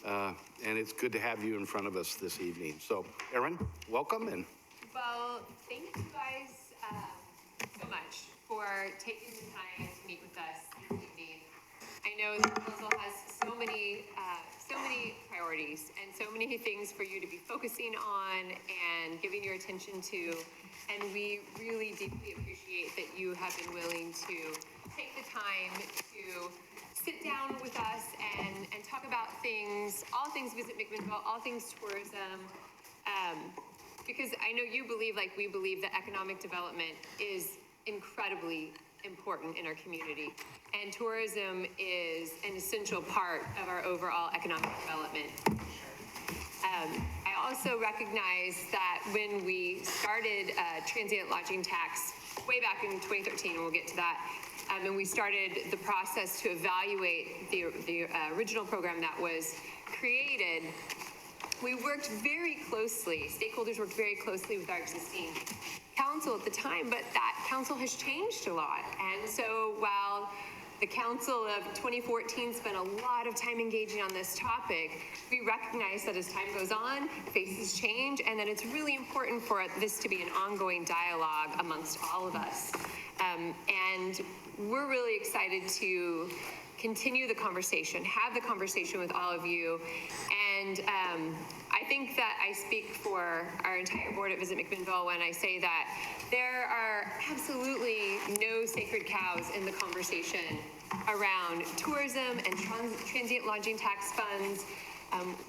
and it's good to have you in front of us this evening. So, Erin, welcome. And well, thank you guys so much for taking the time to meet with us this evening. I know the proposal has so many priorities and so many things for you to be focusing on and giving your attention to, and we really deeply appreciate that you have been willing to take the time to sit down with us and talk about things, all things Visit McMinnville, all things tourism, because I know you believe, like we believe, that economic development is incredibly important in our community, and tourism is an essential part of our overall economic development. I also recognize that when we started transient lodging tax way back in 2013, and we'll get to that, and we started the process to evaluate the original program that was created, we worked very closely, stakeholders worked very closely with our existing council at the time, but that council has changed a lot. And so while the council of 2014 spent a lot of time engaging on this topic, we recognize that as time goes on, faces change, and that it's really important for this to be an ongoing dialogue amongst all of us. And we're really excited to continue the conversation, have the conversation with all of you. And I think that I speak for our entire board at Visit McMinnville when I say that there are absolutely no sacred cows in the conversation around tourism and transient lodging tax funds.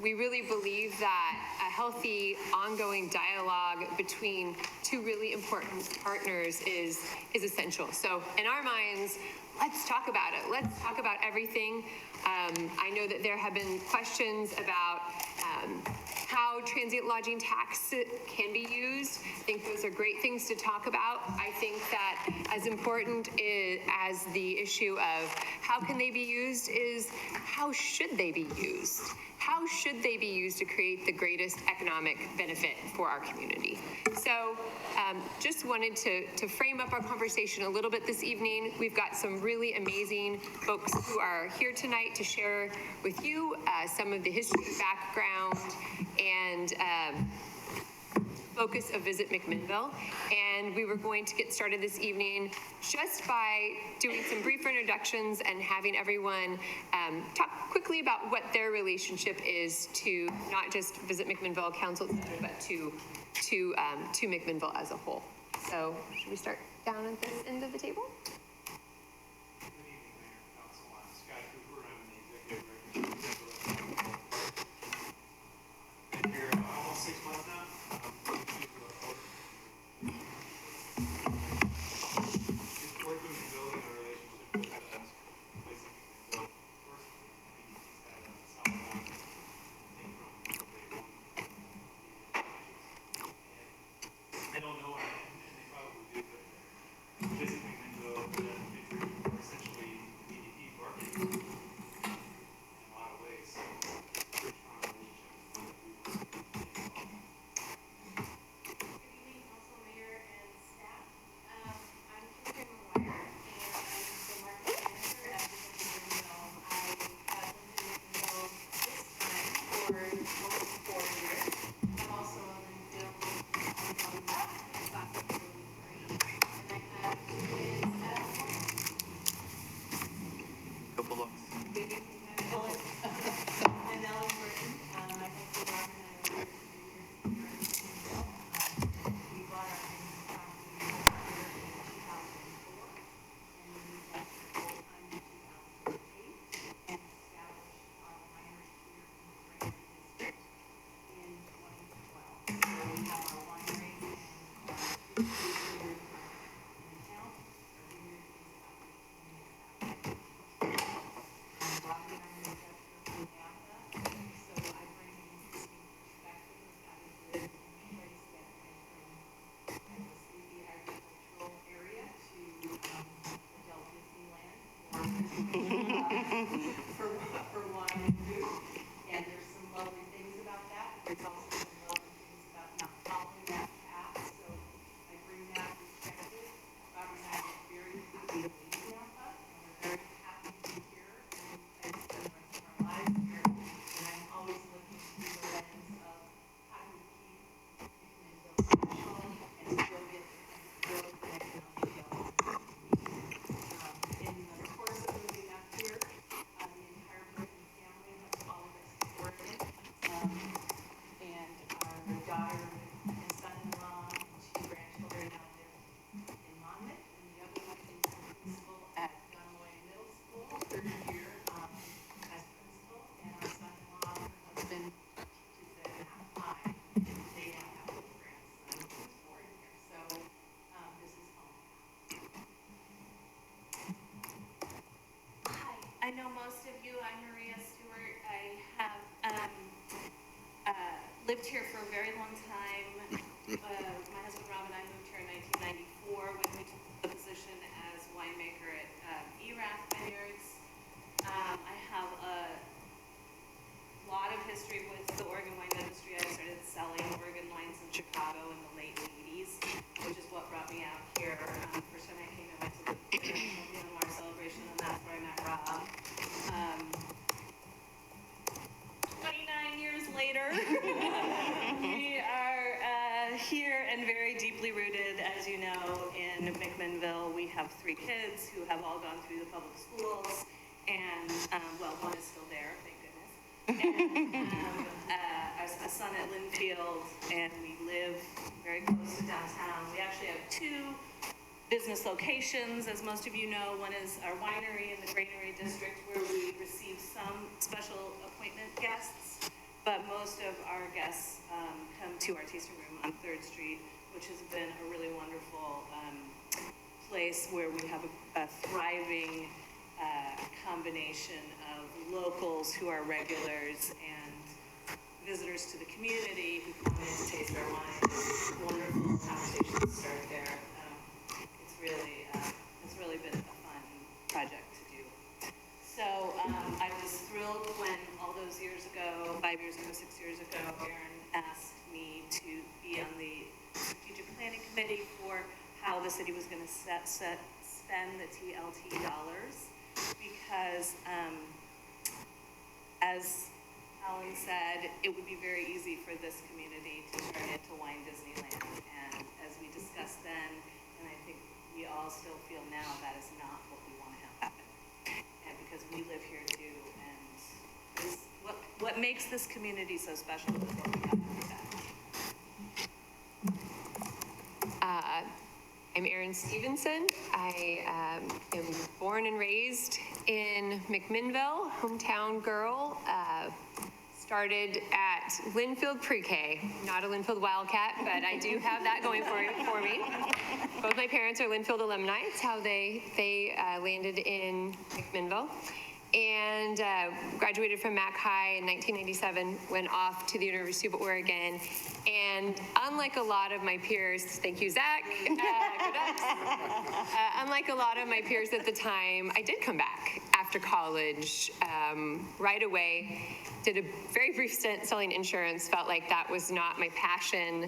We really believe that a healthy, ongoing dialogue between two really important partners is essential. So in our minds, let's talk about it. Let's talk about everything. I know that there have been questions about how transient lodging tax can be used. I think those are great things to talk about. I think that as important as the issue of how can they be used is how should they be used? How should they be used to create the greatest economic benefit for our community? So just wanted to frame up our conversation a little bit this evening. We've got some really amazing folks who are here tonight to share with you some of the history, background, and focus of Visit McMinnville. And we were going to get started this evening just by doing some brief introductions and having everyone talk quickly about what their relationship is to not just Visit McMinnville Council, but to McMinnville as a whole. So should we start down at this end of the table? Good evening, Mayor, Council. I'm Scott Cooper. I'm the executive director. Been here almost 6 months now. Working and building a relationship with us, Visit McMinnville. First, BDC's had a solid one, I think, from day one. And I don't know, and they probably do, but Visit McMinnville are essentially BDP marketing in a lot of ways. So, very strong relationship with one that we want to be involved in. Good evening, Council, Mayor, and staff. I'm Kim McGuire, and I'm the marketing manager at Visit McMinnville. I have been in McMinnville this time for almost 4 years. I'm also in film and soccer for 3, and I have 2 kids at home. couple of Good evening, I'm Ellen Morton. I think the Robin and I are here in McMinnville. We bought our property here in 2004, and we moved back to full-time in 2008, and established our winery here in the Grand District in 2012. So we have our winery and our 3 vineyards in town. Our vineyard is about 15 minutes out. Robin and I are from Napa, so I bring an interesting perspective of having lived in a place that went from kind of a sleepy agricultural area to adult Disneyland for wine and food. And there's some lovely things about that. There's also some lovely things about not following that path. So I bring that perspective. Robin and I are very happy to leave Napa, and we're very happy to be here and spend the rest of our lives here. And I'm always lived here for a very long time. My husband Rob and I moved here in 1994 when we took the position as winemaker at ERAF Vineyards. I have a lot of history with the Oregon wine industry. I started selling Oregon wines in Chicago in the late 80s, which is what brought me out here. First time I came, I went to the International Pinot Noir celebration, and that's where I met Rob. 29 years later, we are here and very deeply rooted, as you know, in McMinnville. We have 3 kids who have all gone through the public schools, and, well, one is still there, thank goodness. And a son at Linfield, and we live very close to downtown. We actually have 2 business locations, as most of you know. One is our winery in the Granary District, where we receive some special appointment guests, but most of our guests come to our tasting room on 3rd Street, which has been a really wonderful place where we have a thriving combination of locals who are regulars and visitors to the community who come in to taste our wine. Wonderful conversations start there. It's really been a fun project to do. So I was thrilled when all those years ago, 5 years ago, 6 years ago, Aaron asked me to be on the strategic planning committee for how the city was going to spend the TLT dollars, because as Alan said, it would be very easy for this community to turn into wine Disneyland. And as we discussed then, and I think we all still feel now, that is not what we want to have happen. And because we live here too, and what makes this community so special is what we have to do that. I'm Erin Stevenson. I am born and raised in McMinnville, hometown girl. Started at Linfield Pre-K, not a Linfield Wildcat, but I do have that going for me. Both my parents are Linfield alumni. It's how they landed in McMinnville. And graduated from Mac High in 1997, went off to the University of Oregon. And unlike a lot of my peers, thank you, Zach, unlike a lot of my peers at the time, I did come back after college right away. Did a very brief stint selling insurance, felt like that was not my passion.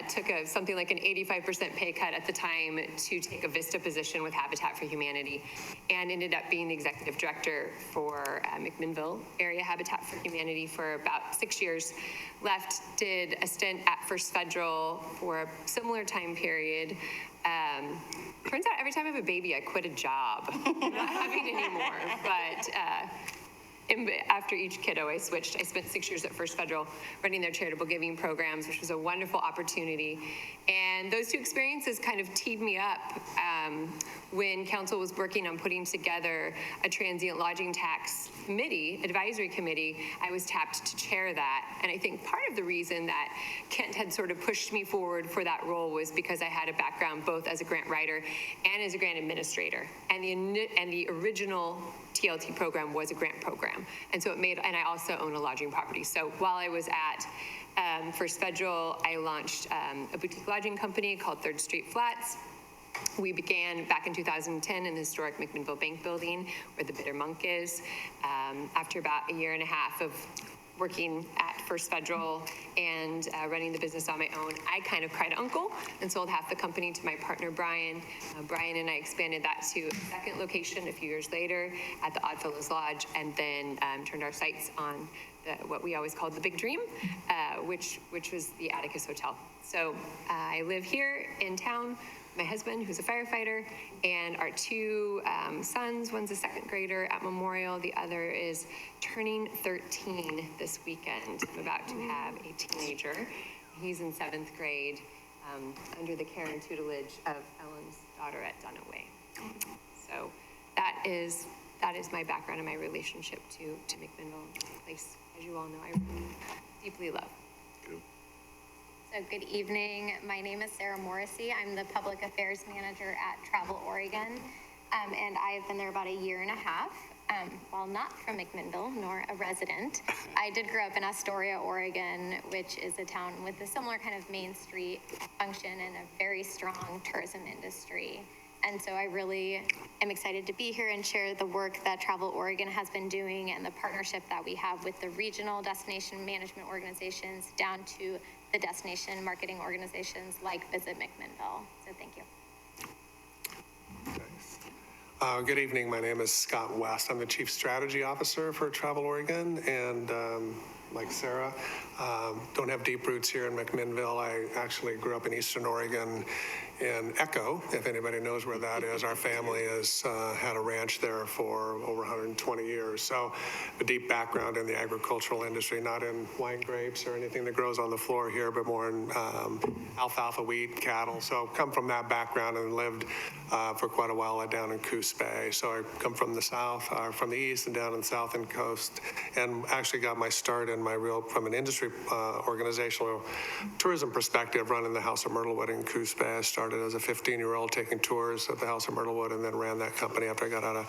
Took something like an 85% pay cut at the time to take a Vista position with Habitat for Humanity, and ended up being the executive director for McMinnville Area Habitat for Humanity for about 6 years. Left, did a stint at First Federal for a similar time period. Turns out every time I have a baby, I quit a job. I'm not having anymore, but after each kiddo, I switched. I spent 6 years at First Federal running their charitable giving programs, which was a wonderful opportunity. And those 2 experiences kind of teed me up when council was working on putting together a transient lodging tax committee, advisory committee. I was tapped to chair that. And I think part of the reason that Kent had sort of pushed me forward for that role was because I had a background both as a grant writer and as a grant administrator. And the original TLT program was a grant program. And so and I also own a lodging property. So while I was at First Federal, I launched a boutique lodging company called 3rd Street Flats. We began back in 2010 in the historic McMinnville Bank Building, where the Bitter Monk is. After about a year and a half of working at First Federal and running the business on my own, I kind of cried uncle and sold half the company to my partner, Brian. Brian and I expanded that to a second location a few years later at the Oddfellows Lodge, and then turned our sights on what we always called the Big Dream, which was the Atticus Hotel. So I live here in town. My husband, who's a firefighter, and our 2 sons. One's a 2nd grader at Memorial. The other is turning 13 this weekend. I'm about to have a teenager. He's in 7th grade under the care and tutelage of Ellen's daughter at Dunaway. So that is my background and my relationship to McMinnville, a place, as you all know, I really deeply love. So good evening. My name is Sarah Morrissey. I'm the Public Affairs Manager at Travel Oregon, and I have been there about a year and a half. While not from McMinnville, nor a resident, I did grow up in Astoria, Oregon, which is a town with a similar kind of Main Street function and a very strong tourism industry. And so I really am excited to be here and share the work that Travel Oregon has been doing and the partnership that we have with the regional destination management organizations down to the destination marketing organizations like Visit McMinnville. So thank you. Good evening. My name is Scott West. I'm the Chief Strategy Officer for Travel Oregon, and like Sarah, don't have deep roots here in McMinnville. I actually grew up in Eastern Oregon in Echo, if anybody knows where that is. Our family has had a ranch there for over 120 years. So a deep background in the agricultural industry, not in wine grapes or anything that grows on the floor here, but more in alfalfa, wheat, cattle. So come from that background and lived for quite a while down in Coos Bay. So I come from the south, from the east and down in the south and coast, and actually got my start in from an industry organizational tourism perspective, running the House of Myrtlewood in Coos Bay. I started as a 15-year-old taking tours at the House of Myrtlewood, and then ran that company after I got out of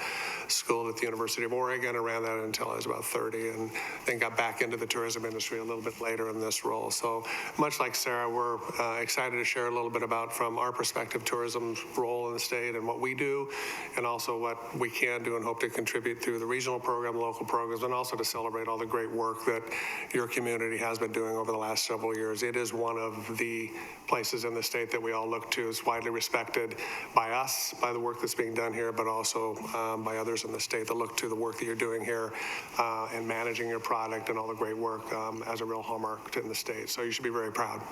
school at the University of Oregon, and ran that until I was about 30, and then got back into the tourism industry a little bit later in this role. So much like Sarah, we're excited to share a little bit about, from our perspective, tourism's role in the state and what we do, and also what we can do and hope to contribute through the regional program, local programs, and also to celebrate all the great work that your community has been doing over the last several years. It is one of the places in the state that we all look to. It's widely respected by us, by the work that's being done here, but also by others in the state that look to the work that you're doing here and managing your product and all the great work as a real hallmark in the state. So you should be very proud.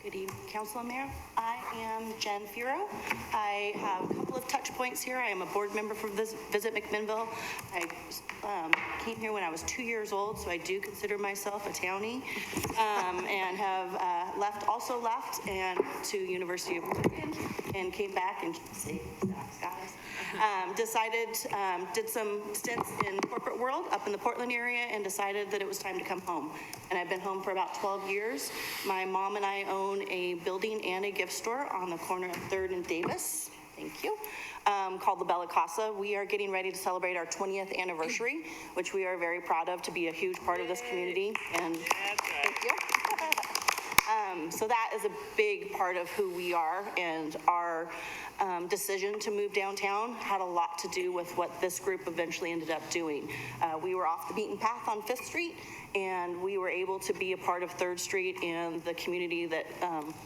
Good evening, Council and Mayor. I am Jen Firo. I have a couple of touch points here. I am a board member for Visit McMinnville. I came here when I was 2 years old, so I do consider myself a townie, and have also left and to University of Oregon, and came back and did some stints in corporate world up in the Portland area, and decided that it was time to come home. And I've been home for about 12 years. My mom and I own a building and a gift store on the corner of 3rd and Davis. Thank you. Called the Bella Casa. We are getting ready to celebrate our 20th anniversary, which we are very proud of, to be a huge part of this community. And thank you. So that is a big part of who we are, and our decision to move downtown had a lot to do with what this group eventually ended up doing. We were off the beaten path on 5th Street, and we were able to be a part of 3rd Street and the community that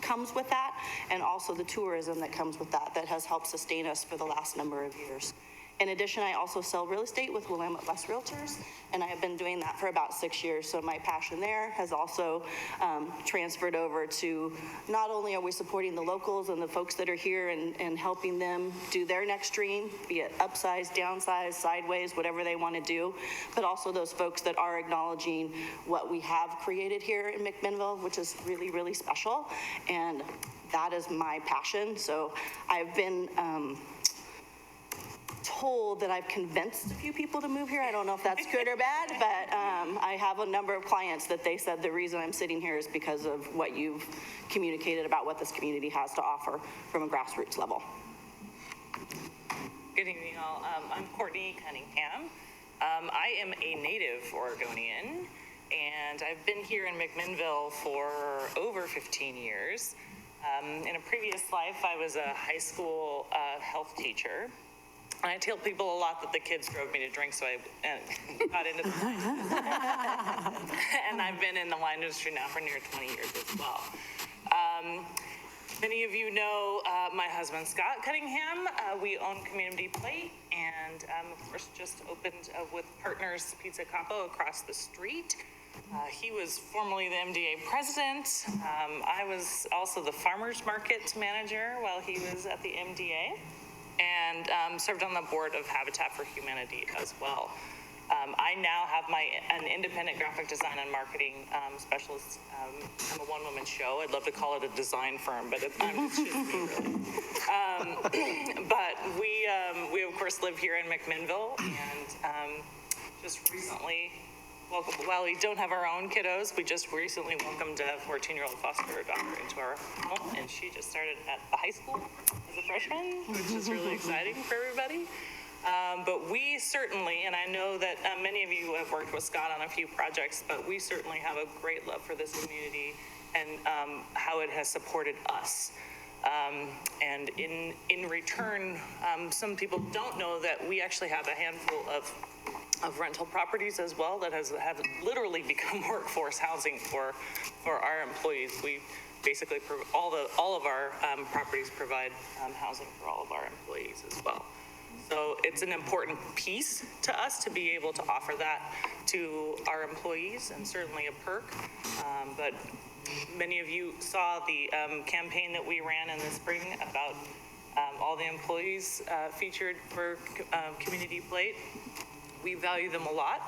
comes with that, and also the tourism that comes with that has helped sustain us for the last number of years. In addition, I also sell real estate with Willamette West Realtors, and I have been doing that for about 6 years. So my passion there has also transferred over to, not only are we supporting the locals and the folks that are here and helping them do their next dream, be it upsize, downsize, sideways, whatever they want to do, but also those folks that are acknowledging what we have created here in McMinnville, which is really, really special. And that is my passion. So I've been told that I've convinced a few people to move here. I don't know if that's good or bad, but I have a number of clients that they said the reason I'm sitting here is because of what you've communicated about what this community has to offer from a grassroots level. Good evening, all. I'm Courtney Cunningham. I am a native Oregonian, and I've been here in McMinnville for over 15 years. In a previous life, I was a high school health teacher. And I tell people a lot that the kids drove me to drink, so I got into the wine industry. And I've been in the wine industry now for near 20 years as well. Many of you know my husband, Scott Cunningham. We own Community Plate, and of course just opened with Partners Pizza Capo across the street. He was formerly the MDA president. I was also the farmers market manager while he was at the MDA. And served on the board of Habitat for Humanity as well. I now have an independent graphic design and marketing specialist. I'm a one-woman show. I'd love to call it a design firm, but it's just me, really. But we of course live here in McMinnville, and just recently, while we don't have our own kiddos, we just recently welcomed a 14-year-old foster daughter into our home, and she just started at the high school as a freshman, which is really exciting for everybody. But we certainly, and I know that many of you have worked with Scott on a few projects, but we certainly have a great love for this community and how it has supported us. And in return, some people don't know that we actually have a handful of rental properties as well that have literally become workforce housing for our employees. We basically, all of our properties provide housing for all of our employees as well. So it's an important piece to us to be able to offer that to our employees, and certainly a perk. But many of you saw the campaign that we ran in the spring about all the employees featured for Community Plate. We value them a lot,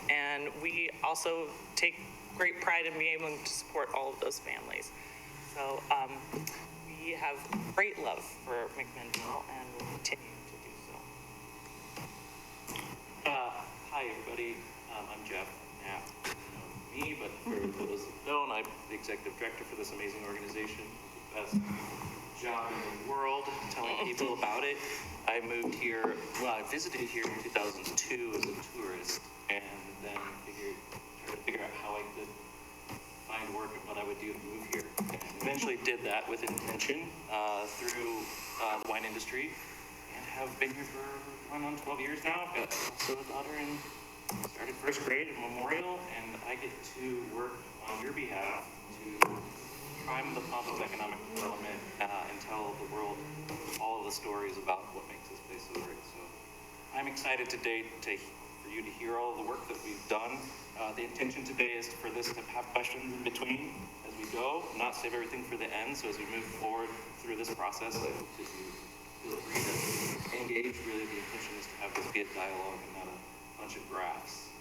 and we also take great pride in being able to support all of those families. So we have great love for McMinnville and will continue to do so. Hi, everybody. I'm Jeff Knapp. You know me, but for those that don't, I'm the executive director for this amazing organization. The best job in the world telling people about it. I moved here, well, I visited here in 2002 as a tourist, and then tried to figure out how I could find work and what I would do to move here. And eventually did that with intention through the wine industry, and have been here for going on 12 years now. I've got also a daughter and started first grade at Memorial, and I get to work on your behalf to prime the pump of economic development and tell the world all of the stories about what makes this place so great. So I'm excited today for you to hear all of the work that we've done. The intention today is for this to have questions in between as we go, not save everything for the end. So as we move forward through this process, I hope that you feel free to engage. Really, the intention is to have this be a dialogue and not a bunch of graphs.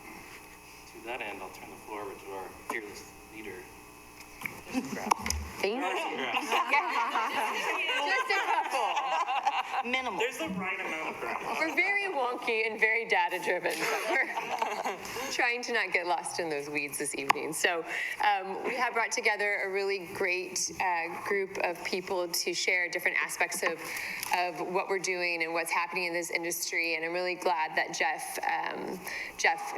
To that end, I'll turn the floor over to our fearless leader. Just a graph. Thank you. Just a couple. Minimal. There's the right amount of graphs. We're very wonky and very data-driven, but we're trying to not get lost in those weeds this evening. So we have brought together a really great group of people to share different aspects of what we're doing and what's happening in this industry. And I'm really glad that Jeff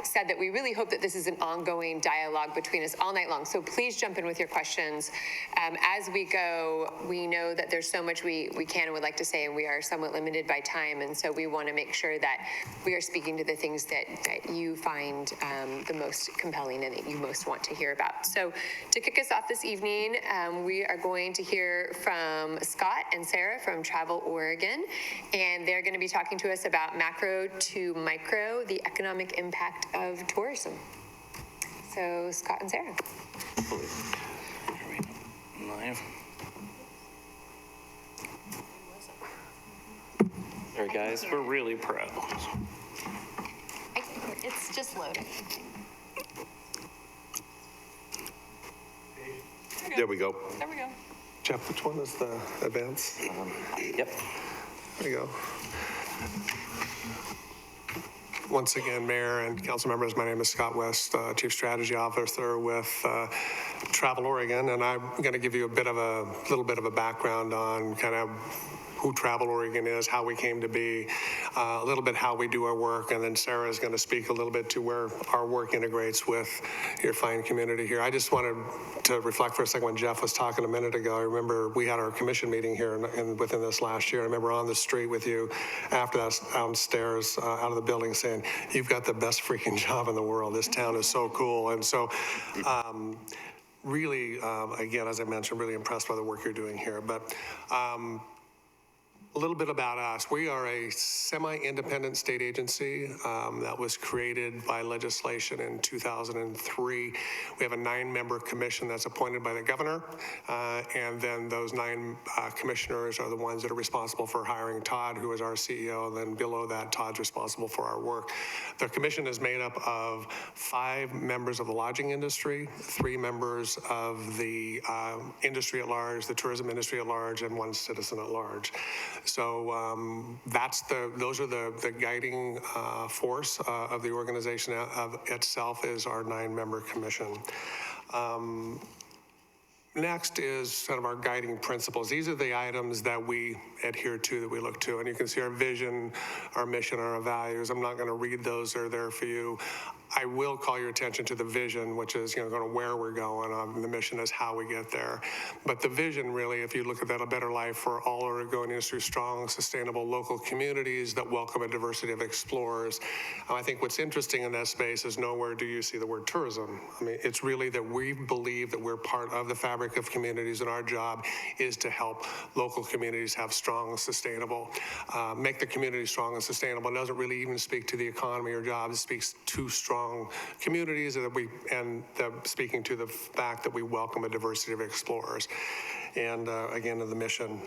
said that we really hope that this is an ongoing dialogue between us all night long. So please jump in with your questions. As we go, we know that there's so much we can and would like to say, and we are somewhat limited by time. And so we want to make sure that we are speaking to the things that you find the most compelling and that you most want to hear about. So to kick us off this evening, we are going to hear from Scott and Sarah from Travel Oregon, and they're going to be talking to us about macro to micro, the economic impact of tourism. So Scott and Sarah. Live. There, guys, we're really pro. It's just loading. There we go. There we go. Jeff, which one is the advance? Yep. There you go. Once again, Mayor and council members, my name is Scott West, Chief Strategy Officer with Travel Oregon, and I'm going to give you a little bit of a background on kind of who Travel Oregon is, how we came to be, a little bit how we do our work, and then Sarah is going to speak a little bit to where our work integrates with your fine community here. I just wanted to reflect for a second when Jeff was talking a minute ago. I remember we had our commission meeting here within this last year. I remember on the street with you after that downstairs out of the building saying, you've got the best freaking job in the world. This town is so cool. And so really, again, as I mentioned, really impressed by the work you're doing here. But a little bit about us. We are a semi-independent state agency that was created by legislation in 2003. We have a 9-member commission that's appointed by the governor, and then those 9 commissioners are the ones that are responsible for hiring Todd, who is our CEO, and then below that, Todd's responsible for our work. The commission is made up of 5 members of the lodging industry, 3 members of the industry at large, the tourism industry at large, and 1 citizen at large. So those are the guiding force of the organization itself is our 9-member commission. Next is kind of our guiding principles. These are the items that we adhere to, that we look to. And you can see our vision, our mission, our values. I'm not going to read those. They're there for you. I will call your attention to the vision, which is, kind of where we're going. The mission is how we get there. But the vision, really, if you look at that, a better life for all Oregonians through strong, sustainable local communities that welcome a diversity of explorers. I think what's interesting in that space is nowhere do you see the word tourism. I mean, it's really that we believe that we're part of the fabric of communities, and our job is to help local communities have strong and sustainable, make the community strong and sustainable. It doesn't really even speak to the economy or jobs. It speaks to strong communities, and speaking to the fact that we welcome a diversity of explorers. And again, the mission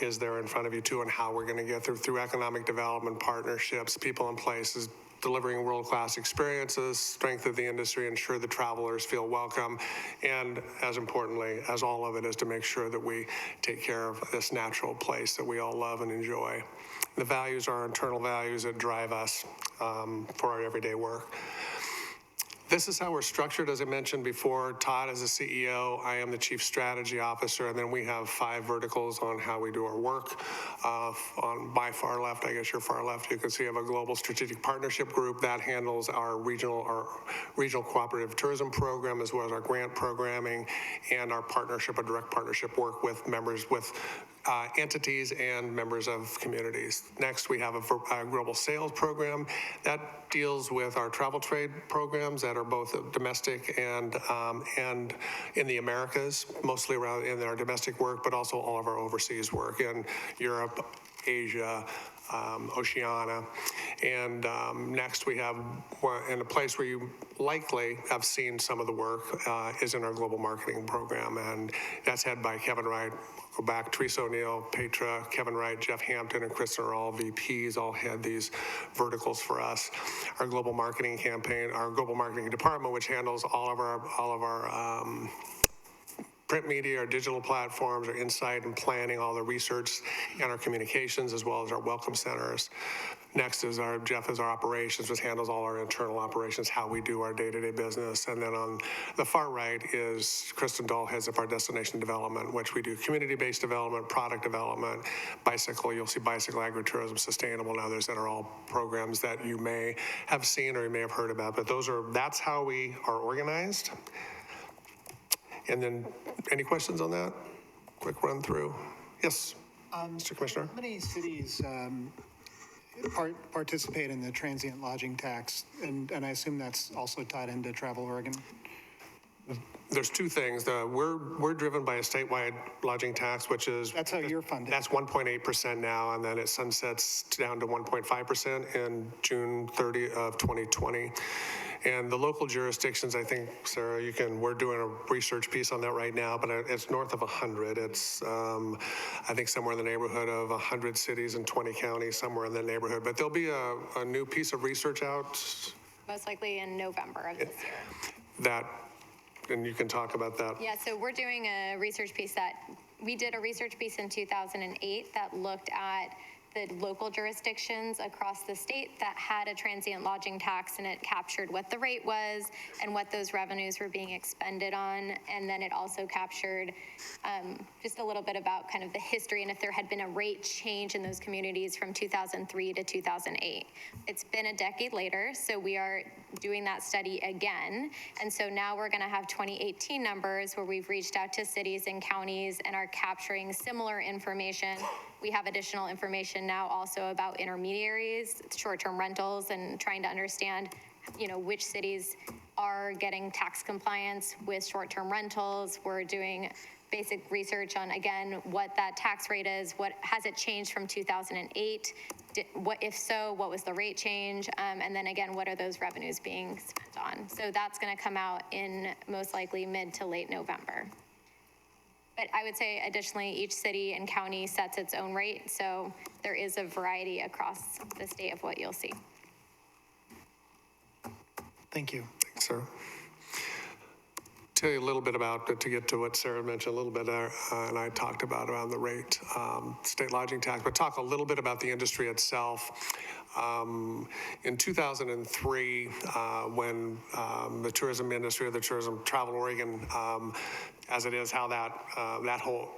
is there in front of you too, and how we're going to get through economic development, partnerships, people and places, delivering world-class experiences, strength of the industry, ensure the travelers feel welcome, and as importantly as all of it is to make sure that we take care of this natural place that we all love and enjoy. The values are our internal values that drive us for our everyday work. This is how we're structured. As I mentioned before, Todd is the CEO, I am the Chief Strategy Officer, and then we have 5 verticals on how we do our work. On my far left, I guess your far left, you can see I have a global strategic partnership group that handles our regional cooperative tourism program, as well as our grant programming and our partnership, a direct partnership work with members with entities and members of communities. Next, we have a global sales program that deals with our travel trade programs that are both domestic and in the Americas, mostly around in our domestic work, but also all of our overseas work in Europe, Asia, Oceania. And next we have, in a place where you likely have seen some of the work, is in our global marketing program, and that's headed by Kevin Wright. Go back, Teresa O'Neill, Petra, Kevin Wright, Jeff Hampton, and Kristen are all VPs, all had these verticals for us. Our global marketing campaign, our global marketing department, which handles all of our print media, our digital platforms, our insight and planning, all the research, and our communications, as well as our welcome centers. Next is Jeff is our operations, which handles all our internal operations, how we do our day-to-day business. And then on the far right is Kristen Dahl, heads of our destination development, which we do community-based development, product development, bicycle. You'll see bicycle, agritourism, sustainable, and others that are all programs that you may have seen or you may have heard about. But that's how we are organized. And then, any questions on that? Quick run through. Yes, Mr. Commissioner. How many cities participate in the transient lodging tax? And I assume that's also tied into Travel Oregon? There's 2 things. We're driven by a statewide lodging tax, which is... That's how you're funded. That's 1.8% now, and then it sunsets down to 1.5% in June 30 of 2020. And the local jurisdictions, I think, Sarah, we're doing a research piece on that right now, but it's north of 100. It's, I think, somewhere in the neighborhood of 100 cities and 20 counties, somewhere in the neighborhood. But there'll be a new piece of research out. Most likely in November of this year. And you can talk about that. Yeah, so we're doing a research piece we did a research piece in 2008 that looked at the local jurisdictions across the state that had a transient lodging tax, and it captured what the rate was and what those revenues were being expended on. And then it also captured just a little bit about kind of the history and if there had been a rate change in those communities from 2003 to 2008. It's been a decade later, so we are doing that study again. And so now we're going to have 2018 numbers where we've reached out to cities and counties and are capturing similar information. We have additional information now also about intermediaries, short-term rentals, and trying to understand, which cities are getting tax compliance with short-term rentals. We're doing basic research on, again, what that tax rate is, what has it changed from 2008, if so, what was the rate change, and then again, what are those revenues being spent on? So that's going to come out in most likely mid to late November. But I would say additionally, each city and county sets its own rate, so there is a variety across the state of what you'll see. Thank you. Thanks, sir. Tell you a little bit about, to get to what Sarah mentioned a little bit, and I talked about around the rate, state lodging tax, but talk a little bit about the industry itself. In 2003, when the tourism industry, the tourism Travel Oregon as it is how that whole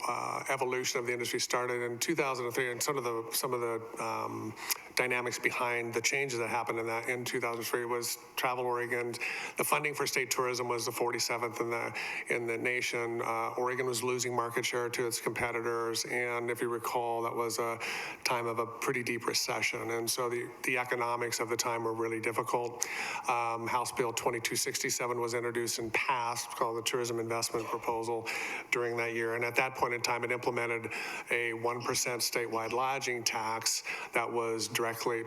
evolution of the industry started in 2003, and some of the dynamics behind the changes that happened in 2003 was Travel Oregon. The funding for state tourism was the 47th in the nation. Oregon was losing market share to its competitors, and if you recall, that was a time of a pretty deep recession, and so the economics of the time were really difficult. House Bill 2267 was introduced and passed, called the Tourism Investment Proposal, during that year, and at that point in time, it implemented a 1% statewide lodging tax that was directly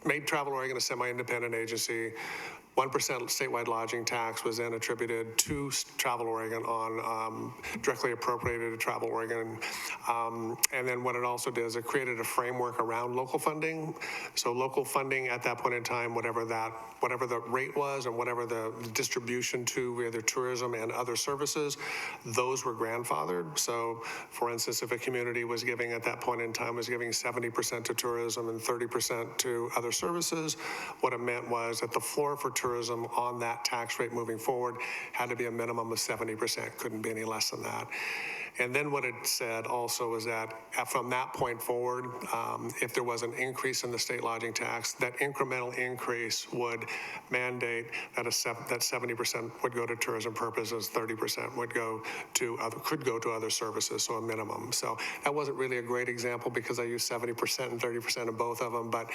made Travel Oregon a semi-independent agency. 1% statewide lodging tax was then attributed to Travel Oregon directly appropriated to Travel Oregon. And then what it also did is it created a framework around local funding. So local funding at that point in time, whatever the rate was and whatever the distribution to either tourism and other services, those were grandfathered. So for instance, if a community was giving at that point in time was giving 70% to tourism and 30% to other services, what it meant was that the floor for tourism on that tax rate moving forward had to be a minimum of 70%, couldn't be any less than that. And then what it said also was that from that point forward, if there was an increase in the state lodging tax, that incremental increase would mandate that 70% would go to tourism purposes, 30% could go to other services, so a minimum. So that wasn't really a great example because I used 70% and 30% of both of them, but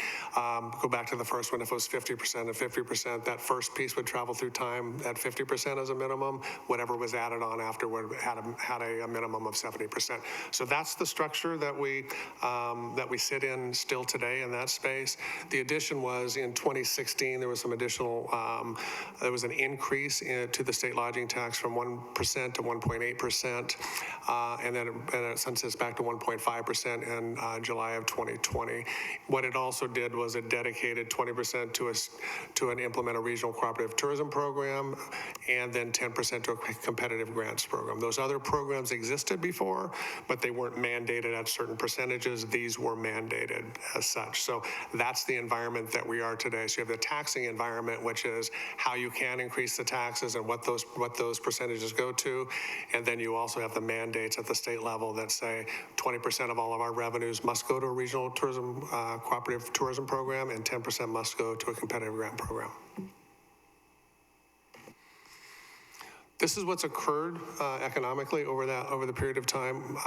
go back to the first one, if it was 50% and 50%, that first piece would travel through time at 50% as a minimum. Whatever was added on afterward had a minimum of 70%. So that's the structure that we sit in still today in that space. The addition was in 2016, there was some additional, there was an increase to the state lodging tax from 1% to 1.8%, and then it sunsets back to 1.5% in July of 2020. What it also did was it dedicated 20% to implement a regional cooperative tourism program, and then 10% to a competitive grants program. Those other programs existed before, but they weren't mandated at certain percentages. These were mandated as such. So that's the environment that we are today. So you have the taxing environment, which is how you can increase the taxes and what those percentages go to. And then you also have the mandates at the state level that say 20% of all of our revenues must go to a regional tourism, cooperative tourism program, and 10% must go to a competitive grant program. This is what's occurred economically over the period of time,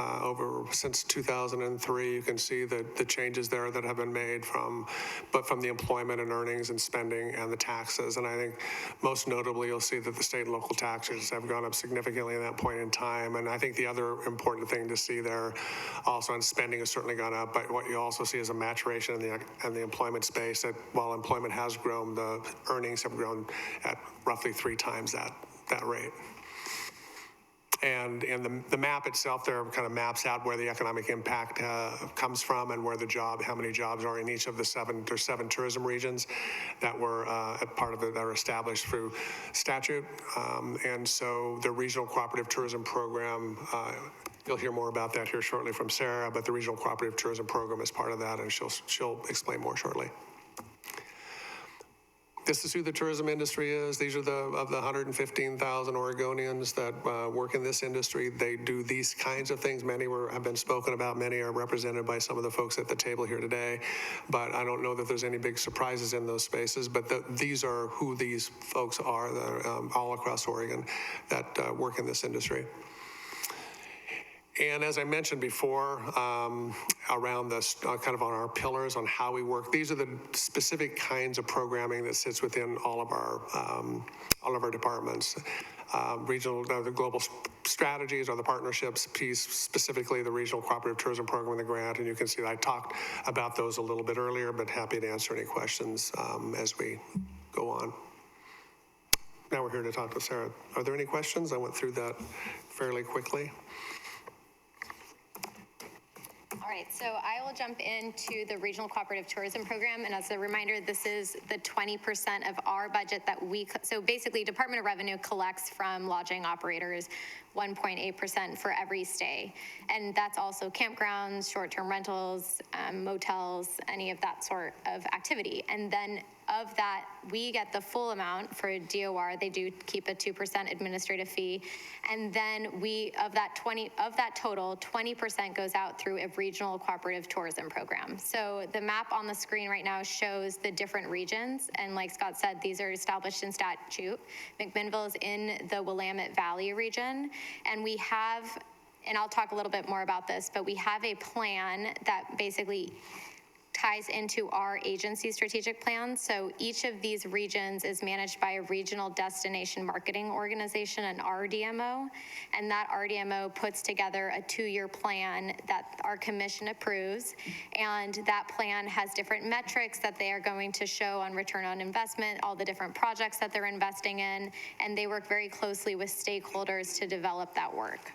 since 2003. You can see the changes there that have been made from the employment and earnings and spending and the taxes. And I think most notably, you'll see that the state and local taxes have gone up significantly at that point in time. And I think the other important thing to see there also, and spending has certainly gone up, but what you also see is a maturation in the employment space, that while employment has grown, the earnings have grown at roughly 3 times that rate. And the map itself there kind of maps out where the economic impact comes from and where how many jobs are in each of the 7 tourism regions that were part of it, that are established through statute. And so the regional cooperative tourism program, you'll hear more about that here shortly from Sarah, but the regional cooperative tourism program is part of that, and she'll explain more shortly. This is who the tourism industry is. These are of the 115,000 Oregonians that work in this industry. They do these kinds of things. Many have been spoken about. Many are represented by some of the folks at the table here today. But I don't know that there's any big surprises in those spaces. But these are who these folks are all across Oregon that work in this industry. And as I mentioned before, around this, kind of on our pillars on how we work, these are the specific kinds of programming that sits within all of our departments. Regional, the global strategies or the partnerships piece, specifically the regional cooperative tourism program and the grant. And you can see that I talked about those a little bit earlier, but happy to answer any questions as we go on. Now we're here to talk to Sarah. Are there any questions? I went through that fairly quickly. All right, so I will jump into the Regional Cooperative Tourism Program. And as a reminder, this is the 20% of our budget that so basically Department of Revenue collects from lodging operators 1.8% for every stay. And that's also campgrounds, short-term rentals, motels, any of that sort of activity. And then of that, we get the full amount for DOR. They do keep a 2% administrative fee. And then of that total, 20% goes out through a regional cooperative tourism program. So the map on the screen right now shows the different regions. And like Scott said, these are established in statute. McMinnville is in the Willamette Valley region. And we have, and I'll talk a little bit more about this, but we have a plan that basically ties into our agency strategic plan. So each of these regions is managed by a regional destination marketing organization, an RDMO, and that RDMO puts together a 2-year plan that our commission approves, and that plan has different metrics that they are going to show on return on investment, all the different projects that they're investing in, and they work very closely with stakeholders to develop that work.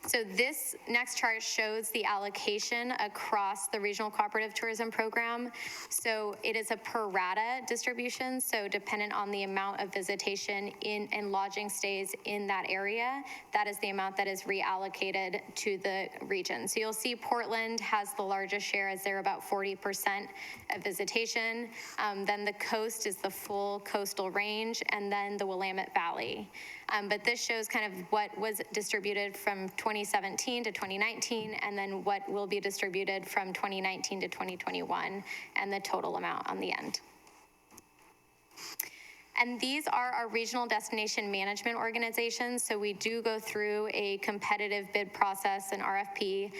So this next chart shows the allocation across the Regional Cooperative Tourism Program. So it is a pro rata distribution, so dependent on the amount of visitation and lodging stays in that area, that is the amount that is reallocated to the region. So you'll see Portland has the largest share, as they're about 40% of visitation. Then the coast is the full coastal range, and then the Willamette Valley. But this shows kind of what was distributed from 2017 to 2019, and then what will be distributed from 2019 to 2021, and the total amount on the end. And these are our regional destination management organizations. So we do go through a competitive bid process, an RFP,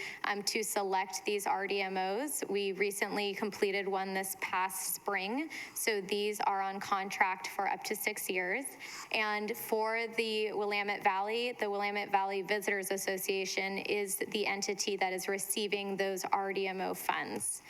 to select these RDMOs. We recently completed one this past spring. So these are on contract for up to 6 years. And for the Willamette Valley Visitors Association is the entity that is receiving those RDMO funds.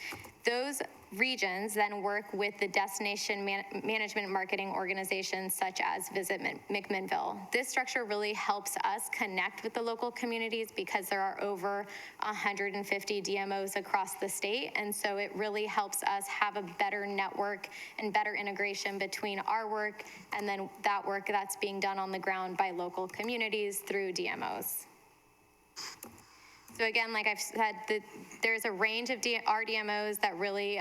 Those regions then work with the destination management marketing organizations such as Visit McMinnville. This structure really helps us connect with the local communities because there are over 150 DMOs across the state, and so it really helps us have a better network and better integration between our work and then that work that's being done on the ground by local communities through DMOs. So again, like I've said, there's a range of RDMOs that really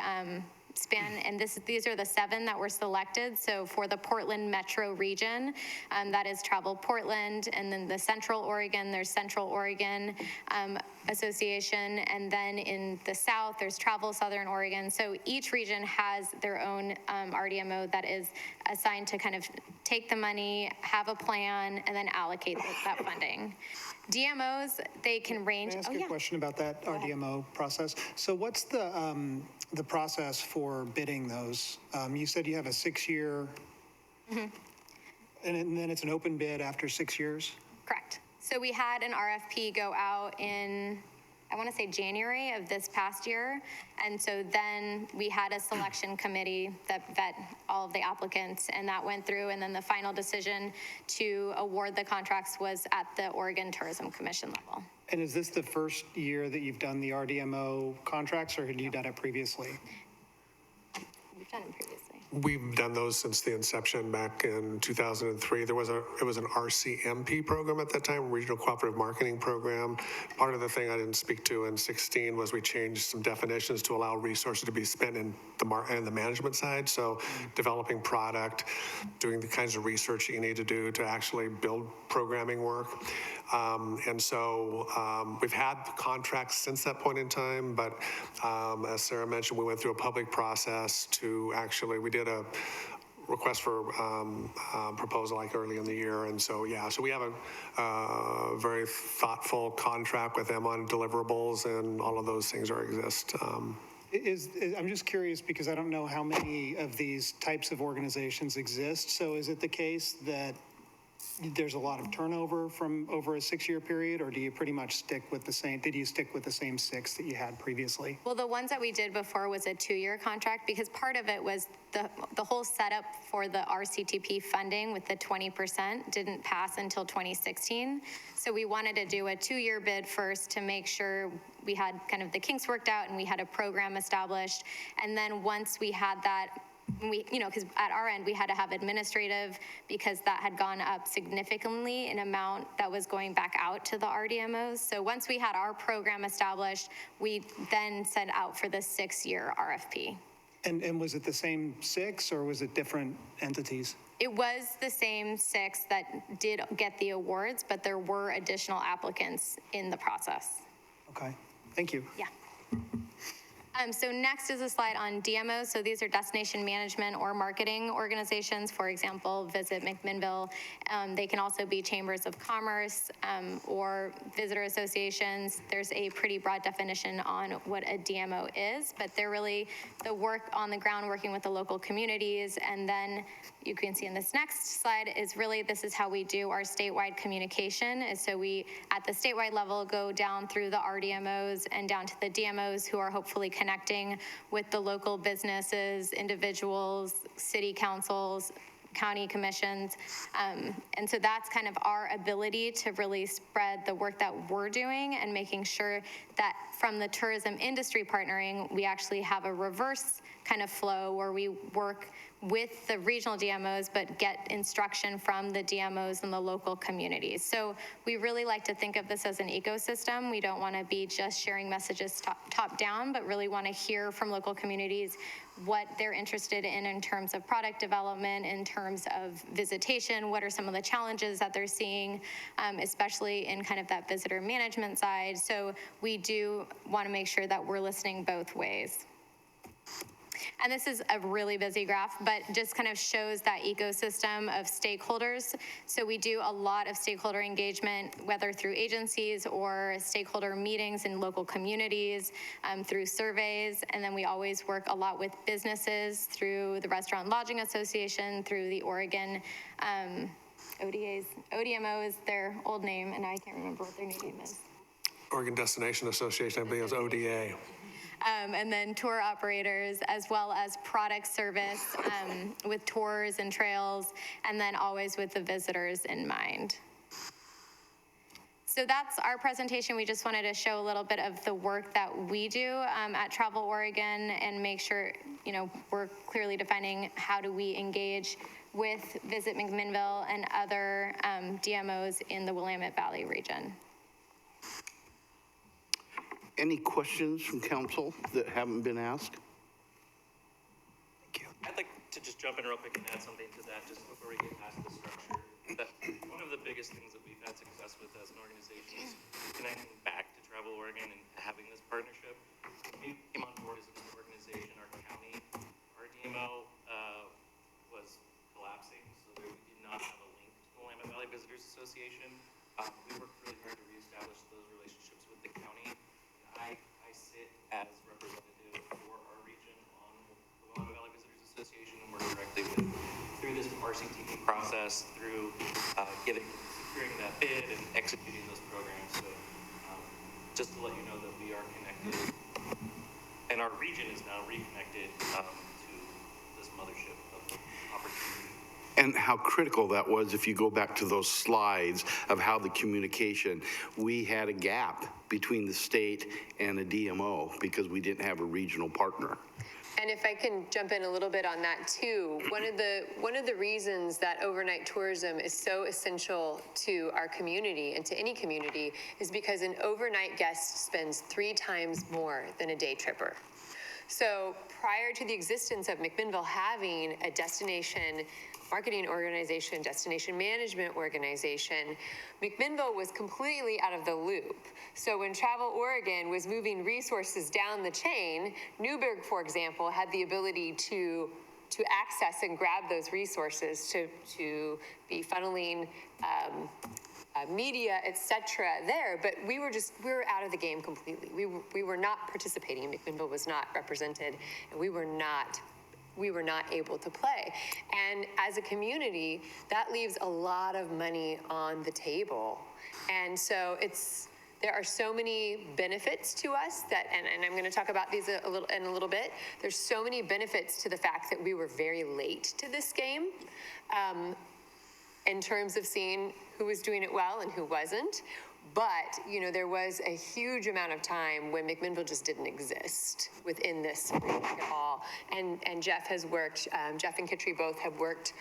span, and these are the 7 that were selected. So for the Portland metro region, that is Travel Portland, and then the Central Oregon, there's Central Oregon Association, and then in the South, there's Travel Southern Oregon. So each region has their own RDMO that is assigned to kind of take the money, have a plan, and then allocate that funding. DMOs, they can range. Can I ask a question about that RDMO process? So what's the process for bidding those? You said you have a 6-year, and then it's an open bid after 6 years? Correct. So we had an RFP go out in, I want to say January of this past year. And so then we had a selection committee that vet all of the applicants, and that went through, and then the final decision to award the contracts was at the Oregon Tourism Commission level. And is this the first year that you've done the RDMO contracts, or had you done it previously? We've done it previously. We've done those since the inception back in 2003. It was an RCMP program at that time, Regional Cooperative Marketing Program. Part of the thing I didn't speak to in 16 was we changed some definitions to allow resources to be spent in the management side. So developing product, doing the kinds of research that you need to do to actually build programming work. And so we've had contracts since that point in time, but as Sarah mentioned, we went through a public process to actually, we did a request for proposal like early in the year. And so, yeah, so we have a very thoughtful contract with them on deliverables, and all of those things exist. I'm just curious because I don't know how many of these types of organizations exist. So is it the case that there's a lot of turnover from over a 6-year period, or do you pretty much stick with the same, did you stick with the same 6 that you had previously? Well, the ones that we did before was a 2-year contract, because part of it was the whole setup for the RCTP funding with the 20% didn't pass until 2016. So we wanted to do a 2-year bid first to make sure we had kind of the kinks worked out and we had a program established. And then once we had that, because at our end, we had to have administrative, because that had gone up significantly in amount that was going back out to the RDMOs. So once we had our program established, we then sent out for the 6-year RFP. And was it the same 6 or was it different entities? It was the same 6 that did get the awards, but there were additional applicants in the process. Okay, thank you. Yeah. So next is a slide on DMOs. So these are destination management or marketing organizations. For example, Visit McMinnville. They can also be chambers of commerce or visitor associations. There's a pretty broad definition on what a DMO is, but they're really the work on the ground working with the local communities. And then you can see in this next slide is really, this is how we do our statewide communication. Is so we, at the statewide level, go down through the RDMOs and down to the DMOs who are hopefully connecting with the local businesses, individuals, city councils, county commissions. And so that's kind of our ability to really spread the work that we're doing and making sure that from the tourism industry partnering, we actually have a reverse kind of flow where we work with the regional DMOs, but get instruction from the DMOs and the local communities. So we really like to think of this as an ecosystem. We don't want to be just sharing messages top down, but really want to hear from local communities what they're interested in terms of product development, in terms of visitation, what are some of the challenges that they're seeing, especially in kind of that visitor management side. So we do want to make sure that we're listening both ways. And this is a really busy graph, but just kind of shows that ecosystem of stakeholders. So we do a lot of stakeholder engagement, whether through agencies or stakeholder meetings in local communities, through surveys. And then we always work a lot with businesses through the Restaurant and Lodging Association, through the Oregon ODAs. ODMO is their old name, and I can't remember what their new name is. Oregon Destination Association, I believe it was ODA. And then tour operators, as well as product service with tours and trails, and then always with the visitors in mind. So that's our presentation. We just wanted to show a little bit of the work that we do at Travel Oregon and make sure, you know, we're clearly defining how do we engage with Visit McMinnville and other DMOs in the Willamette Valley region. Any questions from council that haven't been asked? I'd like to just jump in real quick and add something to that just before we get past the structure. That one of the biggest things that we've had success with as an organization is connecting back to Travel Oregon and having this partnership. We came on board as an organization, our county, our DMO was collapsing, so we did not have a link to the Willamette Valley Visitors Association. We worked really hard to reestablish those relationships with the county. I sit as representative for our region on the Willamette Valley Visitors Association and work directly with, through this RCTV process, through securing that bid and executing those programs. So just to let you know that we are connected, and our region is now reconnected to this mothership of opportunity. And how critical that was, if you go back to those slides of how the communication, we had a gap between the state and the DMO because we didn't have a regional partner. And if I can jump in a little bit on that too, one of the reasons that overnight tourism is so essential to our community and to any community is because an overnight guest spends 3 times more than a day tripper. So prior to the existence of McMinnville having a destination marketing organization, destination management organization, McMinnville was completely out of the loop. So when Travel Oregon was moving resources down the chain, Newburgh, for example, had the ability to access and grab those resources to be funneling media, et cetera, there, but we were out of the game completely. We were not participating. McMinnville was not represented, and we were not able to play. And as a community, that leaves a lot of money on the table. And so there are so many benefits to us that, and I'm going to talk about these in a little bit. There's so many benefits to the fact that we were very late to this game in terms of seeing who was doing it well and who wasn't. But, you know, there was a huge amount of time when McMinnville just didn't exist within this framework at all. And Jeff has worked, Jeff and Kitry both have worked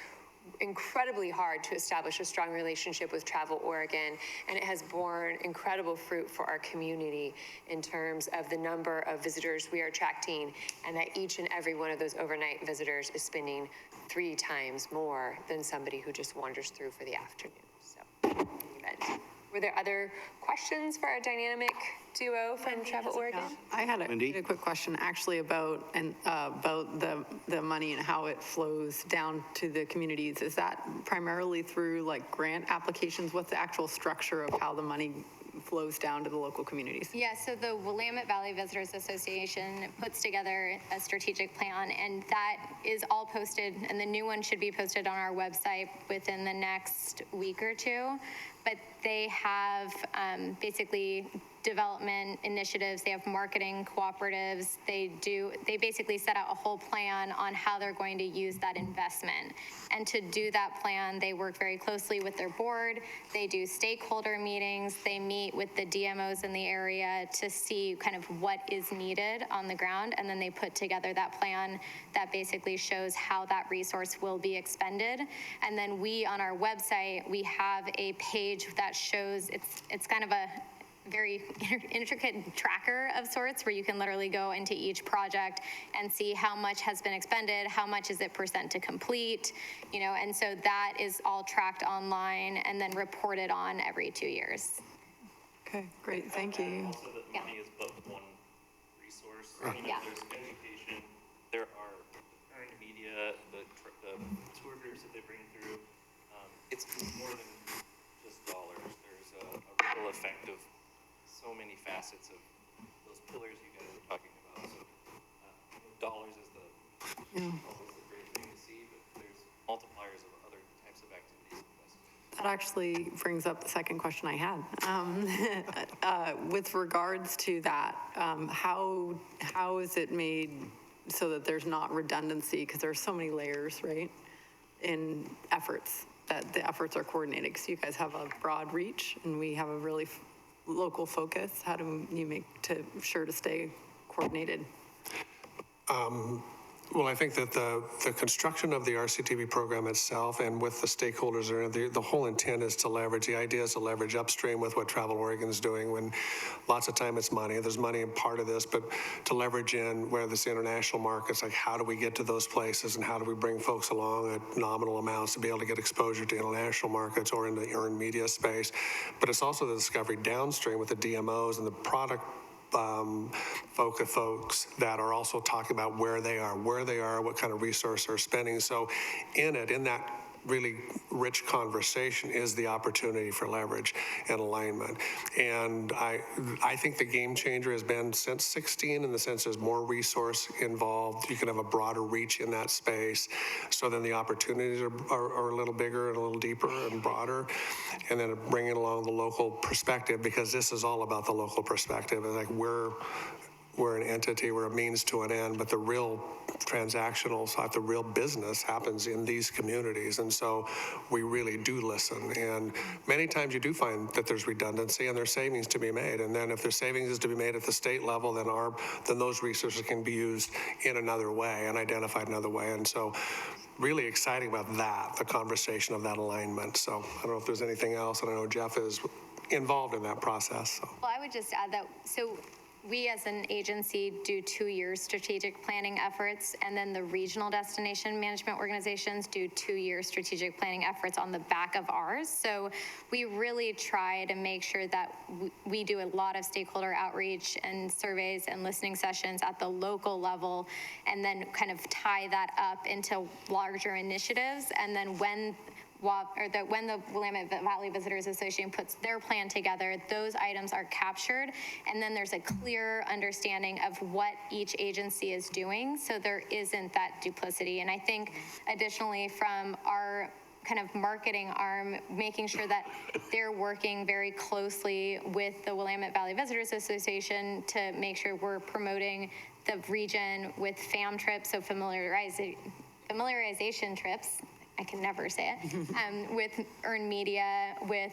incredibly hard to establish a strong relationship with Travel Oregon, and it has borne incredible fruit for our community in terms of the number of visitors we are attracting, and that each and every one of those overnight visitors is spending 3 times more than somebody who just wanders through for the afternoon. So, event. Were there other questions for our dynamic duo from Travel Oregon? I had Wendy? a quick question actually about the money and how it flows down to the communities. Is that primarily through like grant applications? What's the actual structure of how the money flows down to the local communities? Yeah, so the Willamette Valley Visitors Association puts together a strategic plan, and that is all posted, and the new one should be posted on our website within the next week or two. But they have basically development initiatives, they have marketing cooperatives, they basically set out a whole plan on how they're going to use that investment. And to do that plan, they work very closely with their board, they do stakeholder meetings, they meet with the DMOs in the area to see kind of what is needed on the ground, and then they put together that plan that basically shows how that resource will be expended. And then we, on our website, we have a page that shows, it's kind of a very intricate tracker of sorts where you can literally go into each project and see how much has been expended, how much is it % to complete, you know, and so that is all tracked online and then reported on every 2 years. Okay, great, thank you. Also, that Yeah. money is but one resource. Yeah. There's education, there are earned media, the tour groups that they bring through. It's more than just dollars. There's a ripple effect of so many facets of those pillars you guys are talking about. So dollars is always the great thing to see, but there's multipliers of other types of activities. That actually brings up the second question I had. With regards to that, how is it made so that there's not redundancy? Because there's so many layers, right, in efforts, that the efforts are coordinated. Because you guys have a broad reach and we have a really local focus. How do you make sure to stay coordinated? Well, I think that the construction of the RCTV program itself and with the stakeholders, the whole intent is to leverage, the idea is to leverage upstream with what Travel Oregon is doing when lots of time it's money. There's money in part of this, but to leverage in where this international markets, like how do we get to those places and how do we bring folks along at nominal amounts to be able to get exposure to international markets or in the earned media space. But it's also the discovery downstream with the DMOs and the product folks that are also talking about where they are, what kind of resource they're spending. So in that really rich conversation is the opportunity for leverage and alignment. And I think the game changer has been since 16 in the sense there's more resource involved. You can have a broader reach in that space. So then the opportunities are a little bigger and a little deeper and broader. And then bringing along the local perspective, because this is all about the local perspective. It's like we're an entity, we're a means to an end, but the real transactional side, the real business happens in these communities. And so we really do listen. And many times you do find that there's redundancy and there's savings to be made. And then if there's savings is to be made at the state level, then those resources can be used in another way and identified another way. And so really exciting about that, the conversation of that alignment. So I don't know if there's anything else, and I know Jeff is involved in that process. So. Well, I would just add that, so we as an agency do 2-year strategic planning efforts, and then the regional destination management organizations do 2-year strategic planning efforts on the back of ours. So we really try to make sure that we do a lot of stakeholder outreach and surveys and listening sessions at the local level, and then kind of tie that up into larger initiatives. And then when the Willamette Valley Visitors Association puts their plan together, those items are captured, and then there's a clear understanding of what each agency is doing, so there isn't that duplicity. And I think additionally from our kind of marketing arm, making sure that they're working very closely with the Willamette Valley Visitors Association to make sure we're promoting the region with FAM trips, so familiarization trips, I can never say it, with earned media, with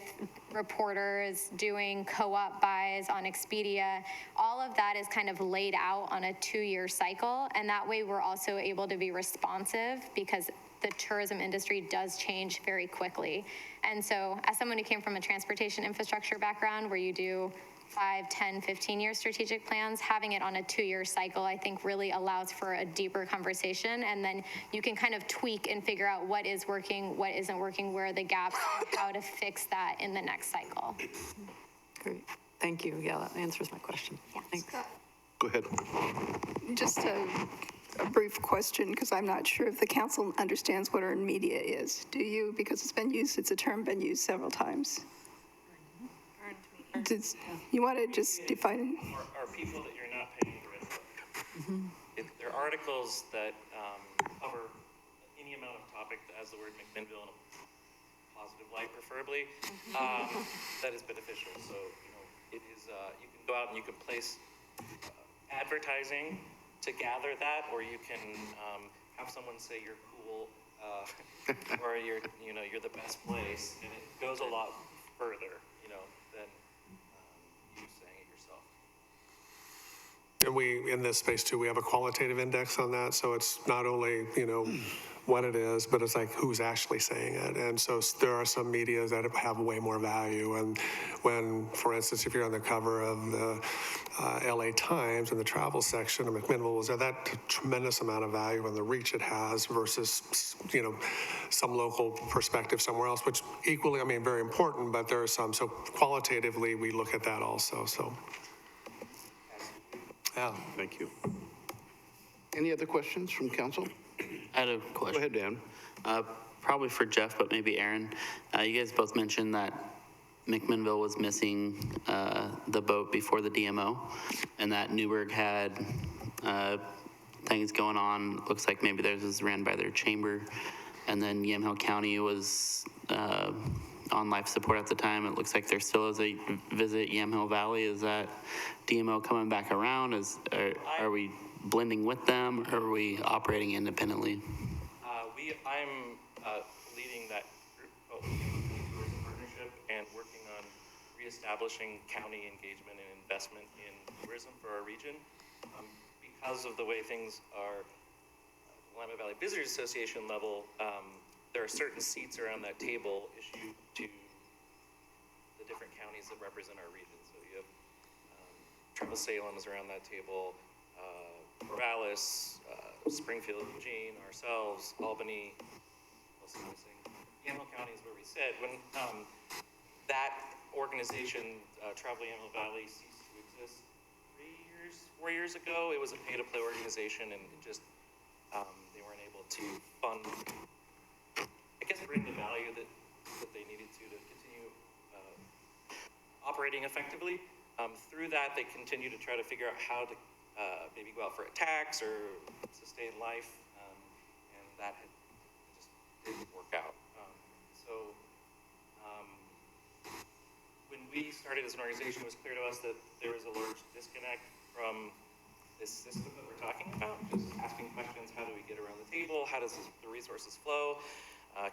reporters, doing co-op buys on Expedia. All of that is kind of laid out on a 2-year cycle, and that way we're also able to be responsive, because the tourism industry does change very quickly. And so as someone who came from a transportation infrastructure background where you do 5, 10, 15-year strategic plans, having it on a 2-year cycle, I think really allows for a deeper conversation. And then you can kind of tweak and figure out what is working, what isn't working, where are the gaps, and how to fix that in the next cycle. Great, thank you. Yeah, that answers my question. Yeah. Thanks. Go ahead. Just a brief question, because I'm not sure if the council understands what earned media is. Do you? Because it's a term been used several times. You want to just define it? Are people that you're not paying rent for. They're articles that cover any amount of topic that has the word McMinnville in a positive light, preferably, that is beneficial. So, it is, you can go out and you can place advertising to gather that, or you can have someone say you're cool, or you're the best place, and it goes a lot further, than you saying it yourself. And we, in this space too, we have a qualitative index on that. So it's not only, what it is, but it's like who's actually saying it. And so there are some medias that have way more value. And when, for instance, if you're on the cover of the LA Times in the travel section of McMinnville, was there that tremendous amount of value and the reach it has versus, some local perspective somewhere else, which equally, very important, but there are some. So qualitatively, we look at that also. So, yeah. Thank you. Any other questions from council? I had a question. Go ahead, Dan. Probably for Jeff, but maybe Aaron. You guys both mentioned that McMinnville was missing the boat before the DMO, and that Newburgh had things going on. Looks like maybe theirs was ran by their chamber, and then Yamhill County was on life support at the time. It looks like there still is a Visit Yamhill Valley. Is that DMO coming back around? Are we blending with them, or are we operating independently? I'm leading that group called the Tourism Partnership and working on reestablishing county engagement and investment in tourism for our region. Because of the way things are, Willamette Valley Visitors Association level, there are certain seats around that table issued to the different counties that represent our region. So you have Travel Salem's around that table, Corvallis, Springfield, Eugene, ourselves, Albany, Yamhill County is where we sit. When that organization, Travel Yamhill Valley, ceased to exist 4 years ago, it was a pay-to-play organization, and it just, they weren't able to fund, I guess, bring the value that they needed to continue operating effectively. Through that, they continue to try to figure out how to maybe go out for a tax or sustain life, and that just didn't work out. When we started as an organization, it was clear to us that there was a large disconnect from this system that we're talking about, just asking questions, how do we get around the table, how does the resources flow?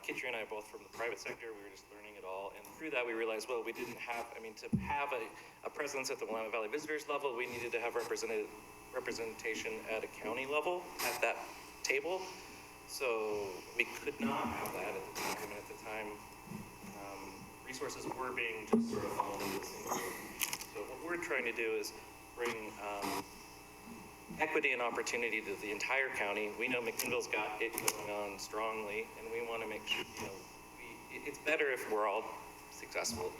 Kitri and I are both from the private sector, we were just learning it all, and through that we realized, well, we didn't have, to have a presence at the Willamette Valley Visitors level, we needed to have representation at a county level at that table. So we could not have that at the time, and at the time, resources were being just sort of funneled into the same group. So what we're trying to do is bring equity and opportunity to the entire county. We know McMinnville's got it going on strongly, and we want to make sure, it's better if we're all successful.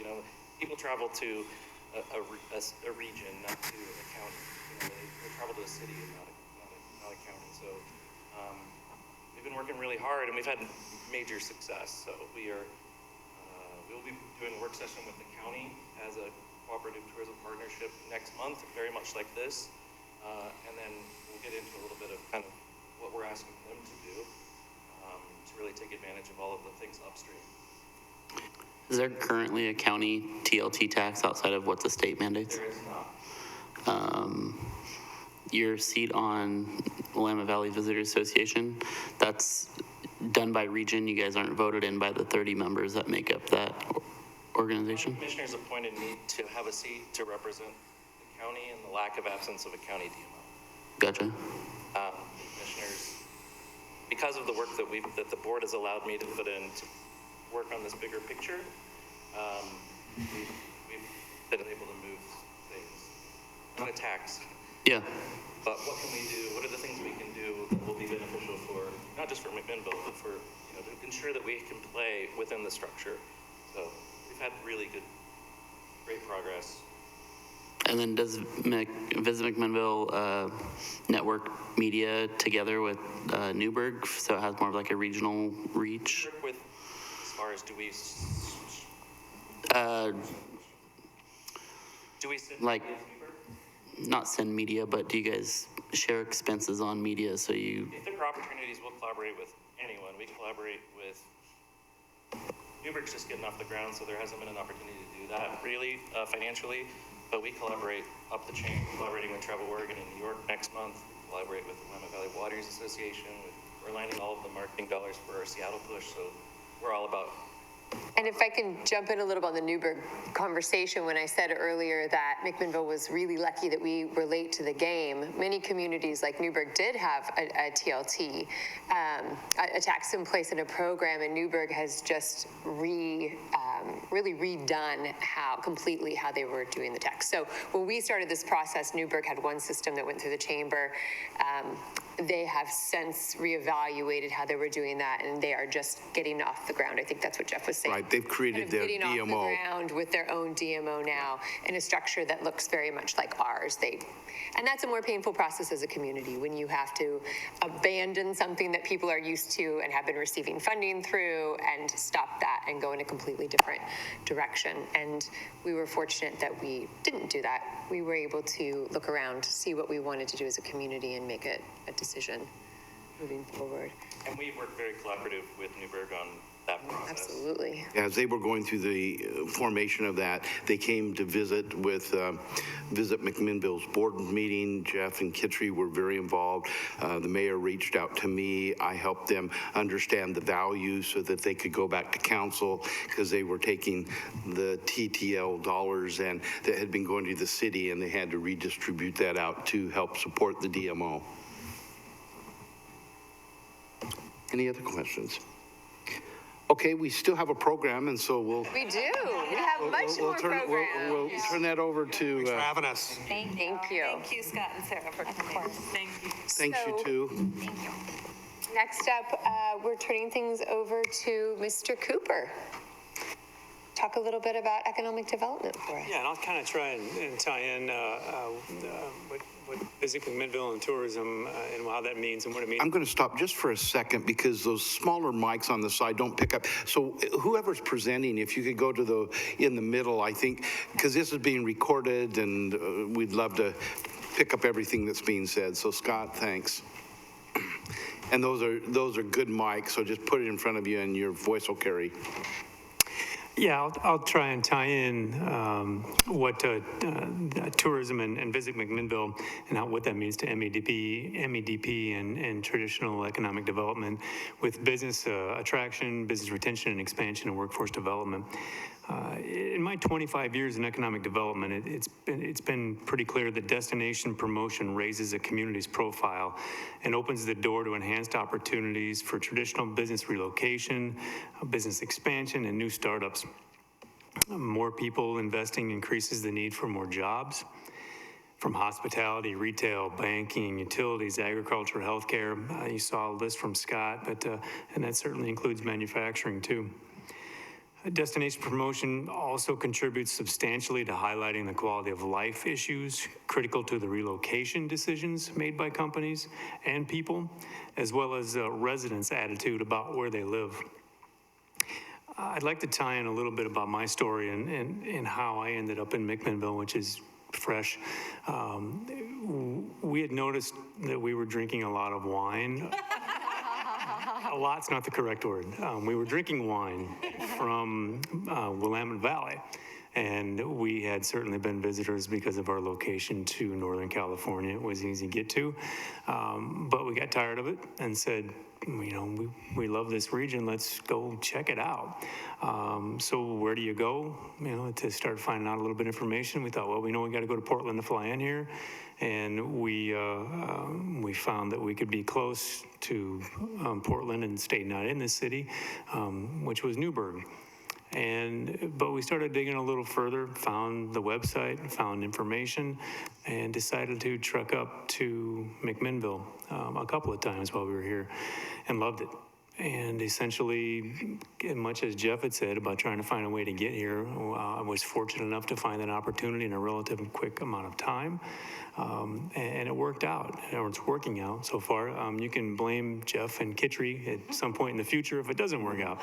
People travel to a region, not to a county. They travel to a city and not a county. So we've been working really hard, and we've had major success. So we'll be doing a work session with the county as a cooperative tourism partnership next month, very much like this. And then we'll get into a little bit of kind of what we're asking them to do to really take advantage of all of the things upstream. Is there currently a county TLT tax outside of what the state mandates? There is not. Your seat on Willamette Valley Visitors Association, that's done by region. You guys aren't voted in by the 30 members that make up that organization? Commissioners appointed me to have a seat to represent the county and the lack of absence of a county DMO. Gotcha. Commissioners, because of the work that the board has allowed me to put in to work on this bigger picture, we've been able to move things. Not a tax, Yeah. but what can we do? What are the things we can do that will be beneficial for, not just for McMinnville, but for, to ensure that we can play within the structure. So we've had really great progress. And then does Visit McMinnville network media together with Newburgh, so it has more of like a regional reach? Work with, as far as do we send Like, media to Newburgh? not send media, but do you guys share expenses on media so you? If there are opportunities, we'll collaborate with anyone. We collaborate with, Newburgh's just getting off the ground, so there hasn't been an opportunity to do that really financially, but we collaborate up the chain, collaborating with Travel Oregon in New York next month, we collaborate with the Willamette Valley Waters Association, we're lining all of the marketing dollars for our Seattle push, so we're all about. And if I can jump in a little bit on the Newburgh conversation, when I said earlier that McMinnville was really lucky that we were late to the game, many communities like Newburgh did have a TLT, a tax in place in a program, and Newburgh has just really redone completely how they were doing the tax. So when we started this process, Newburgh had one system that went through the chamber. They have since reevaluated how they were doing that, and they are just getting off the ground. I think that's what Jeff was saying. Right, they've created their Getting off the DMO. ground with their own DMO now in a structure that looks very much like ours. And that's a more painful process as a community when you have to abandon something that people are used to and have been receiving funding through and stop that and go in a completely different direction. And we were fortunate that we didn't do that. We were able to look around, see what we wanted to do as a community and make a decision moving forward. And we work very collaborative with Newburgh on that process. Absolutely. As they were going through the formation of that, they came to visit with Visit McMinnville's board meeting. Jeff and Kittrey were very involved. The mayor reached out to me. I helped them understand the value so that they could go back to council, because they were taking the TTL dollars and that had been going to the city, and they had to redistribute that out to help support the DMO. Any other questions? Okay, we still have a program, and so we'll. We do. We have much more programs. We'll turn that over to. Thanks for having us. Thank you. Thank you, Scott and Sarah, for coming. Thank you. Thanks, you So- too. Next up, we're turning things over to Mr. Cooper. Talk a little bit about economic development for us. Yeah, and I'll kind of try and tie in what Visit McMinnville and tourism and how that means and what it means. I'm going to stop just for a second because those smaller mics on the side don't pick up. So whoever's presenting, if you could go to in the middle, I think, because this is being recorded and we'd love to pick up everything that's being said. So Scott, thanks. And those are good mics, so just put it in front of you and your voice will carry. Yeah, I'll try and tie in what tourism and Visit McMinnville and what that means to MEDP and traditional economic development with business attraction, business retention and expansion, and workforce development. In my 25 years in economic development, it's been pretty clear that destination promotion raises a community's profile and opens the door to enhanced opportunities for traditional business relocation, business expansion, and new startups. More people investing increases the need for more jobs, from hospitality, retail, banking, utilities, agriculture, healthcare. You saw a list from Scott, and that certainly includes manufacturing too. Destination promotion also contributes substantially to highlighting the quality of life issues critical to the relocation decisions made by companies and people, as well as residents' attitude about where they live. I'd like to tie in a little bit about my story and how I ended up in McMinnville, which is fresh. We had noticed that we were drinking a lot of wine. A lot's not the correct word. We were drinking wine from Willamette Valley, and we had certainly been visitors because of our location to Northern California. It was easy to get to, but we got tired of it and said, we love this region, let's go check it out. So where do you go, to start finding out a little bit of information? We thought, well, we know we got to go to Portland to fly in here. And we found that we could be close to Portland and stay not in the city, which was Newburgh. But we started digging a little further, found the website, found information, and decided to truck up to McMinnville a couple of times while we were here, and loved it. And essentially, much as Jeff had said about trying to find a way to get here, I was fortunate enough to find an opportunity in a relatively quick amount of time. And it worked out, or it's working out so far. You can blame Jeff and Kittry at some point in the future if it doesn't work out.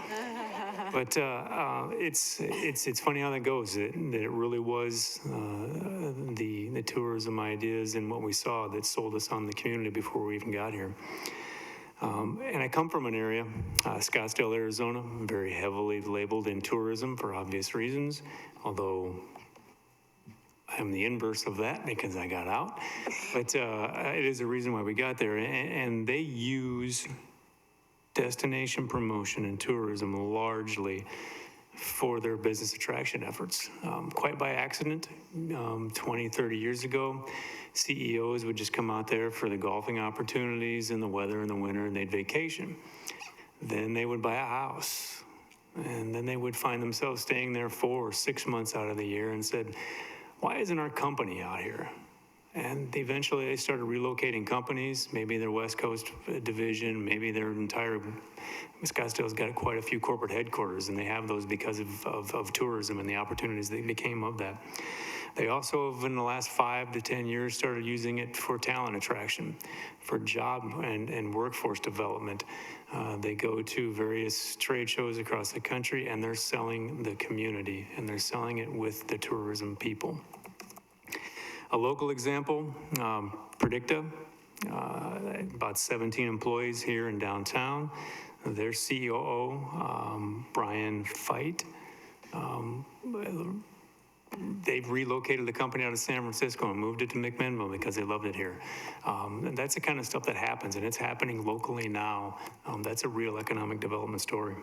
But it's funny how that goes. That it really was the tourism ideas and what we saw that sold us on the community before we even got here. And I come from an area, Scottsdale, Arizona, very heavily labeled in tourism for obvious reasons, although I'm the inverse of that because I got out. But it is a reason why we got there. And they use destination promotion and tourism largely for their business attraction efforts. Quite by accident, 20, 30 years ago, CEOs would just come out there for the golfing opportunities and the weather in the winter, and they'd vacation. Then they would buy a house, and then they would find themselves staying there 4 or 6 months out of the year and said, why isn't our company out here? And eventually they started relocating companies, maybe their West Coast division, maybe their entire, Scottsdale's got quite a few corporate headquarters, and they have those because of tourism and the opportunities that became of that. They also have, in the last 5 to 10 years, started using it for talent attraction, for job and workforce development. They go to various trade shows across the country, and they're selling the community, and they're selling it with the tourism people. A local example, Predicta, about 17 employees here in downtown. Their COO, Brian Feit, they've relocated the company out of San Francisco and moved it to McMinnville because they loved it here. And that's the kind of stuff that happens, and it's happening locally now. That's a real economic development story.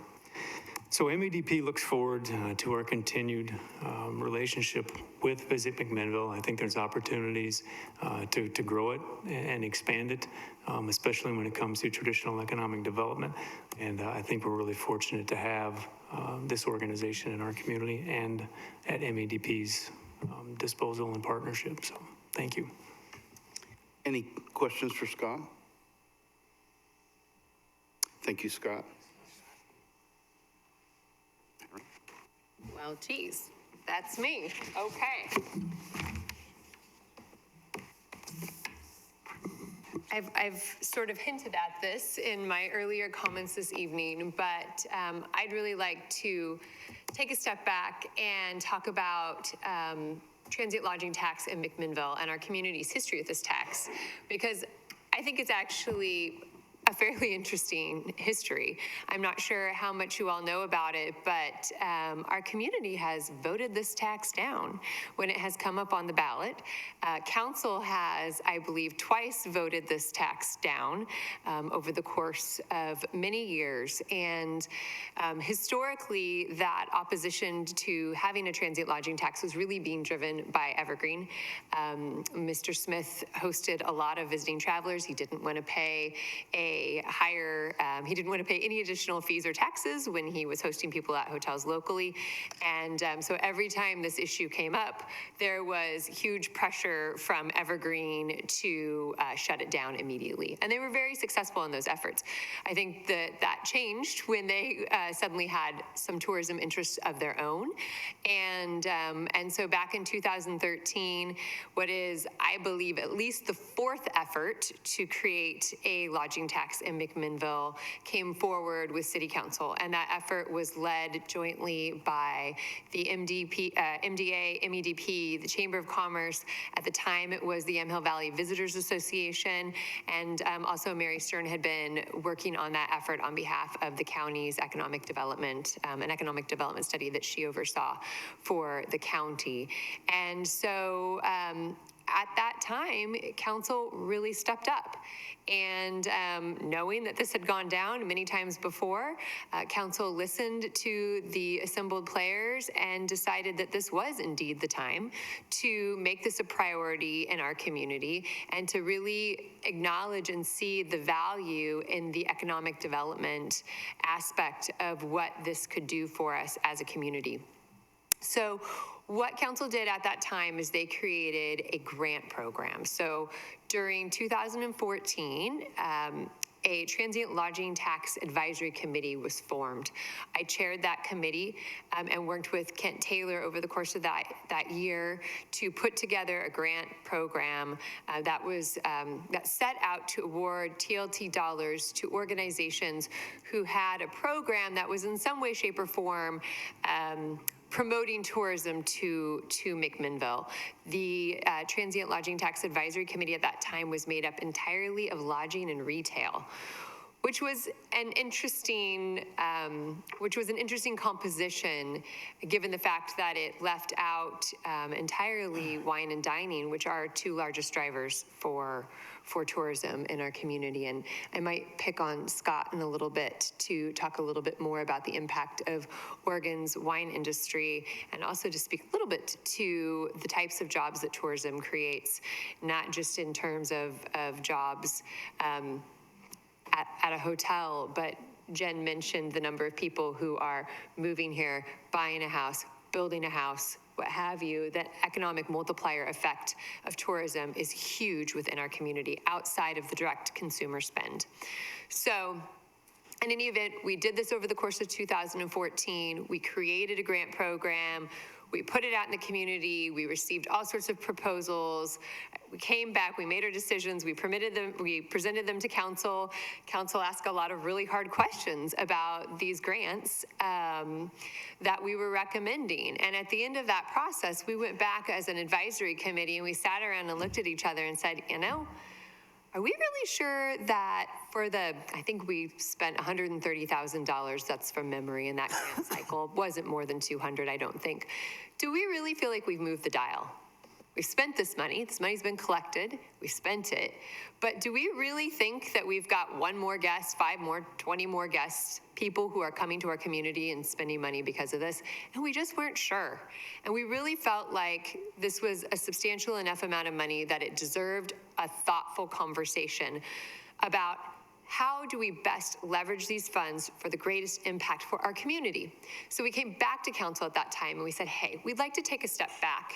So MEDP looks forward to our continued relationship with Visit McMinnville. I think there's opportunities to grow it and expand it, especially when it comes to traditional economic development. And I think we're really fortunate to have this organization in our community and at MEDP's disposal and partnership. So thank you. Any questions for Scott? Thank you, Scott. Well, geez, that's me. Okay. I've sort of hinted at this in my earlier comments this evening, but I'd really like to take a step back and talk about transient lodging tax in McMinnville and our community's history with this tax, because I think it's actually a fairly interesting history. I'm not sure how much you all know about it, but our community has voted this tax down when it has come up on the ballot. Council has, I believe, twice voted this tax down over the course of many years. And historically, that opposition to having a transient lodging tax was really being driven by Evergreen. Mr. Smith hosted a lot of visiting travelers. He didn't want to pay he didn't want to pay any additional fees or taxes when he was hosting people at hotels locally. And so every time this issue came up, there was huge pressure from Evergreen to shut it down immediately. And they were very successful in those efforts. I think that changed when they suddenly had some tourism interests of their own. And so back in 2013, what is, I believe, at least the fourth effort to create a lodging tax in McMinnville came forward with City Council, and that effort was led jointly by the MDA, MEDP, the Chamber of Commerce. At the time, it was the Hill Valley Visitors Association, and also Mary Stern had been working on that effort on behalf of the county's economic development, an economic development study that she oversaw for the county. And so at that time, council really stepped up. And knowing that this had gone down many times before, council listened to the assembled players and decided that this was indeed the time to make this a priority in our community and to really acknowledge and see the value in the economic development aspect of what this could do for us as a community. So what council did at that time is they created a grant program. So during 2014, a transient lodging tax advisory committee was formed. I chaired that committee and worked with Kent Taylor over the course of that year to put together a grant program that set out to award TLT dollars to organizations who had a program that was in some way, shape, or form promoting tourism to McMinnville. The Transient Lodging Tax Advisory Committee at that time was made up entirely of lodging and retail, which was an interesting composition, given the fact that it left out entirely wine and dining, which are our two largest drivers for tourism in our community. And I might pick on Scott in a little bit to talk a little bit more about the impact of Oregon's wine industry, and also to speak a little bit to the types of jobs that tourism creates, not just in terms of jobs at a hotel, but Jen mentioned the number of people who are moving here, buying a house, building a house, what have you. That economic multiplier effect of tourism is huge within our community outside of the direct consumer spend. So in any event, we did this over the course of 2014. We created a grant program. We put it out in the community. We received all sorts of proposals. We came back, we made our decisions, we presented them to council. Council asked a lot of really hard questions about these grants that we were recommending. And at the end of that process, we went back as an advisory committee and we sat around and looked at each other and said, you know, are we really sure that I think we spent $130,000, that's from memory, in that grant cycle. Wasn't more than 200, I don't think. Do we really feel like we've moved the dial? We spent this money's been collected, we spent it, but do we really think that we've got one more guest, 5 more, 20 more guests, people who are coming to our community and spending money because of this? And we just weren't sure. And we really felt like this was a substantial enough amount of money that it deserved a thoughtful conversation about how do we best leverage these funds for the greatest impact for our community. So we came back to council at that time and we said, hey, we'd like to take a step back.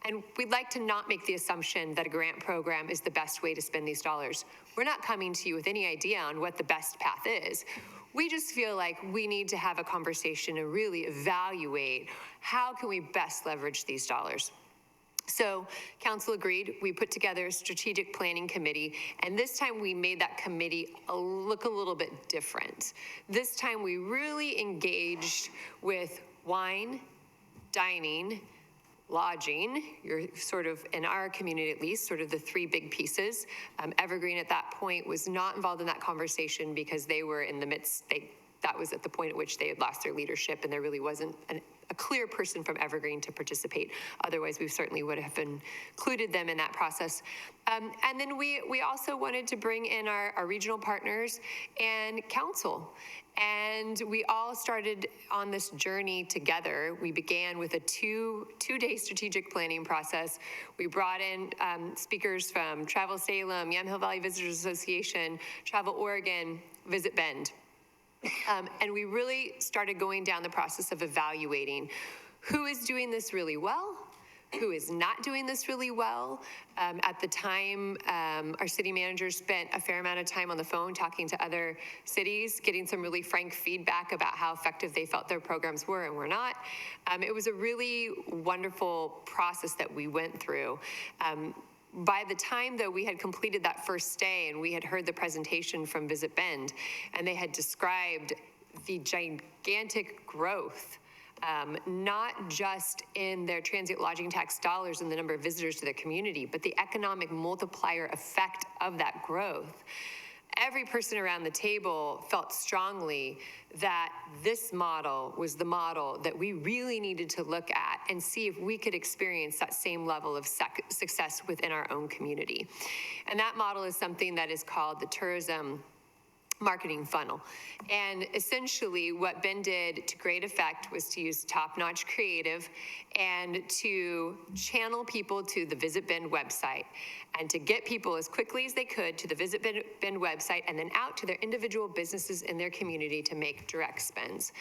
And we'd like to not make the assumption that a grant program is the best way to spend these dollars. We're not coming to you with any idea on what the best path is. We just feel like we need to have a conversation and really evaluate how can we best leverage these dollars. So council agreed. We put together a strategic planning committee, and this time we made that committee look a little bit different. This time we really engaged with wine, dining, lodging. You're sort of, in our community at least, sort of the 3 big pieces. Evergreen at that point was not involved in that conversation because they were in the midst, that was at the point at which they had lost their leadership and there really wasn't a clear person from Evergreen to participate. Otherwise, we certainly would have included them in that process. And then we also wanted to bring in our regional partners and council. And we all started on this journey together. We began with a two-day strategic planning process. We brought in speakers from Travel Salem, Yamhill Valley Visitors Association, Travel Oregon, Visit Bend. And we really started going down the process of evaluating who is doing this really well, who is not doing this really well. At the time, our city manager spent a fair amount of time on the phone talking to other cities, getting some really frank feedback about how effective they felt their programs were and were not. It was a really wonderful process that we went through. By the time, though, we had completed that first day and we had heard the presentation from Visit Bend, and they had described the gigantic growth, not just in their transient lodging tax dollars and the number of visitors to their community, but the economic multiplier effect of that growth. every person around the table felt strongly that this model was the model that we really needed to look at and see if we could experience that same level of success within our own community. And that model is something that is called the tourism marketing funnel. And essentially what Ben did to great effect was to use top-notch creative and to channel people to the Visit Ben website and to get people as quickly as they could to the Visit Ben website and then out to their individual businesses in their community to make direct spends.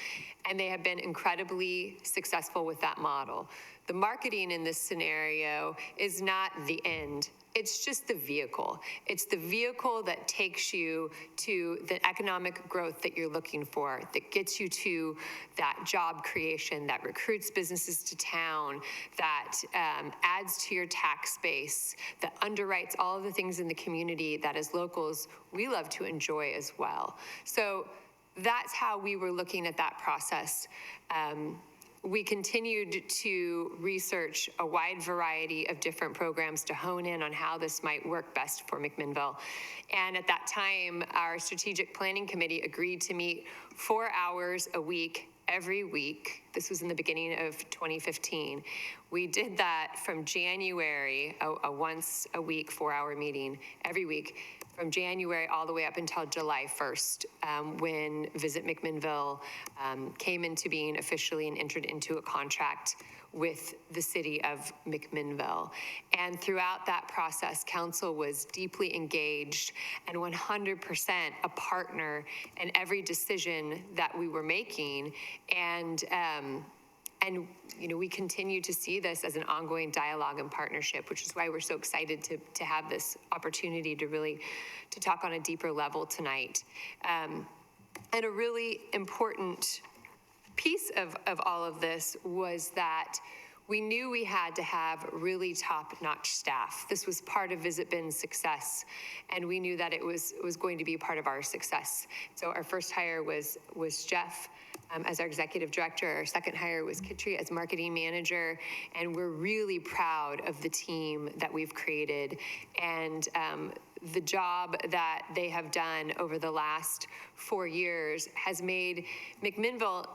And they have been incredibly successful with that model. The marketing in this scenario is not the end. It's just the vehicle. It's the vehicle that takes you to the economic growth that you're looking for, that gets you to that job creation, that recruits businesses to town, that adds to your tax base, that underwrites all of the things in the community that as locals, we love to enjoy as well. So that's how we were looking at that process. We continued to research a wide variety of different programs to hone in on how this might work best for McMinnville. And at that time, our strategic planning committee agreed to meet 4 hours a week, every week. This was in the beginning of 2015. We did that from January, a once a week, 4-hour meeting every week, from January all the way up until July 1st, when Visit McMinnville came into being officially and entered into a contract with the city of McMinnville. And throughout that process, council was deeply engaged and 100% a partner in every decision that we were making. And you know, we continue to see this as an ongoing dialogue and partnership, which is why we're so excited to have this opportunity to really to talk on a deeper level tonight. And a really important piece of all of this was that we knew we had to have really top-notch staff. This was part of Visit Ben's success, and we knew that it was going to be part of our success. So our first hire was Jeff as our executive director. Our second hire was Kitri as marketing manager, and we're really proud of the team that we've created and the job that they have done over the last 4 years has made McMinnville.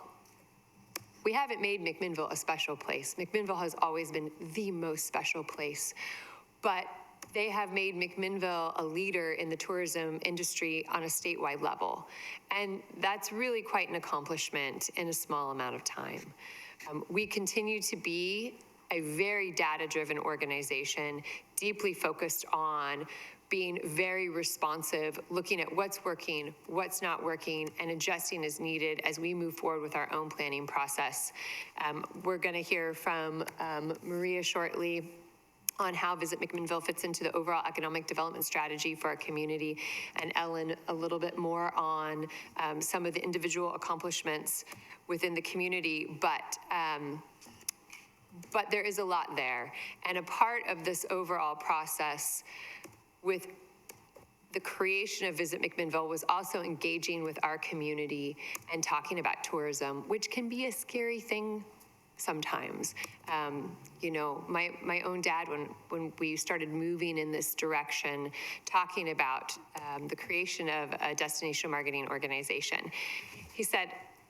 We haven't made McMinnville a special place. McMinnville has always been the most special place, but they have made McMinnville a leader in the tourism industry on a statewide level. And that's really quite an accomplishment in a small amount of time. We continue to be a very data-driven organization, deeply focused on being very responsive, looking at what's working, what's not working, and adjusting as needed as we move forward with our own planning process. We're going to hear from Maria shortly on how Visit McMinnville fits into the overall economic development strategy for our community, and Ellen a little bit more on some of the individual accomplishments within the community, but there is a lot there. And a part of this overall process with the creation of Visit McMinnville was also engaging with our community and talking about tourism, which can be a scary thing sometimes. You know, my own dad, when we started moving in this direction, talking about the creation of a destination marketing organization, he said,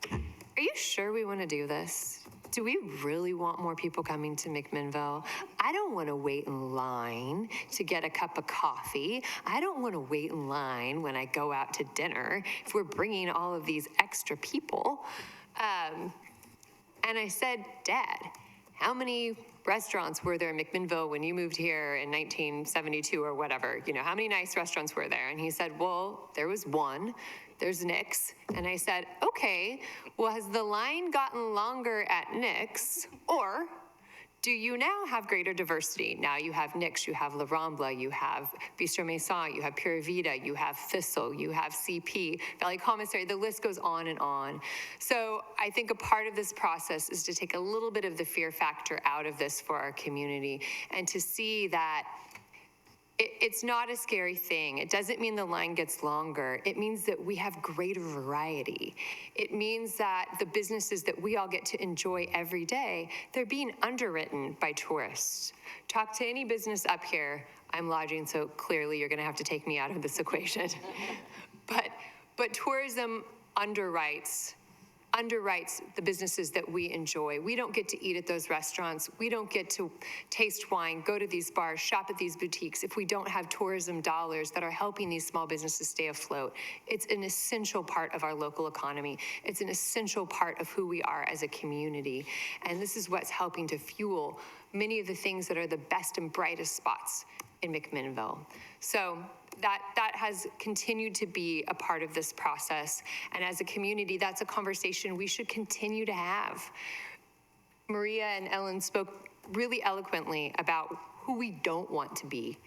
"Are you sure we want to do this? Do we really want more people coming to McMinnville? I don't want to wait in line to get a cup of coffee. I don't want to wait in line when I go out to dinner if we're bringing all of these extra people." And I said, "Dad, how many restaurants were there in McMinnville when you moved here in 1972 or whatever? You know, how many nice restaurants were there?" And he said, "Well, there was one. There's Nick's." And I said, "Okay, well, has the line gotten longer at Nick's, or do you now have greater diversity? Now you have Nick's, you have La Rambla, you have Bistro Maison, you have Pura Vida, you have Thistle, you have CP, Valley Commissary, the list goes on and on." So I think a part of this process is to take a little bit of the fear factor out of this for our community and to see that it's not a scary thing. It doesn't mean the line gets longer. It means that we have greater variety. It means that the businesses that we all get to enjoy every day, they're being underwritten by tourists. Talk to any business up here. I'm lodging, so clearly you're going to have to take me out of this equation. but tourism underwrites the businesses that we enjoy. We don't get to eat at those restaurants. We don't get to taste wine, go to these bars, shop at these boutiques if we don't have tourism dollars that are helping these small businesses stay afloat. It's an essential part of our local economy. It's an essential part of who we are as a community. And this is what's helping to fuel many of the things that are the best and brightest spots in McMinnville. So that has continued to be a part of this process. And as a community, that's a conversation we should continue to have. Maria and Ellen spoke really eloquently about who we don't want to be.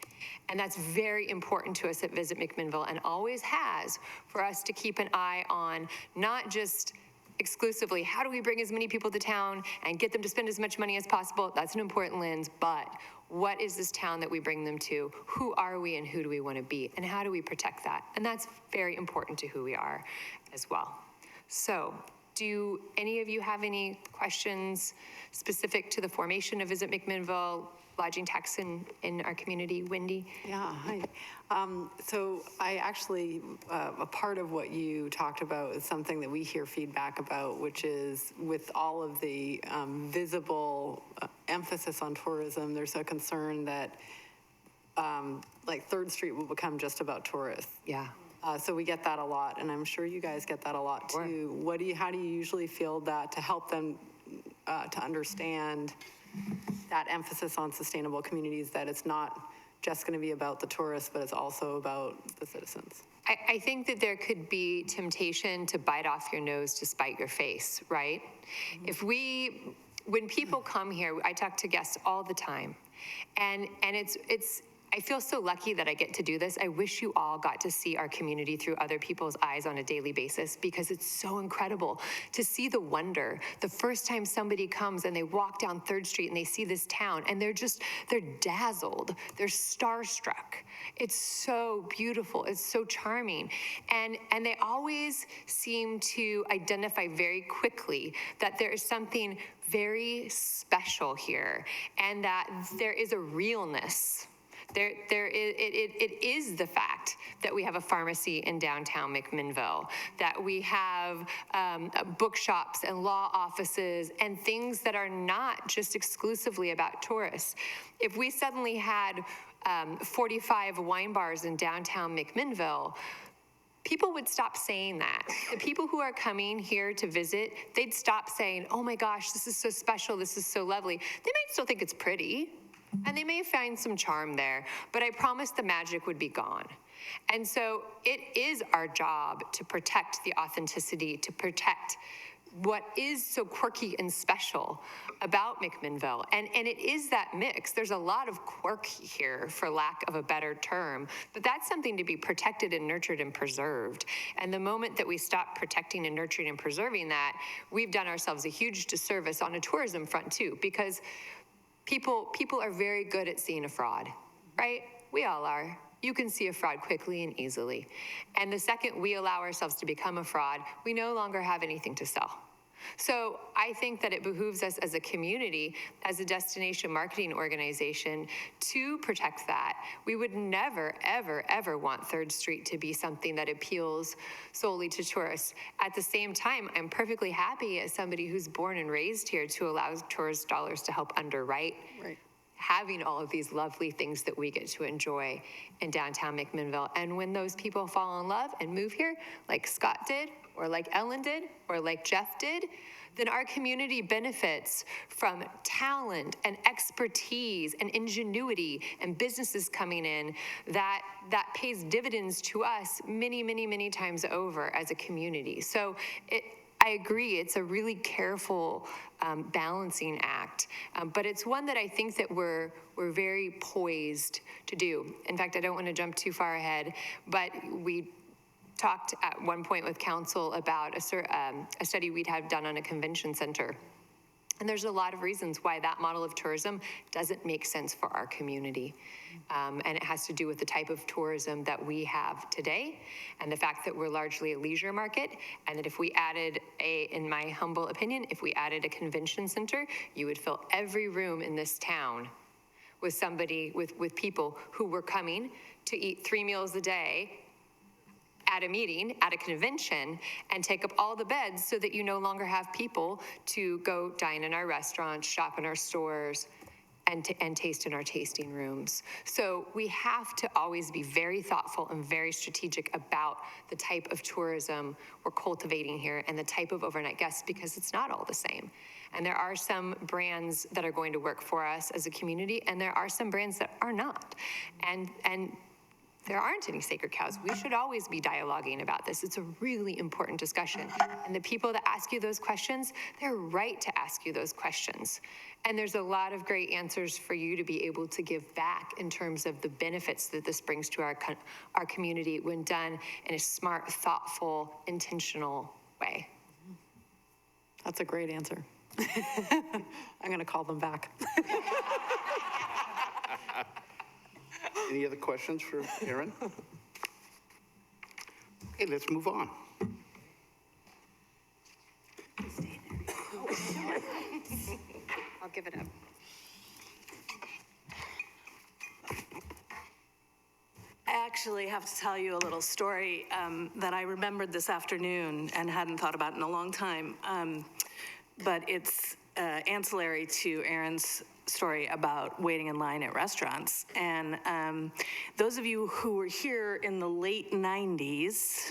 And that's very important to us at Visit McMinnville, and always has, for us to keep an eye on not just exclusively how do we bring as many people to town and get them to spend as much money as possible. That's an important lens, but what is this town that we bring them to? Who are we and who do we want to be? And how do we protect that? And that's very important to who we are as well. So do any of you have any questions specific to the formation of Visit McMinnville, lodging tax in our community? Wendy? Yeah, hi. So I actually, a part of what you talked about is something that we hear feedback about, which is with all of the visible emphasis on tourism, there's a concern that like 3rd Street will become just about tourists. Yeah. So we get that a lot, and I'm sure you guys get that a lot too. How do you usually field that to help them to understand that emphasis on sustainable communities, that it's not just going to be about the tourists, but it's also about the citizens? I think that there could be temptation to bite off your nose to spite your face, right? Mm-hmm. When people come here, I talk to guests all the time, and I feel so lucky that I get to do this. I wish you all got to see our community through other people's eyes on a daily basis, because it's so incredible to see the wonder. The first time somebody comes and they walk down 3rd Street and they see this town and they're dazzled. They're starstruck. It's so beautiful. It's so charming. And they always seem to identify very quickly that there is something very special here, and that there is a realness. It is the fact that we have a pharmacy in downtown McMinnville, that we have bookshops and law offices and things that are not just exclusively about tourists. If we suddenly had 45 wine bars in downtown McMinnville, people would stop saying that. The people who are coming here to visit, they'd stop saying, oh my gosh, this is so special, this is so lovely. They might still think it's pretty, and they may find some charm there, but I promise the magic would be gone. And so it is our job to protect the authenticity, to protect what is so quirky and special about McMinnville. And it is that mix. There's a lot of quirk here, for lack of a better term, but that's something to be protected and nurtured and preserved. And the moment that we stop protecting and nurturing and preserving that, we've done ourselves a huge disservice on a tourism front too, because people are very good at seeing a fraud, right? We all are. You can see a fraud quickly and easily. And the second we allow ourselves to become a fraud, we no longer have anything to sell. So I think that it behooves us as a community, as a destination marketing organization, to protect that. We would never, ever, ever want 3rd Street to be something that appeals solely to tourists. At the same time, I'm perfectly happy as somebody who's born and raised here to allow tourist dollars to help underwrite having all of these lovely things that we get to enjoy in downtown McMinnville. And when those people fall in love and move here, like Scott did, or like Ellen did, or like Jeff did, then our community benefits from talent and expertise and ingenuity and businesses coming in that pays dividends to us many, many, many times over as a community. So I agree, it's a really careful balancing act, but it's one that I think that we're very poised to do. In fact, I don't want to jump too far ahead, but we talked at one point with council about a study we'd have done on a convention center. And there's a lot of reasons why that model of tourism doesn't make sense for our community. And it has to do with the type of tourism that we have today, and the fact that we're largely a leisure market, and that if we added in my humble opinion, if we added a convention center, you would fill every room in this town with somebody, with people who were coming to eat 3 meals a day at a meeting, at a convention, and take up all the beds so that you no longer have people to go dine in our restaurants, shop in our stores, and taste in our tasting rooms. So we have to always be very thoughtful and very strategic about the type of tourism we're cultivating here and the type of overnight guests, because it's not all the same. And there are some brands that are going to work for us as a community, and there are some brands that are not. And there aren't any sacred cows. We should always be dialoguing about this. It's a really important discussion. And the people that ask you those questions, they're right to ask you those questions. And there's a lot of great answers for you to be able to give back in terms of the benefits that this brings to our community when done in a smart, thoughtful, intentional way. That's a great answer. I'm going to call them back. Any other questions for Aaron? Okay, let's move on. I'll give it up. I actually have to tell you a little story that I remembered this afternoon and hadn't thought about in a long time. But it's ancillary to Aaron's story about waiting in line at restaurants. And those of you who were here in the late 90s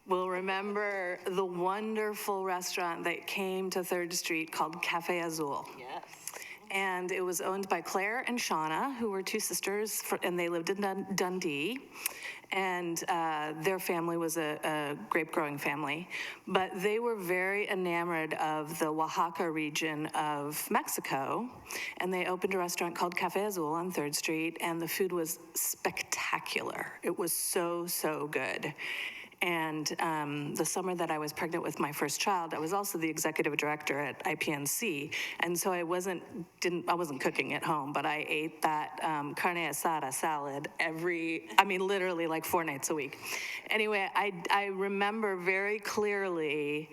will remember the wonderful restaurant that came to 3rd Street called Cafe Azul. Yes. And it was owned by Claire and Shauna, who were two sisters, and they lived in Dundee. And their family was a grape-growing family. But they were very enamored of the Oaxaca region of Mexico. And they opened a restaurant called Cafe Azul on 3rd Street, and the food was spectacular. It was so, so good. And the summer that I was pregnant with my first child, I was also the executive director at IPNC, and so I wasn't cooking at home, but I ate that carne asada salad literally like 4 nights a week. Anyway, I remember very clearly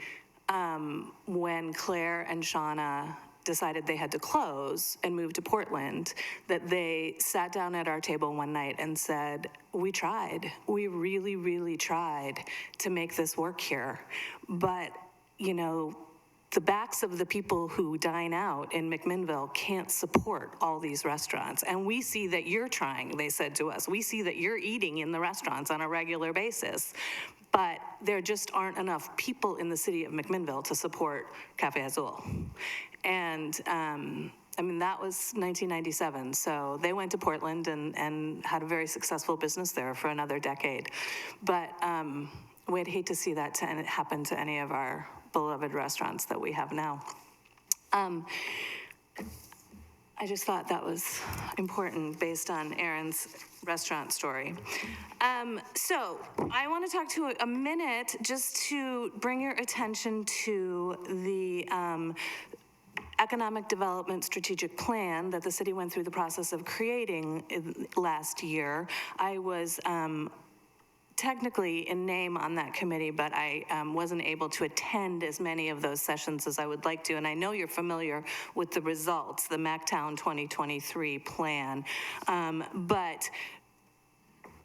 when Claire and Shauna decided they had to close and move to Portland, that they sat down at our table one night and said, we tried. We really, really tried to make this work here. But, you know, the backs of the people who dine out in McMinnville can't support all these restaurants. And we see that you're trying, they said to us. We see that you're eating in the restaurants on a regular basis. But there just aren't enough people in the city of McMinnville to support Cafe Azul. And that was 1997. So they went to Portland and had a very successful business there for another decade. But we'd hate to see that happen to any of our beloved restaurants that we have now. I just thought that was important based on Aaron's restaurant story. So I want to talk to a minute just to bring your attention to the Economic Development Strategic Plan that the city went through the process of creating last year. I was technically in name on that committee, but I wasn't able to attend as many of those sessions as I would like to. And I know you're familiar with the results, the MacTown 2023 plan. But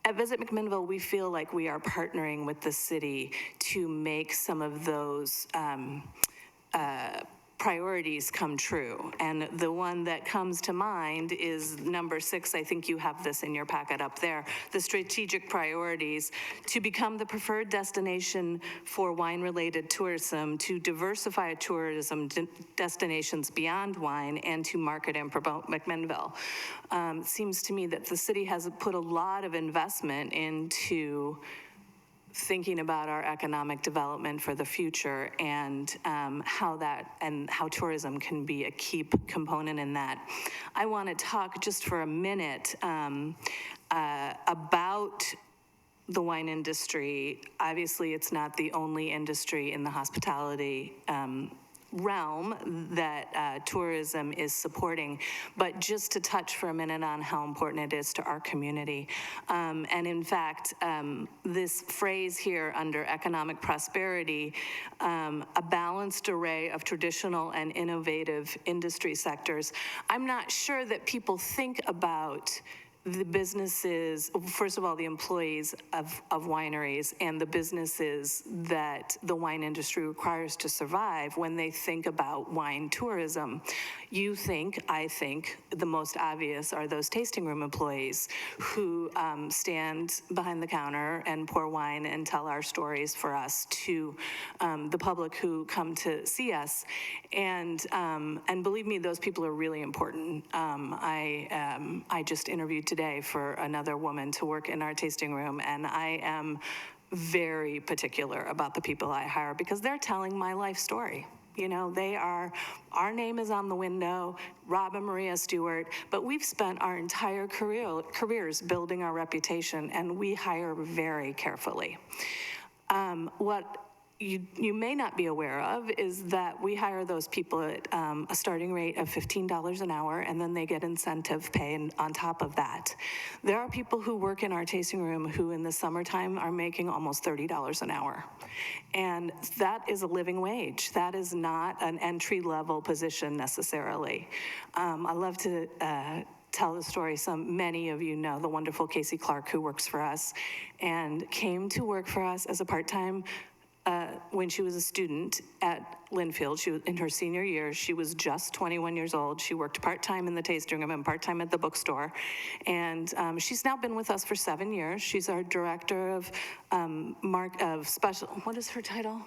at Visit McMinnville, we feel like we are partnering with the city to make some of those priorities come true. And the one that comes to mind is number 6. I think you have this in your packet up there. The strategic priorities to become the preferred destination for wine-related tourism, to diversify tourism destinations beyond wine, and to market and promote McMinnville. It seems to me that the city has put a lot of investment into thinking about our economic development for the future and how tourism can be a key component in that. I want to talk just for a minute about the wine industry. Obviously, it's not the only industry in the hospitality realm that tourism is supporting, but just to touch for a minute on how important it is to our community. And in fact, this phrase here under economic prosperity, a balanced array of traditional and innovative industry sectors, I'm not sure that people think about the businesses, first of all, the employees of wineries and the businesses that the wine industry requires to survive when they think about wine tourism. I think, the most obvious are those tasting room employees who stand behind the counter and pour wine and tell our stories for us to the public who come to see us. And believe me, those people are really important. I just interviewed today for another woman to work in our tasting room, and I am very particular about the people I hire because they're telling my life story. You know, our name is on the window, Rob and Maria Stewart, but we've spent our entire careers building our reputation, and we hire very carefully. What you may not be aware of is that we hire those people at a starting rate of $15 an hour, and then they get incentive pay on top of that. There are people who work in our tasting room who in the summertime are making almost $30 an hour. And that is a living wage. That is not an entry-level position necessarily. I love to tell the story. Many of you know the wonderful Casey Clark, who works for us and came to work for us as a part-time when she was a student at Linfield. She was in her senior year. She was just 21 years old. She worked part-time in the tasting room and part-time at the bookstore. And she's now been with us for 7 years. She's our director of special, what is her title?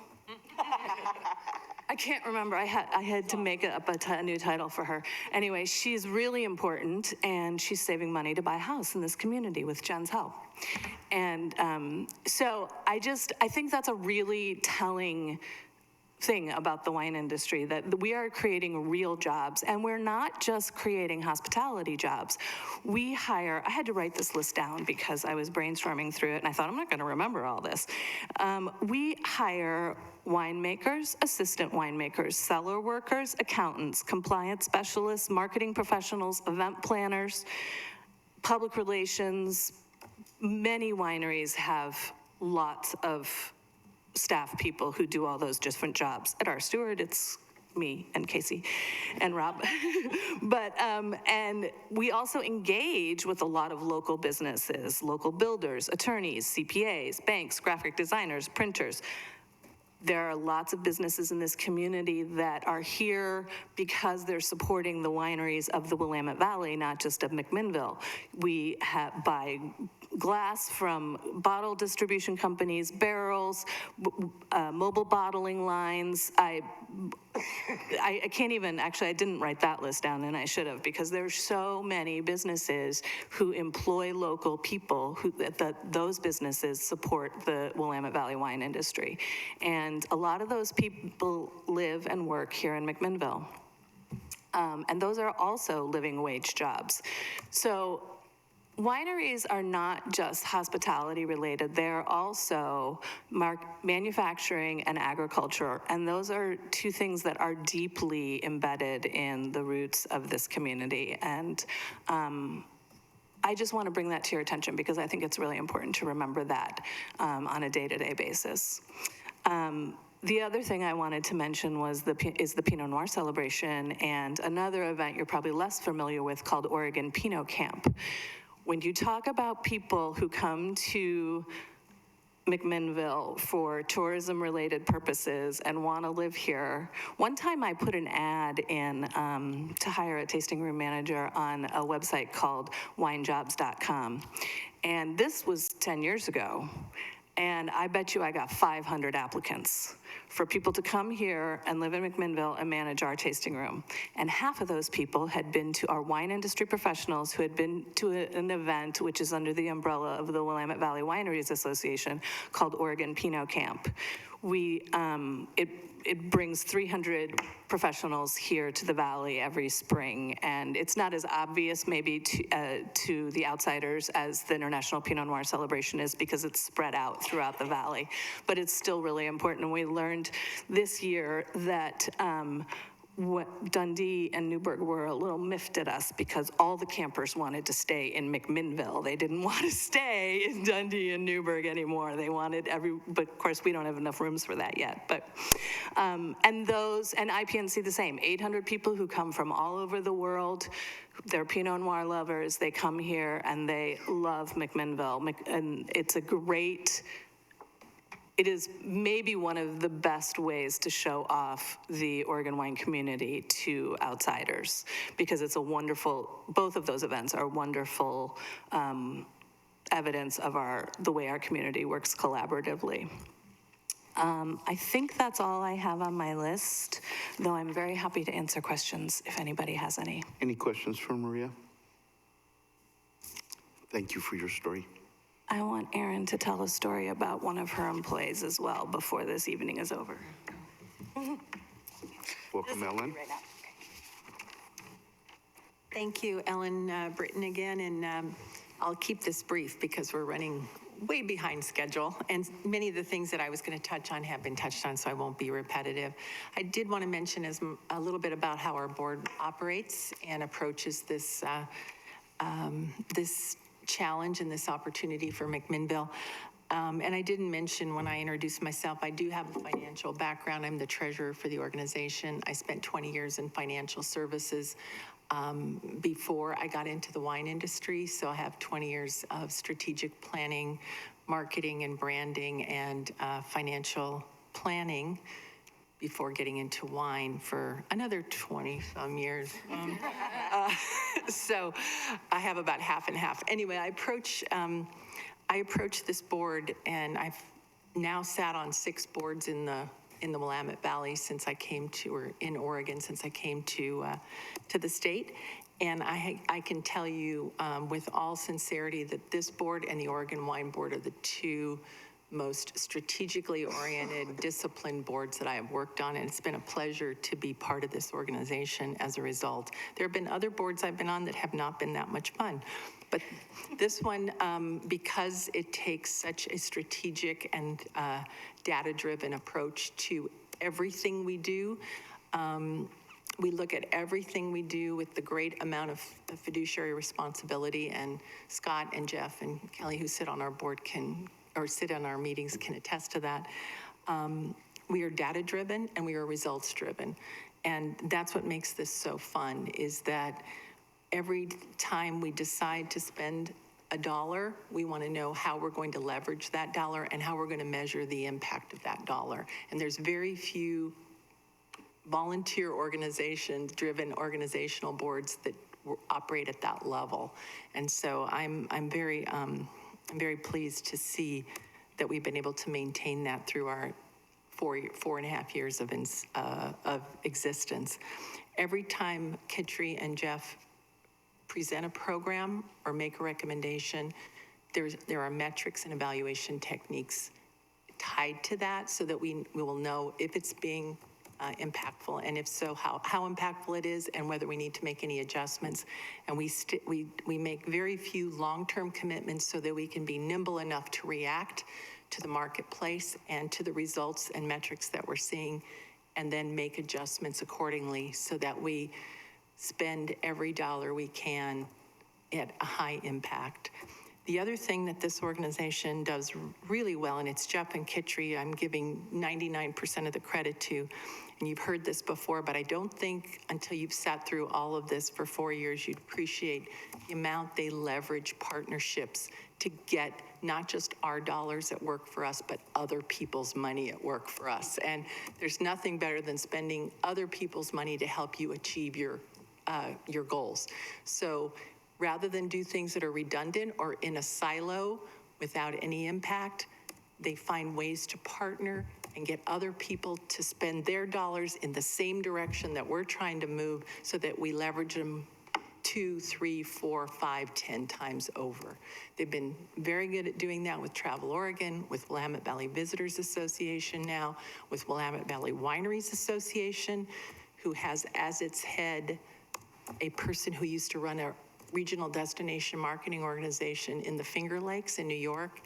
I can't remember. I had to make up a new title for her. Anyway, she's really important, and she's saving money to buy a house in this community with Jen's help. And so I think that's a really telling thing about the wine industry, that we are creating real jobs, and we're not just creating hospitality jobs. We hire, I had to write this list down because I was brainstorming through it, and I thought, I'm not going to remember all this. We hire winemakers, assistant winemakers, cellar workers, accountants, compliance specialists, marketing professionals, event planners, public relations. Many wineries have lots of staff people who do all those different jobs. At our Stewart, it's me and Casey and Rob. But, and we also engage with a lot of local businesses, local builders, attorneys, CPAs, banks, graphic designers, printers. There are lots of businesses in this community that are here because they're supporting the wineries of the Willamette Valley, not just of McMinnville. We buy glass from bottle distribution companies, barrels, mobile bottling lines. I can't even, actually, I didn't write that list down, and I should have, because there's so many businesses who employ local people those businesses support the Willamette Valley wine industry. And a lot of those people live and work here in McMinnville. And those are also living wage jobs. So wineries are not just hospitality related, they're also manufacturing and agriculture, and those are two things that are deeply embedded in the roots of this community. And I just want to bring that to your attention because I think it's really important to remember that on a day-to-day basis. The other thing I wanted to mention is the Pinot Noir celebration and another event you're probably less familiar with called Oregon Pinot Camp. When you talk about people who come to McMinnville for tourism-related purposes and want to live here, one time I put an ad in to hire a tasting room manager on a website called winejobs.com. And this was 10 years ago. And I bet you I got 500 applicants for people to come here and live in McMinnville and manage our tasting room. And half of those people had been to our wine industry professionals who had been to an event which is under the umbrella of the Willamette Valley Wineries Association called Oregon Pinot Camp. It brings 300 professionals here to the Valley every spring, and it's not as obvious maybe to the outsiders as the International Pinot Noir celebration is because it's spread out throughout the Valley, but it's still really important. And we learned this year that what Dundee and Newburgh were a little miffed at us because all the campers wanted to stay in McMinnville. They didn't want to stay in Dundee and Newburgh anymore. They wanted but of course we don't have enough rooms for that yet. But, and IPNC the same, 800 people who come from all over the world. They're Pinot Noir lovers. They come here and they love McMinnville. And it's a great, it is maybe one of the best ways to show off the Oregon wine community to outsiders, because it's a wonderful, both of those events are wonderful evidence of the way our community works collaboratively. I think that's all I have on my list, though I'm very happy to answer questions if anybody has any. Any questions for Maria? Thank you for your story. I want Erin to tell a story about one of her employees as well before this evening is over. Welcome, Ellen. Thank you, Ellen Britton again, and I'll keep this brief because we're running way behind schedule, and many of the things that I was going to touch on have been touched on, so I won't be repetitive. I did want to mention a little bit about how our board operates and approaches this this challenge and this opportunity for McMinnville. And I didn't mention when I introduced myself, I do have a financial background. I'm the treasurer for the organization. I spent 20 years in financial services before I got into the wine industry. So I have 20 years of strategic planning, marketing and branding, and financial planning before getting into wine for another 20-some years. So I have about half and half. Anyway, I approach this board, and I've now sat on 6 boards in the Willamette Valley since I came to, or in Oregon since I came to the state. And I can tell you with all sincerity that this board and the Oregon Wine Board are the 2 most strategically oriented, disciplined boards that I have worked on, and it's been a pleasure to be part of this organization as a result. There have been other boards I've been on that have not been that much fun, but this one, because it takes such a strategic and data-driven approach to everything we do, we look at everything we do with the great amount of fiduciary responsibility, and Scott and Jeff and Kelly, who sit on our board, sit on our meetings, can attest to that. We are data-driven and we are results-driven. And that's what makes this so fun, is that every time we decide to spend $1, we want to know how we're going to leverage that dollar and how we're going to measure the impact of that dollar. And there's very few volunteer organization-driven organizational boards that operate at that level. And so I'm very pleased to see that we've been able to maintain that through our 4.5 years of existence. Every time Kitri and Jeff present a program or make a recommendation, there are metrics and evaluation techniques tied to that, so that we will know if it's being impactful, and if so, how impactful it is, and whether we need to make any adjustments. And we make very few long-term commitments so that we can be nimble enough to react to the marketplace and to the results and metrics that we're seeing, and then make adjustments accordingly so that we spend every dollar we can at a high impact. The other thing that this organization does really well, and it's Jeff and Kitri I'm giving 99% of the credit to, and you've heard this before, but I don't think until you've sat through all of this for 4 years, you'd appreciate the amount they leverage partnerships to get not just our dollars at work for us, but other people's money at work for us. And there's nothing better than spending other people's money to help you achieve your goals. So rather than do things that are redundant or in a silo without any impact, they find ways to partner and get other people to spend their dollars in the same direction that we're trying to move, so that we leverage them 2, 3, 4, 5, 10 times over. They've been very good at doing that with Travel Oregon, with Willamette Valley Visitors Association now, with Willamette Valley Wineries Association, who has as its head a person who used to run a regional destination marketing organization in the Finger Lakes in New York.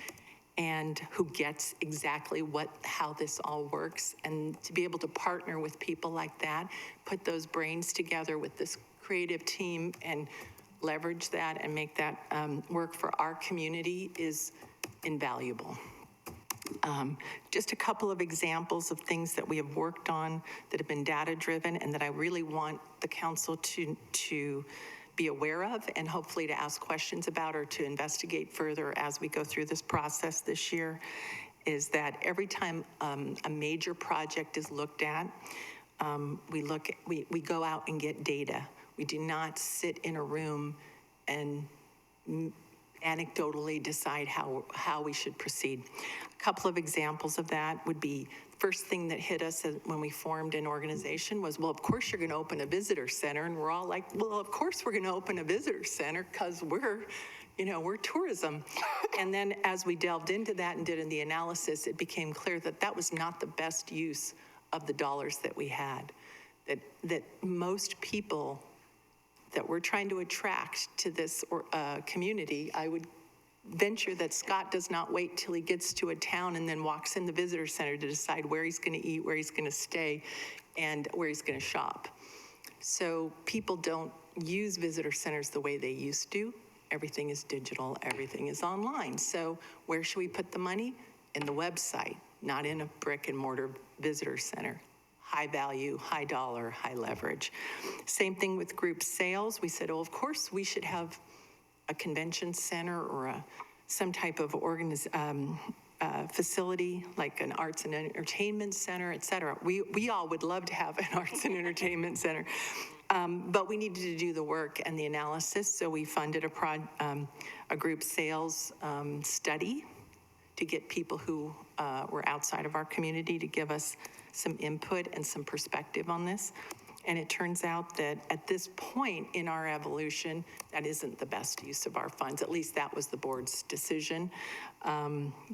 and who gets exactly how this all works. And to be able to partner with people like that, put those brains together with this creative team and leverage that and make that work for our community is invaluable. Just a couple of examples of things that we have worked on that have been data-driven and that I really want the council to be aware of and hopefully to ask questions about or to investigate further as we go through this process this year, is that every time a major project is looked at, we go out and get data. We do not sit in a room and anecdotally decide how we should proceed. A couple of examples of that would be, first thing that hit us when we formed an organization was, well, of course you're going to open a visitor center. And we're all like, well, of course we're going to open a visitor center because we're tourism. And then as we delved into that and did the analysis, it became clear that that was not the best use of the dollars that we had. That most people that we're trying to attract to this community, I would venture that Scott does not wait till he gets to a town and then walks in the visitor center to decide where he's going to eat, where he's going to stay, and where he's going to shop. So people don't use visitor centers the way they used to. Everything is digital, everything is online. So where should we put the money? In the website, not in a brick and mortar visitor center. High value, high dollar, high leverage. Same thing with group sales. We said, oh, of course we should have a convention center or some type of facility like an arts and entertainment center, et cetera. We all would love to have an arts and entertainment center, but we needed to do the work and the analysis, so we funded a group sales study to get people who were outside of our community to give us some input and some perspective on this. And it turns out that at this point in our evolution, that isn't the best use of our funds. At least that was the board's decision,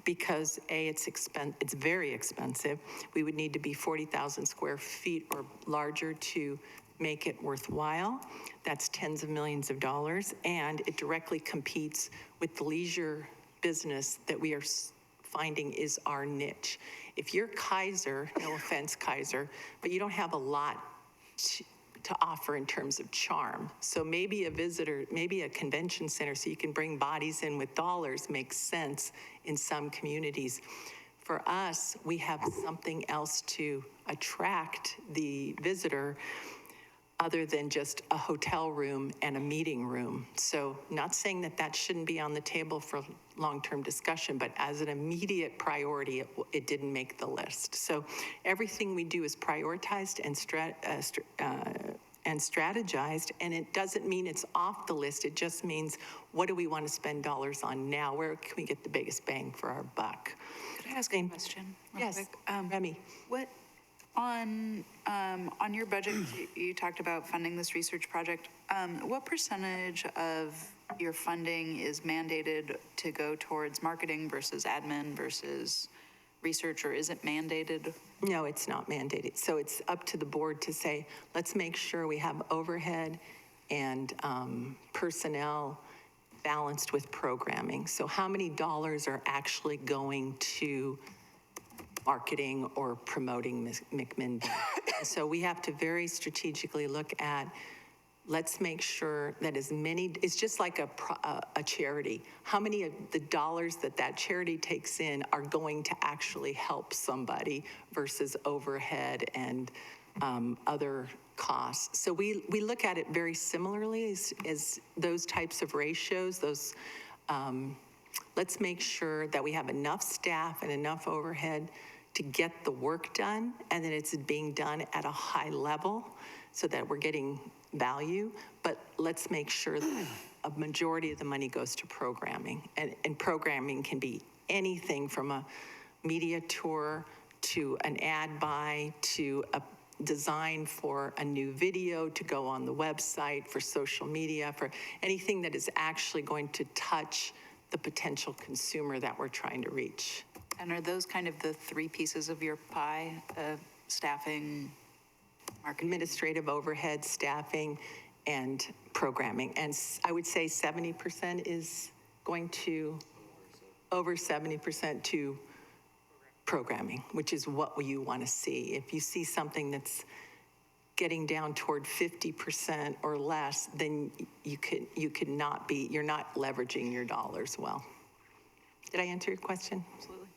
because A, it's very expensive. We would need to be 40,000 square feet or larger to make it worthwhile. That's tens of millions of dollars, and it directly competes with the leisure business that we are finding is our niche. If you're Kaiser, no offense, Kaiser, but you don't have a lot to offer in terms of charm. So maybe a convention center so you can bring bodies in with dollars makes sense in some communities. For us, we have something else to attract the visitor other than just a hotel room and a meeting room. So not saying that that shouldn't be on the table for long-term discussion, but as an immediate priority, it didn't make the list. So everything we do is prioritized and strategized, and it doesn't mean it's off the list. It just means, what do we want to spend dollars on now? Where can we get the biggest bang for our buck? Could I ask a question? Yes, Remy. What, on your budget, you talked about funding this research project. What percentage of your funding is mandated to go towards marketing versus admin versus research, or is it mandated? No, it's not mandated. So it's up to the board to say, let's make sure we have overhead and personnel balanced with programming. So how many dollars are actually going to marketing or promoting McMinnville? So we have to very strategically look at, let's make sure that it's just like a charity. How many of the dollars that charity takes in are going to actually help somebody versus overhead and other costs? So we look at it very similarly as those types of ratios, let's make sure that we have enough staff and enough overhead to get the work done, and that it's being done at a high level so that we're getting value, but let's make sure that a majority of the money goes to programming. And programming can be anything from a media tour to an ad buy to a design for a new video to go on the website, for social media, for anything that is actually going to touch the potential consumer that we're trying to reach. And are those kind of the three pieces of your pie, staffing, marketing? Administrative overhead, staffing, and programming. And I would say 70% is going to over 70% to programming, which is what you want to see. If you see something that's getting down toward 50% or less, then you're not leveraging your dollars well. Did I answer your question? Absolutely.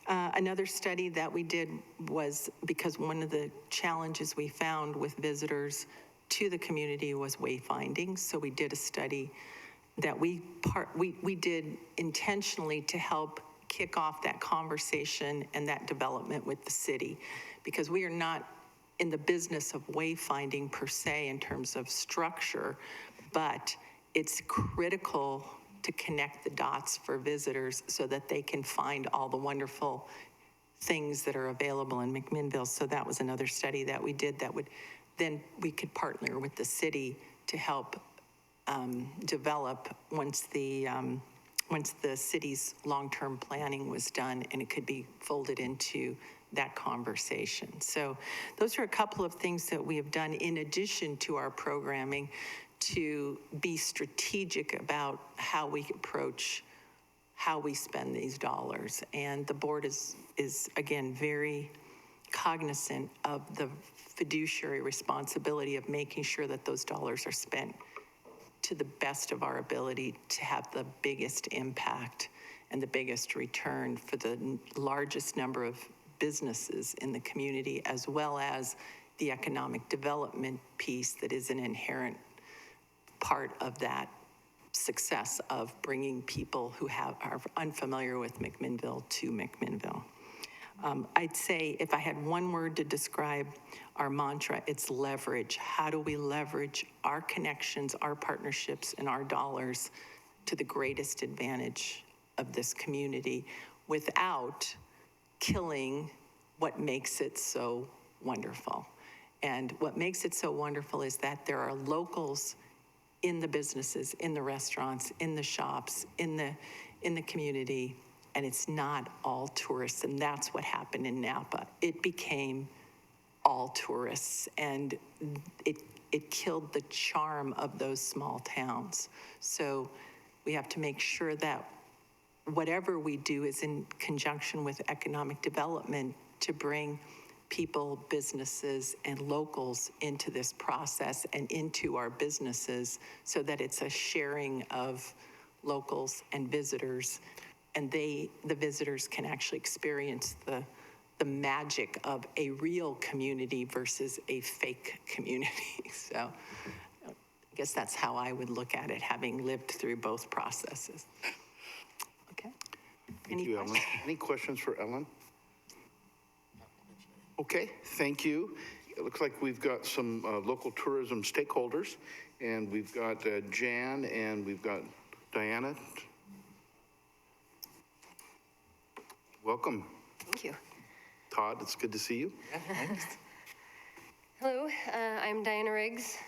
Another study that we did was because one of the challenges we found with visitors to the community was wayfinding. So we did a study that we did intentionally to help kick off that conversation and that development with the city, because we are not in the business of wayfinding per se in terms of structure, but it's critical to connect the dots for visitors so that they can find all the wonderful things that are available in McMinnville. So that was another study that we did that would, then we could partner with the city to help develop once the city's long-term planning was done, and it could be folded into that conversation. So those are a couple of things that we have done in addition to our programming to be strategic about how we approach how we spend these dollars. And the board is again, very cognizant of the fiduciary responsibility of making sure that those dollars are spent to the best of our ability to have the biggest impact and the biggest return for the largest number of businesses in the community, as well as the economic development piece that is an inherent part of that success of bringing people who are unfamiliar with McMinnville to McMinnville. I'd say if I had one word to describe our mantra, it's leverage. How do we leverage our connections, our partnerships, and our dollars to the greatest advantage of this community without killing what makes it so wonderful? And what makes it so wonderful is that there are locals in the businesses, in the restaurants, in the shops, in the community, and it's not all tourists. And that's what happened in Napa. It became all tourists, and it killed the charm of those small towns. So we have to make sure that whatever we do is in conjunction with economic development to bring people, businesses, and locals into this process and into our businesses so that it's a sharing of locals and visitors, and the visitors can actually experience the magic of a real community versus a fake community. So I guess that's how I would look at it, having lived through both processes. Okay. Thank you, Ellen. Any questions for Ellen? Okay, thank you. It looks like we've got some local tourism stakeholders, and we've got Jan and we've got Diana. Welcome. Thank you. Todd, it's good to see you. Yeah, thanks. Hello, I'm Diana Riggs.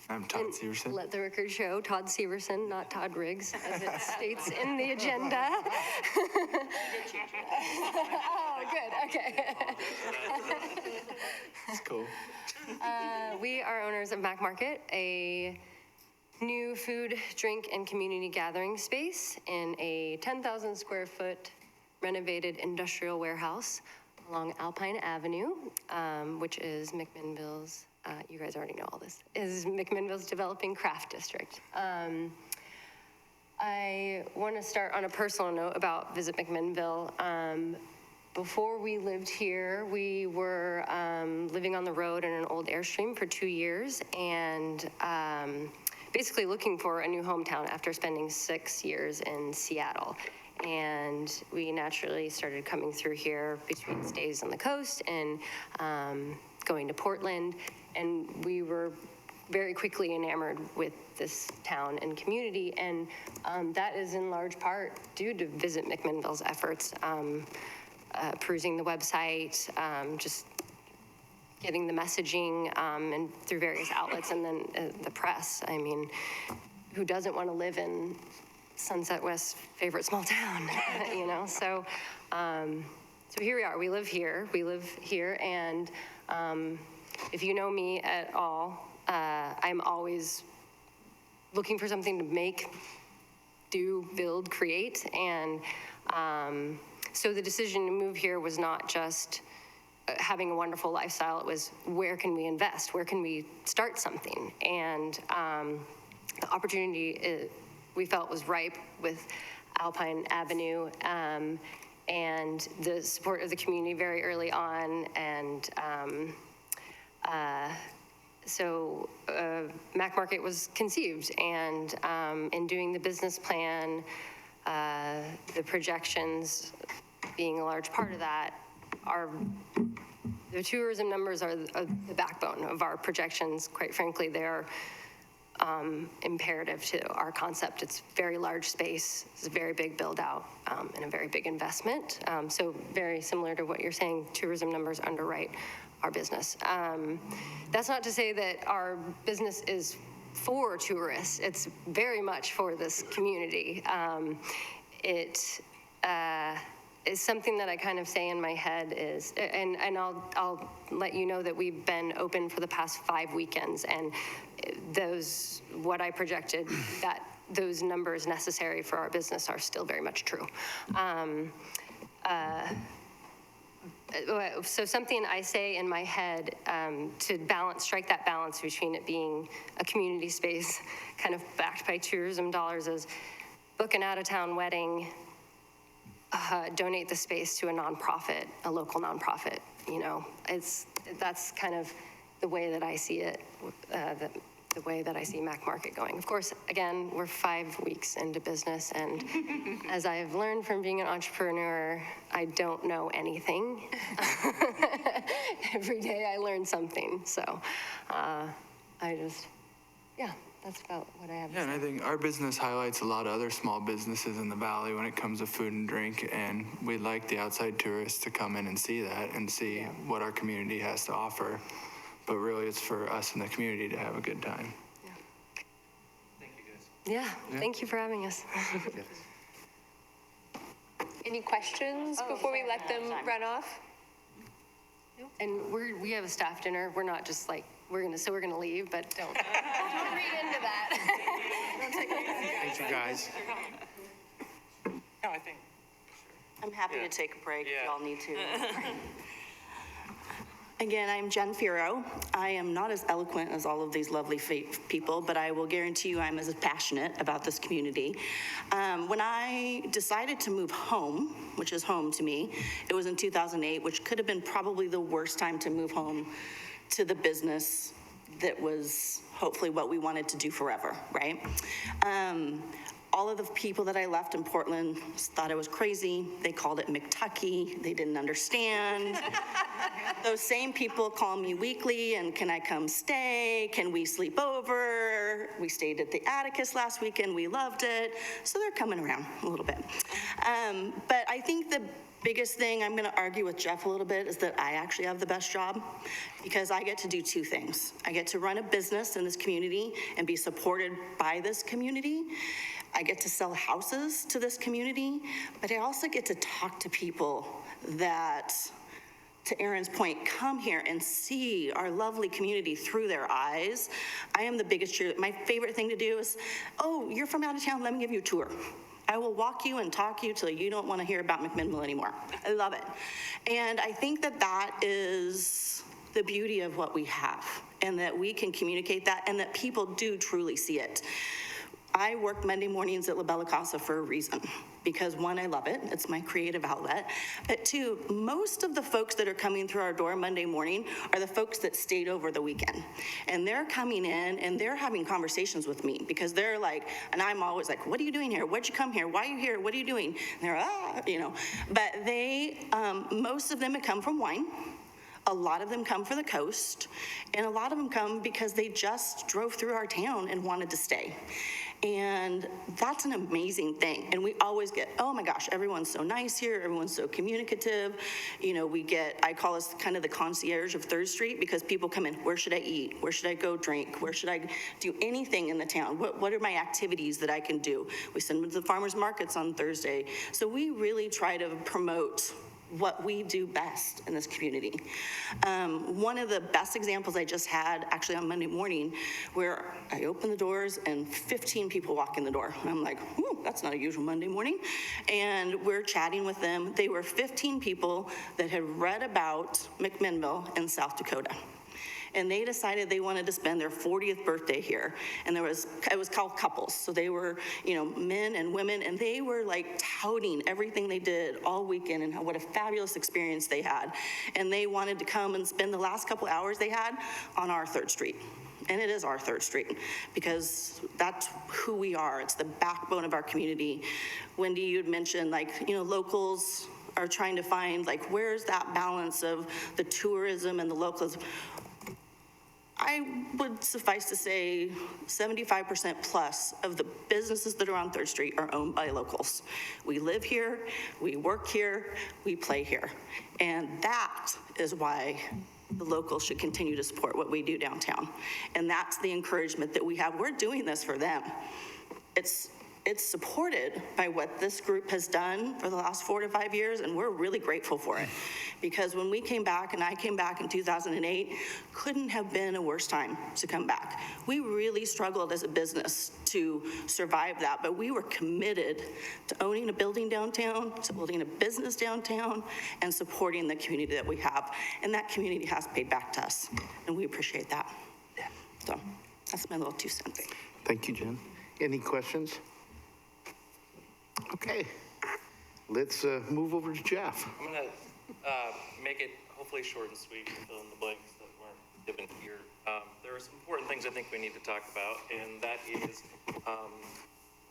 I'm Todd Severson. Let the record show, Todd Severson, not Todd Riggs, as it states in the agenda. Oh, good, okay. That's cool. We are owners of Mac Market, a new food, drink, and community gathering space in a 10,000 square foot renovated industrial warehouse along Alpine Avenue, which is McMinnville's, you guys already know all this, is McMinnville's developing craft district. I want to start on a personal note about Visit McMinnville. Before we lived here, we were living on the road in an old Airstream for 2 years, and basically looking for a new hometown after spending 6 years in Seattle. And we naturally started coming through here between stays on the coast and going to Portland. And we were very quickly enamored with this town and community. And that is in large part due to Visit McMinnville's efforts, perusing the website, just getting the messaging and through various outlets, and then the press. I mean, who doesn't want to live in Sunset West's favorite small town, you know? So, so here we are. We live here, and if you know me at all, I'm always looking for something to make do, build, create. And so the decision to move here was not just having a wonderful lifestyle. It was, where can we invest? Where can we start something? And the opportunity we felt was ripe with Alpine Avenue, and the support of the community very early on. And so Mac Market was conceived, and in doing the business plan, the projections being a large part of that, the tourism numbers are the backbone of our projections. Quite frankly, they're imperative to our concept. It's very large space, it's a very big build out, and a very big investment. So very similar to what you're saying, tourism numbers underwrite our business. That's not to say that our business is for tourists. It's very much for this community. It is something that I kind of say in my head is, and I'll let you know that we've been open for the past 5 weekends, and what I projected, that those numbers necessary for our business are still very much true. So something I say in my head to strike that balance between it being a community space kind of backed by tourism dollars is book an out-of-town wedding, donate the space to a nonprofit, a local nonprofit. You know, that's kind of the way that I see it, the way that I see Mac Market going. Of course, again, we're 5 weeks into business, and as I've learned from being an entrepreneur, I don't know anything. Every day I learn something. So that's about what I have to say. Yeah, and I think our business highlights a lot of other small businesses in the valley when it comes to food and drink, and we'd like the outside tourists to come in and see that and see what our community has to offer. But really, it's for us in the community to have a good time. Yeah, thank you for having us. Any questions before we let them run off? And we have a staff dinner. We're not just like, we're gonna leave, but don't read into that. Thank you, guys. No, I think. I'm happy to take a break if y'all need to. Again, I'm Jen Firo. I am not as eloquent as all of these lovely people, but I will guarantee you I'm as passionate about this community. When I decided to move home, which is home to me, it was in 2008, which could have been probably the worst time to move home to the business that was hopefully what we wanted to do forever, right? All of the people that I left in Portland thought I was crazy. They called it McTucky. They didn't understand. Those same people call me weekly and can I come stay? Can we sleep over? We stayed at the Atticus last weekend. We loved it. So they're coming around a little bit. But I think the biggest thing, I'm going to argue with Jeff a little bit, is that I actually have the best job because I get to do 2 things. I get to run a business in this community and be supported by this community. I get to sell houses to this community, but I also get to talk to people that, to Erin's point, come here and see our lovely community through their eyes. I am the biggest cheerleader. My favorite thing to do is, oh, you're from out of town, let me give you a tour. I will walk you and talk you till you don't want to hear about McMinnville anymore. I love it. And I think that that is the beauty of what we have, and that we can communicate that, and that people do truly see it. I work Monday mornings at La Bella Casa for a reason, because 1, I love it. It's my creative outlet. But 2, most of the folks that are coming through our door Monday morning are the folks that stayed over the weekend. And they're coming in and they're having conversations with me because they're like, and I'm always like, what are you doing here? Why'd you come here? Why are you here? What are you doing? And they're, you know, but they, most of them have come from wine. A lot of them come for the coast, and a lot of them come because they just drove through our town and wanted to stay. And that's an amazing thing. And we always get, oh my gosh, everyone's so nice here. Everyone's so communicative. You know, we get, I call us kind of the concierge of 3rd Street because people come in, where should I eat? Where should I go drink? Where should I do anything in the town? What are my activities that I can do? We send them to the farmers markets on Thursday. So we really try to promote what we do best in this community. One of the best examples I just had actually on Monday morning, where I open the doors and 15 people walk in the door. I'm like, whew, that's not a usual Monday morning. And we're chatting with them. They were 15 people that had read about McMinnville in South Dakota. And they decided they wanted to spend their 40th birthday here. And it was called couples. So they were, men and women, and they were like touting everything they did all weekend and what a fabulous experience they had. And they wanted to come and spend the last couple hours they had on our 3rd Street. And it is our 3rd Street, because that's who we are. It's the backbone of our community. Wendy, you'd mentioned locals are trying to find where's that balance of the tourism and the locals. I would suffice to say 75% plus of the businesses that are on 3rd Street are owned by locals. We live here, we work here, we play here. And that is why the locals should continue to support what we do downtown. And that's the encouragement that we have. We're doing this for them. It's supported by what this group has done for the last 4 to 5 years, and we're really grateful for it. Because when we came back, and I came back in 2008, couldn't have been a worse time to come back. We really struggled as a business to survive that, but we were committed to owning a building downtown, to building a business downtown, and supporting the community that we have. And that community has paid back to us, and we appreciate that. So that's my little 2 cents. Thank you, Jen. Any questions? Okay, let's move over to Jeff. I'm gonna make it hopefully short and sweet and fill in the blanks that weren't given here. There are some important things I think we need to talk about, and that is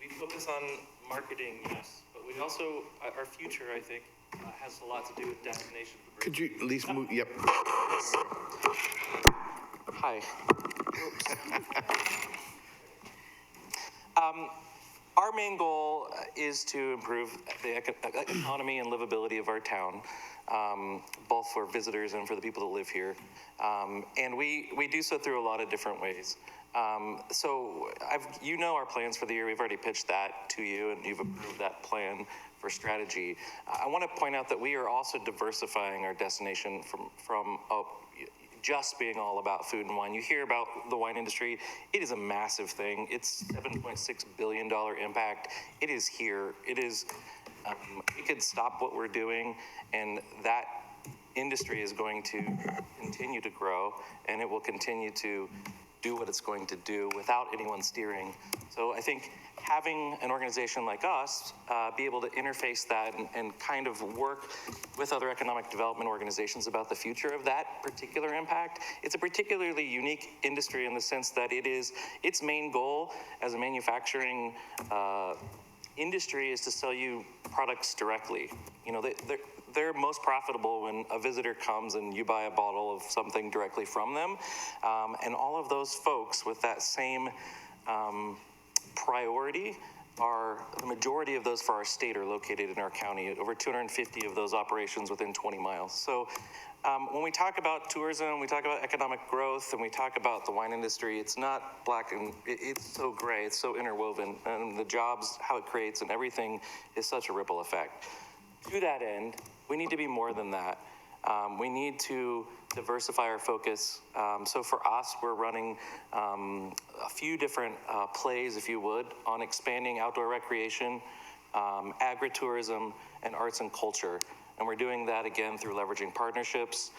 we focus on marketing, yes, but we also, our future, I think, has a lot to do with destination. Could you at least move, yep. Hi. Our main goal is to improve the economy and livability of our town, both for visitors and for the people that live here. And we do so through a lot of different ways. So our plans for the year. We've already pitched that to you, and you've approved that plan for strategy. I want to point out that we are also diversifying our destination from just being all about food and wine. You hear about the wine industry. It is a massive thing. It's $7.6 billion impact. It is here. It is, we could stop what we're doing, and that industry is going to continue to grow, and it will continue to do what it's going to do without anyone steering. So I think having an organization like us be able to interface that and kind of work with other economic development organizations about the future of that particular impact. It's a particularly unique industry in the sense that its main goal as a manufacturing industry is to sell you products directly. They're most profitable when a visitor comes and you buy a bottle of something directly from them. And all of those folks with that same priority the majority of those for our state are located in our county, over 250 of those operations within 20 miles. So when we talk about tourism, we talk about economic growth, and we talk about the wine industry, it's not black and it's so gray, it's so interwoven, and the jobs, how it creates and everything is such a ripple effect. To that end, we need to be more than that. We need to diversify our focus. So for us, we're running a few different plays, if you would, on expanding outdoor recreation, agritourism, and arts and culture. And we're doing that again through leveraging partnerships,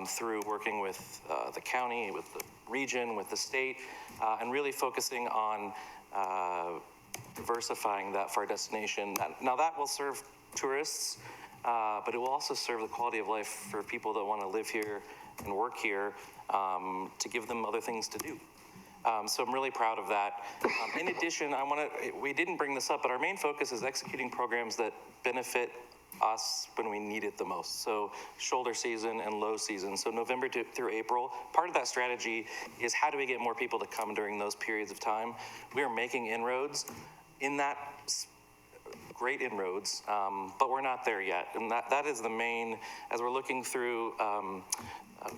through working with the county, with the region, with the state, and really focusing on diversifying that for our destination. Now that will serve tourists, but it will also serve the quality of life for people that want to live here and work here, to give them other things to do. So I'm really proud of that. In addition, we didn't bring this up, but our main focus is executing programs that benefit us when we need it the most. So shoulder season and low season. So November through April, part of that strategy is how do we get more people to come during those periods of time? We are making inroads in that, great inroads, but we're not there yet. And that is the main, as we're looking through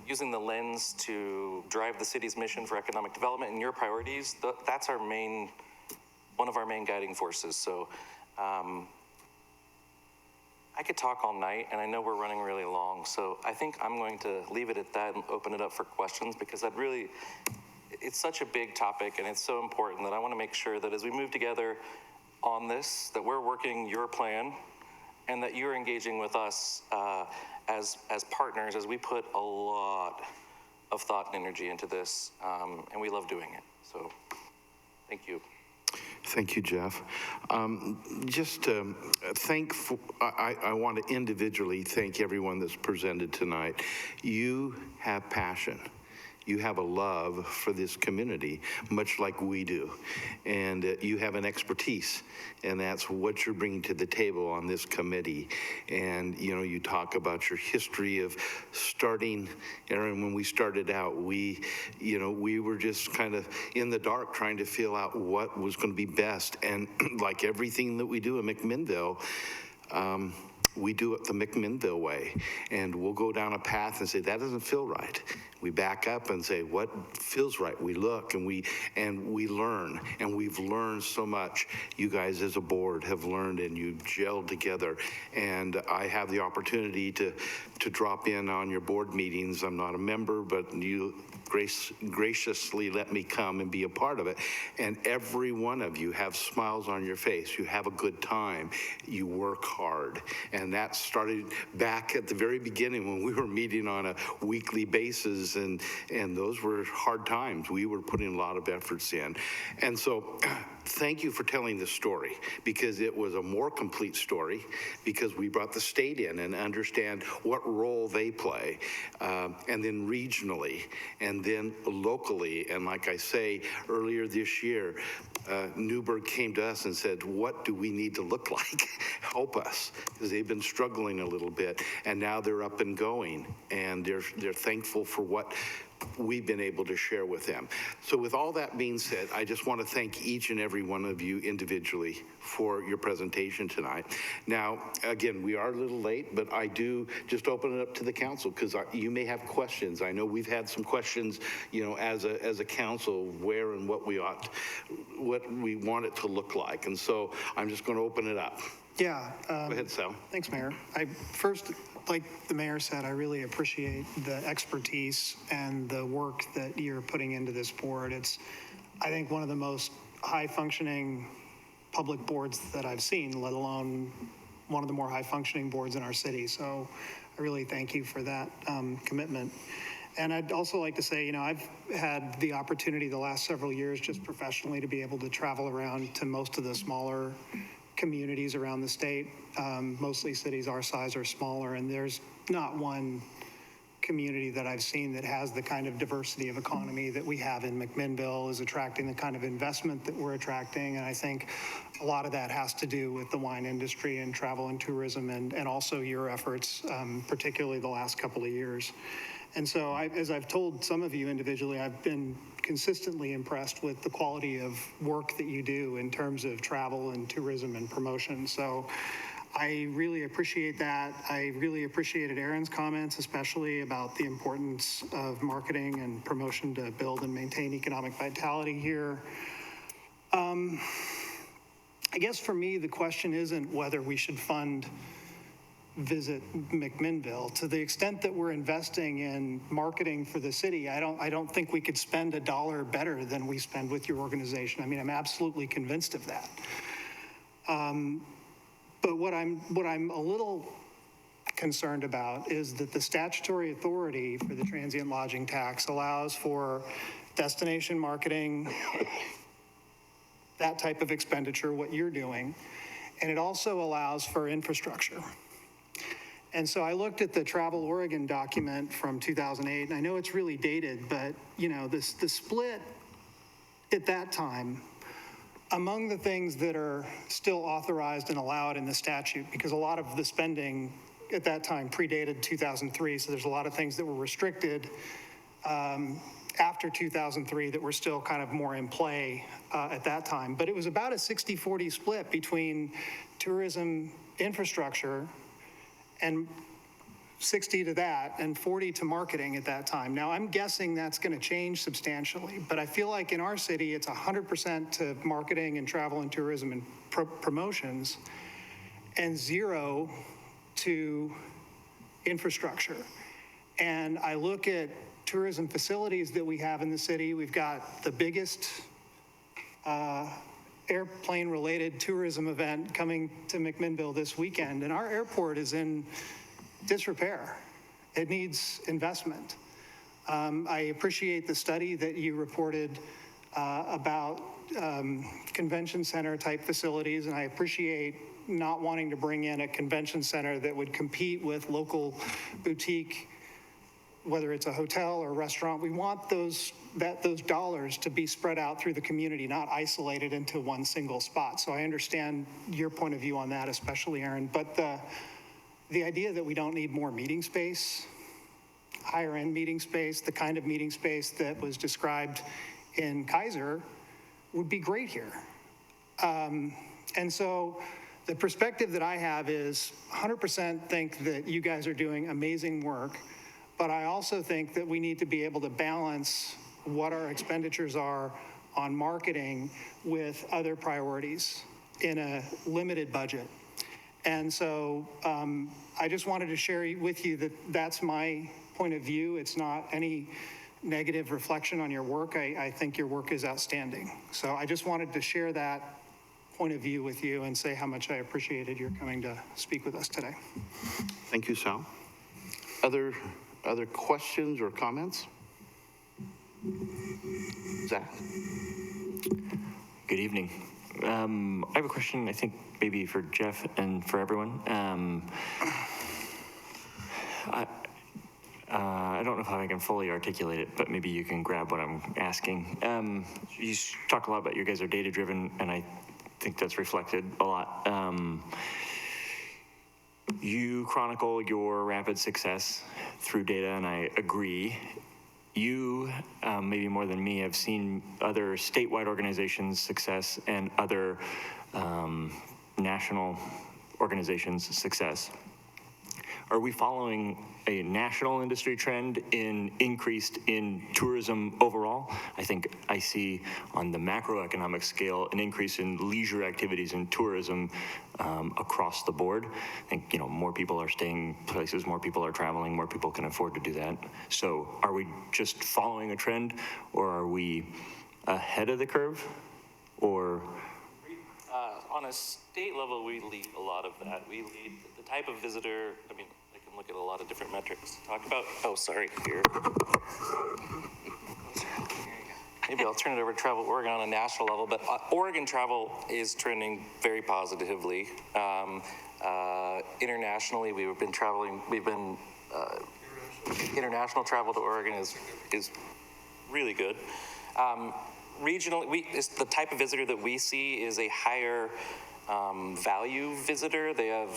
using the lens to drive the city's mission for economic development and your priorities, that's one of our main guiding forces. So I could talk all night, and I know we're running really long, so I think I'm going to leave it at that and open it up for questions, because it's such a big topic, and it's so important that I want to make sure that as we move together on this, that we're working your plan, and that you're engaging with us as partners, as we put a lot of thought and energy into this, and we love doing it. So, thank you. Thank you, Jeff. I want to individually thank everyone that's presented tonight. You have passion. You have a love for this community, much like we do. And you have an expertise, and that's what you're bringing to the table on this committee. And, you talk about your history of starting, Aaron, when we started out, we were just kind of in the dark trying to feel out what was going to be best. And like everything that we do in McMinnville, we do it the McMinnville way, and we'll go down a path and say, that doesn't feel right. We back up and say, what feels right? We look and we learn, and we've learned so much. You guys as a board have learned, and you've gelled together, and I have the opportunity to drop in on your board meetings. I'm not a member, but you graciously let me come and be a part of it, and every one of you have smiles on your face. You have a good time. You work hard, and that started back at the very beginning when we were meeting on a weekly basis, and those were hard times. We were putting a lot of efforts in, and so thank you for telling the story, because it was a more complete story, because we brought the state in and understand what role they play, and then regionally, and then locally. And like I say, earlier this year, Newburgh came to us and said, what do we need to look like? Help us, because they've been struggling a little bit, and now they're up and going, and they're thankful for what we've been able to share with them. So with all that being said, I just want to thank each and every one of you individually for your presentation tonight. Now, again, we are a little late, but I do just open it up to the council, because you may have questions. I know we've had some questions, as a council, where and what we want it to look like. And so I'm just going to open it up. Yeah. Go ahead, Sal. Thanks, Mayor. First, like the mayor said, I really appreciate the expertise and the work that you're putting into this board. It's, I think, one of the most high-functioning public boards that I've seen, let alone one of the more high-functioning boards in our city. So I really thank you for that commitment. And I'd also like to say, I've had the opportunity the last several years, just professionally, to be able to travel around to most of the smaller communities around the state. Mostly cities our size are smaller, and there's not one community that I've seen that has the kind of diversity of economy that we have in McMinnville, is attracting the kind of investment that we're attracting. And I think a lot of that has to do with the wine industry and travel and tourism, and also your efforts, particularly the last couple of years. And so as I've told some of you individually, I've been consistently impressed with the quality of work that you do in terms of travel and tourism and promotion. So I really appreciate that. I really appreciated Aaron's comments, especially about the importance of marketing and promotion to build and maintain economic vitality here. I guess for me, the question isn't whether we should fund Visit McMinnville. To the extent that we're investing in marketing for the city, I don't think we could spend $1 better than we spend with your organization. I mean, I'm absolutely convinced of that. But what I'm a little concerned about is that the statutory authority for the transient lodging tax allows for destination marketing, that type of expenditure, what you're doing, and it also allows for infrastructure. And so I looked at the Travel Oregon document from 2008, and I know it's really dated, but the split at that time among the things that are still authorized and allowed in the statute, because a lot of the spending at that time predated 2003, so there's a lot of things that were restricted after 2003 that were still kind of more in play at that time. But it was about a 60-40 split between tourism infrastructure, and 60 to that and 40 to marketing at that time. Now, I'm guessing that's going to change substantially, but I feel like in our city, it's 100% to marketing and travel and tourism and promotions, and 0 to infrastructure. And I look at tourism facilities that we have in the city. We've got the biggest airplane-related tourism event coming to McMinnville this weekend, and our airport is in disrepair. It needs investment. I appreciate the study that you reported about convention center type facilities, and I appreciate not wanting to bring in a convention center that would compete with local boutique, whether it's a hotel or restaurant. We want those dollars to be spread out through the community, not isolated into one single spot. So I understand your point of view on that, especially Aaron. But the idea that we don't need more meeting space, higher end meeting space, the kind of meeting space that was described in Kaiser would be great here. And so the perspective that I have is 100% think that you guys are doing amazing work, but I also think that we need to be able to balance what our expenditures are on marketing with other priorities in a limited budget. And so I just wanted to share with you that that's my point of view. It's not any negative reflection on your work. I think your work is outstanding. So I just wanted to share that point of view with you and say how much I appreciated your coming to speak with us today. Thank you, Sal. Other questions or comments? Zach? Good evening. I have a question, I think maybe for Jeff and for everyone. I don't know if I can fully articulate it, but maybe you can grab what I'm asking. You talk a lot about you guys are data-driven, and I think that's reflected a lot. You chronicle your rapid success through data, and I agree. You, maybe more than me, have seen other statewide organizations' success and other national organizations' success. Are we following a national industry trend in increased in tourism overall? I think I see on the macroeconomic scale an increase in leisure activities in tourism across the board. I think, more people are staying places, more people are traveling, more people can afford to do that. So are we just following a trend, or are we ahead of the curve, or? On a state level, we lead a lot of that. We lead the type of visitor. I mean, I can look at a lot of different metrics to talk about. Oh, sorry, here. Maybe I'll turn it over to Travel Oregon on a national level, but Oregon travel is trending very positively. Internationally, international travel to Oregon is really good. Regionally, the type of visitor that we see is a higher value visitor. They have,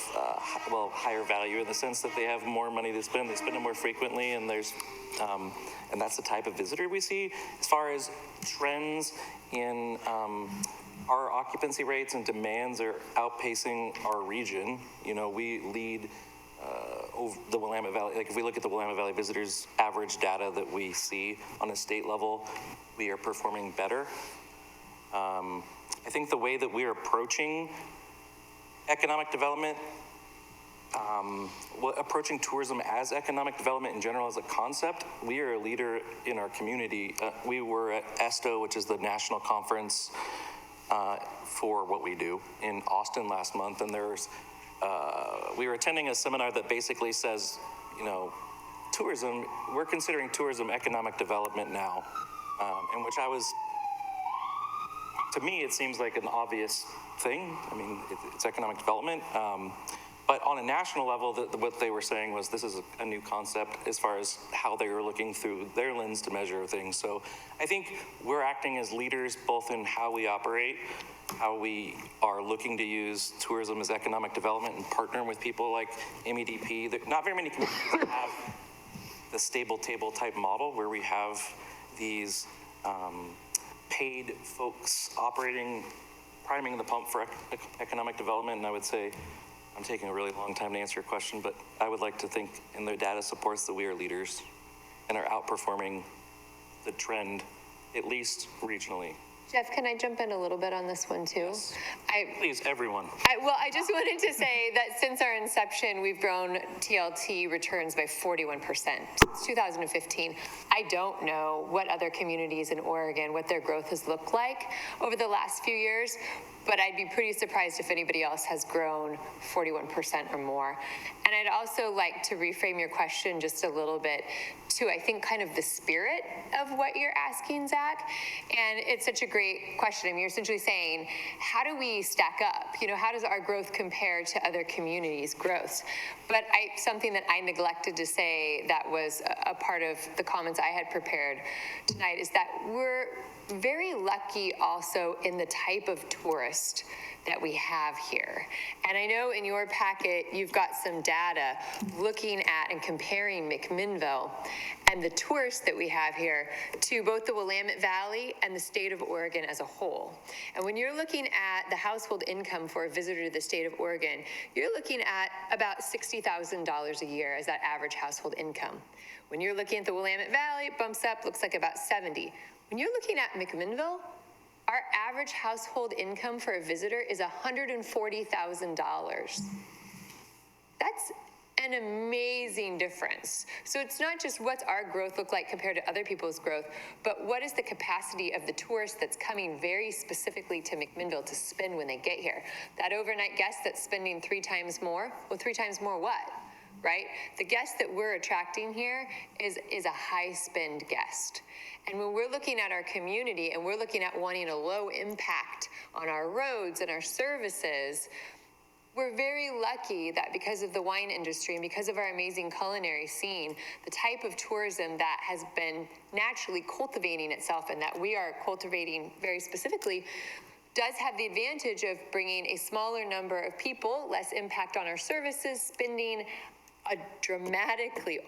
higher value in the sense that they have more money to spend. They spend it more frequently, and and that's the type of visitor we see. As far as trends in our occupancy rates and demands are outpacing our region. We lead over the Willamette Valley. Like if we look at the Willamette Valley visitors average data that we see on a state level, we are performing better. I think the way that we are approaching economic development, approaching tourism as economic development in general as a concept, we are a leader in our community. We were at ESTO, which is the national conference for what we do, in Austin last month, and we were attending a seminar that basically says, tourism, we're considering tourism economic development now, and which to me, it seems like an obvious thing. I mean, it's economic development. But on a national level, what they were saying was this is a new concept as far as how they were looking through their lens to measure things. So I think we're acting as leaders both in how we operate, how we are looking to use tourism as economic development and partner with people like MEDP. Not very many communities have the stable table type model where we have these paid folks priming the pump for economic development. And I would say, I'm taking a really long time to answer your question, but I would like to think, and the data supports that we are leaders and are outperforming the trend, at least regionally. Jeff, can I jump in a little bit on this one too? Please, everyone. I just wanted to say that since our inception, we've grown TLT returns by 41% since 2015. I don't know what other communities in Oregon, what their growth has looked like over the last few years, but I'd be pretty surprised if anybody else has grown 41% or more. And I'd also like to reframe your question just a little bit to, I think, kind of the spirit of what you're asking, Zach. And it's such a great question. I mean, you're essentially saying, how do we stack up? You know, how does our growth compare to other communities' growth? But something that I neglected to say that was a part of the comments I had prepared tonight is that we're very lucky also in the type of tourist that we have here. And I know in your packet, you've got some data looking at and comparing McMinnville and the tourists that we have here to both the Willamette Valley and the state of Oregon as a whole. And when you're looking at the household income for a visitor to the state of Oregon, you're looking at about $60,000 a year as that average household income. When you're looking at the Willamette Valley, it bumps up, looks like about 70. When you're looking at McMinnville, our average household income for a visitor is $140,000. That's an amazing difference. So it's not just what's our growth look like compared to other people's growth, but what is the capacity of the tourist that's coming very specifically to McMinnville to spend when they get here? That overnight guest that's spending 3 times more, well, 3 times more what? Right? The guest that we're attracting here is a high spend guest. And when we're looking at our community and we're looking at wanting a low impact on our roads and our services, we're very lucky that because of the wine industry and because of our amazing culinary scene, the type of tourism that has been naturally cultivating itself and that we are cultivating very specifically does have the advantage of bringing a smaller number of people, less impact on our services, spending a dramatically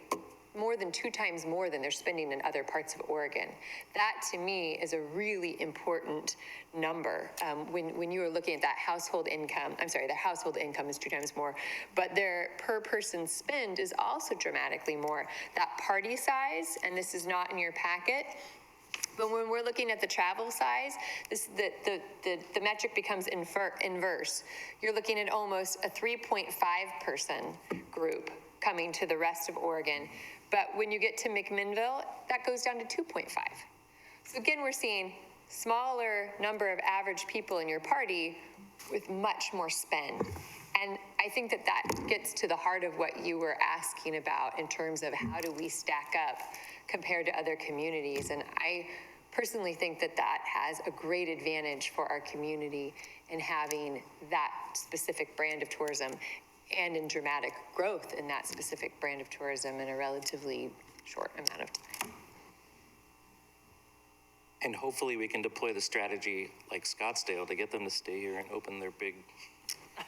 more than 2 times more than they're spending in other parts of Oregon. That, to me, is a really important number. When you are looking at that household income, I'm sorry, the household income is 2 times more, but their per person spend is also dramatically more. That party size, and this is not in your packet, but when we're looking at the travel size, the metric becomes inverse. You're looking at almost a 3.5 person group coming to the rest of Oregon. But when you get to McMinnville, that goes down to 2.5. So again, we're seeing smaller number of average people in your party with much more spend. And I think that gets to the heart of what you were asking about in terms of how do we stack up compared to other communities. And I personally think that has a great advantage for our community in having that specific brand of tourism and in dramatic growth in that specific brand of tourism in a relatively short amount of time. And hopefully we can deploy the strategy like Scottsdale to get them to stay here and open their big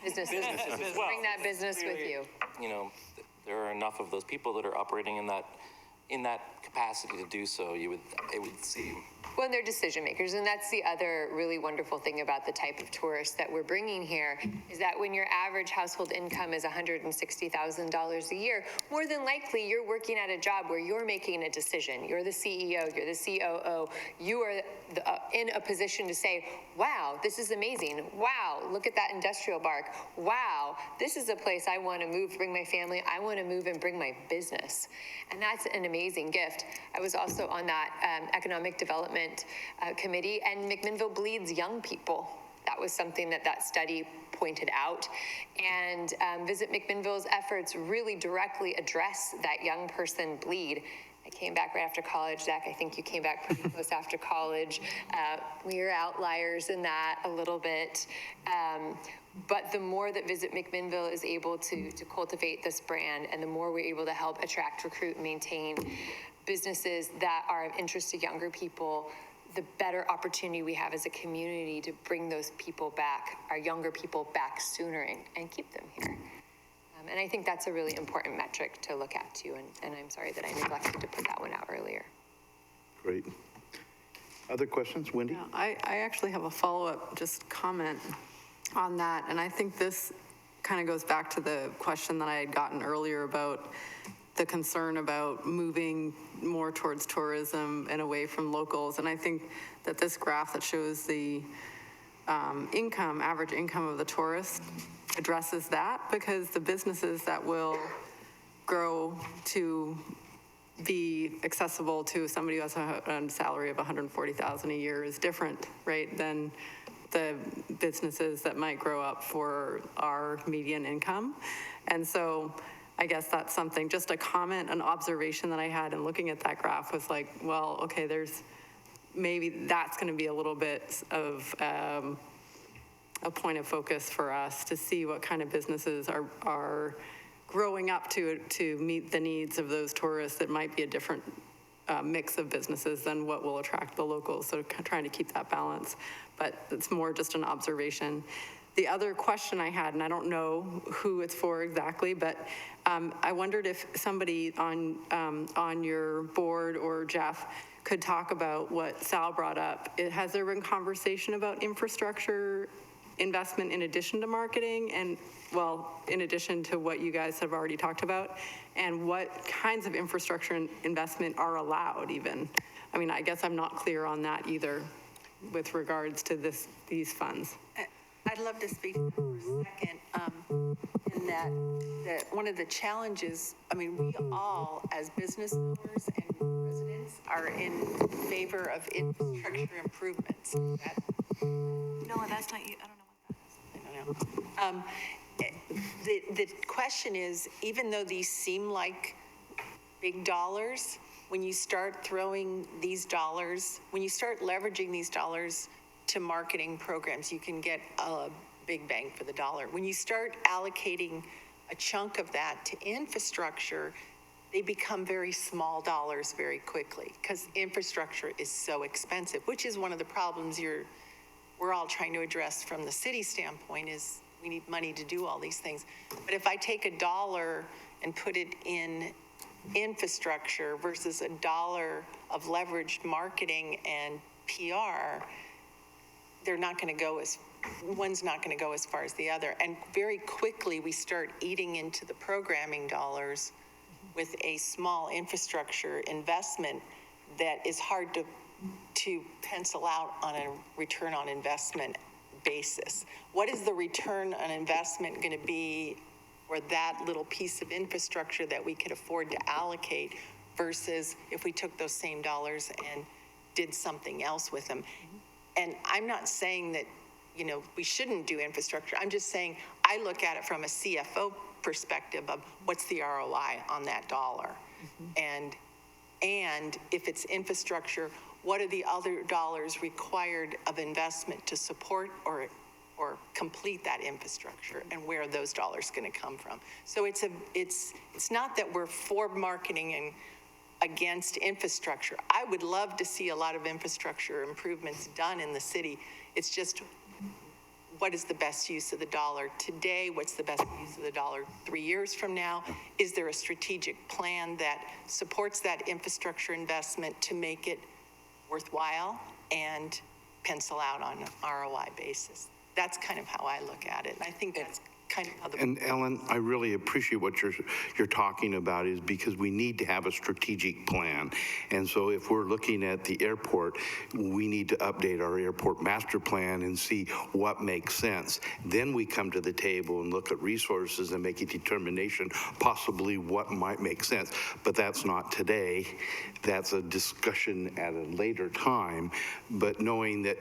businesses as well. Bring that business with you. You know, there are enough of those people that are operating in that capacity to do so, it would seem. Well, they're decision makers, and that's the other really wonderful thing about the type of tourists that we're bringing here, is that when your average household income is $160,000 a year, more than likely you're working at a job where you're making a decision. You're the CEO, you're the COO, you are in a position to say, wow, this is amazing. Wow, look at that industrial park. Wow, this is a place I want to move, bring my family. I want to move and bring my business. And that's an amazing gift. I was also on that economic development committee, and McMinnville bleeds young people. That was something that study pointed out. And Visit McMinnville's efforts really directly address that young person bleed. I came back right after college. Zach, I think you came back pretty close after college. We are outliers in that a little bit. But the more that Visit McMinnville is able to cultivate this brand, and the more we're able to help attract, recruit, and maintain businesses that are of interest to younger people, the better opportunity we have as a community to bring those people back, our younger people back sooner, and keep them here. And I think that's a really important metric to look at too, and I'm sorry that I neglected to put that one out earlier. Great. Other questions, Wendy? Yeah, I actually have a follow-up just comment on that, and I think this kind of goes back to the question that I had gotten earlier about the concern about moving more towards tourism and away from locals. And I think that this graph that shows the average income of the tourist addresses that, because the businesses that will grow to be accessible to somebody who has a salary of $140,000 a year is different, right, than the businesses that might grow up for our median income. And so I guess that's something, just a comment, an observation that I had in looking at that graph was like, well, okay, maybe that's going to be a little bit of a point of focus for us to see what kind of businesses are growing up to meet the needs of those tourists that might be a different mix of businesses than what will attract the locals. So trying to keep that balance, but it's more just an observation. The other question I had, and I don't know who it's for exactly, but I wondered if somebody on your board or Jeff could talk about what Sal brought up. Has there been conversation about infrastructure investment in addition to marketing, and well, in addition to what you guys have already talked about, and what kinds of infrastructure investment are allowed even? I mean, I guess I'm not clear on that either with regards to these funds. I'd love to speak to that for a second, in that one of the challenges, I mean, we all, as business owners and residents, are in favor of infrastructure improvements. No, that's not you. I don't know what that is. I don't know. The question is, even though these seem like big dollars, when you start throwing these dollars, when you start leveraging these dollars to marketing programs, you can get a big bang for the dollar. When you start allocating a chunk of that to infrastructure, they become very small dollars very quickly, because infrastructure is so expensive, which is one of the problems we're all trying to address from the city standpoint, is we need money to do all these things. But if I take $1 and put it in infrastructure versus $1 of leveraged marketing and PR, one's not going to go as far as the other. And very quickly, we start eating into the programming dollars with a small infrastructure investment that is hard to pencil out on a return on investment basis. What is the return on investment going to be for that little piece of infrastructure that we could afford to allocate versus if we took those same dollars and did something else with them? And I'm not saying that, we shouldn't do infrastructure. I'm just saying I look at it from a CFO perspective of what's the ROI on that dollar. And if it's infrastructure, what are the other dollars required of investment to support or complete that infrastructure, and where are those dollars going to come from? So it's not that we're for marketing and against infrastructure. I would love to see a lot of infrastructure improvements done in the city. It's just, what is the best use of the dollar today? What's the best use of the dollar 3 years from now? Is there a strategic plan that supports that infrastructure investment to make it worthwhile and pencil out on an ROI basis? That's kind of how I look at it. I think that's kind of how the... And Ellen, I really appreciate what you're talking about, is because we need to have a strategic plan. And so if we're looking at the airport, we need to update our airport master plan and see what makes sense. Then we come to the table and look at resources and make a determination, possibly what might make sense. But that's not today. That's a discussion at a later time. But knowing that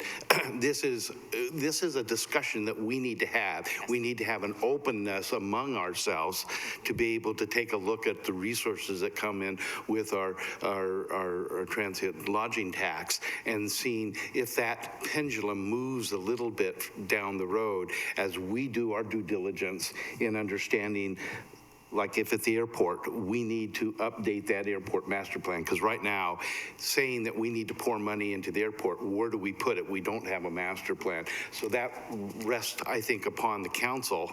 this is a discussion that we need to have. We need to have an openness among ourselves to be able to take a look at the resources that come in with our transient lodging tax, and seeing if that pendulum moves a little bit down the road as we do our due diligence in understanding. Like if at the airport, we need to update that airport master plan, because right now, saying that we need to pour money into the airport, where do we put it? We don't have a master plan. So that rests, I think, upon the council,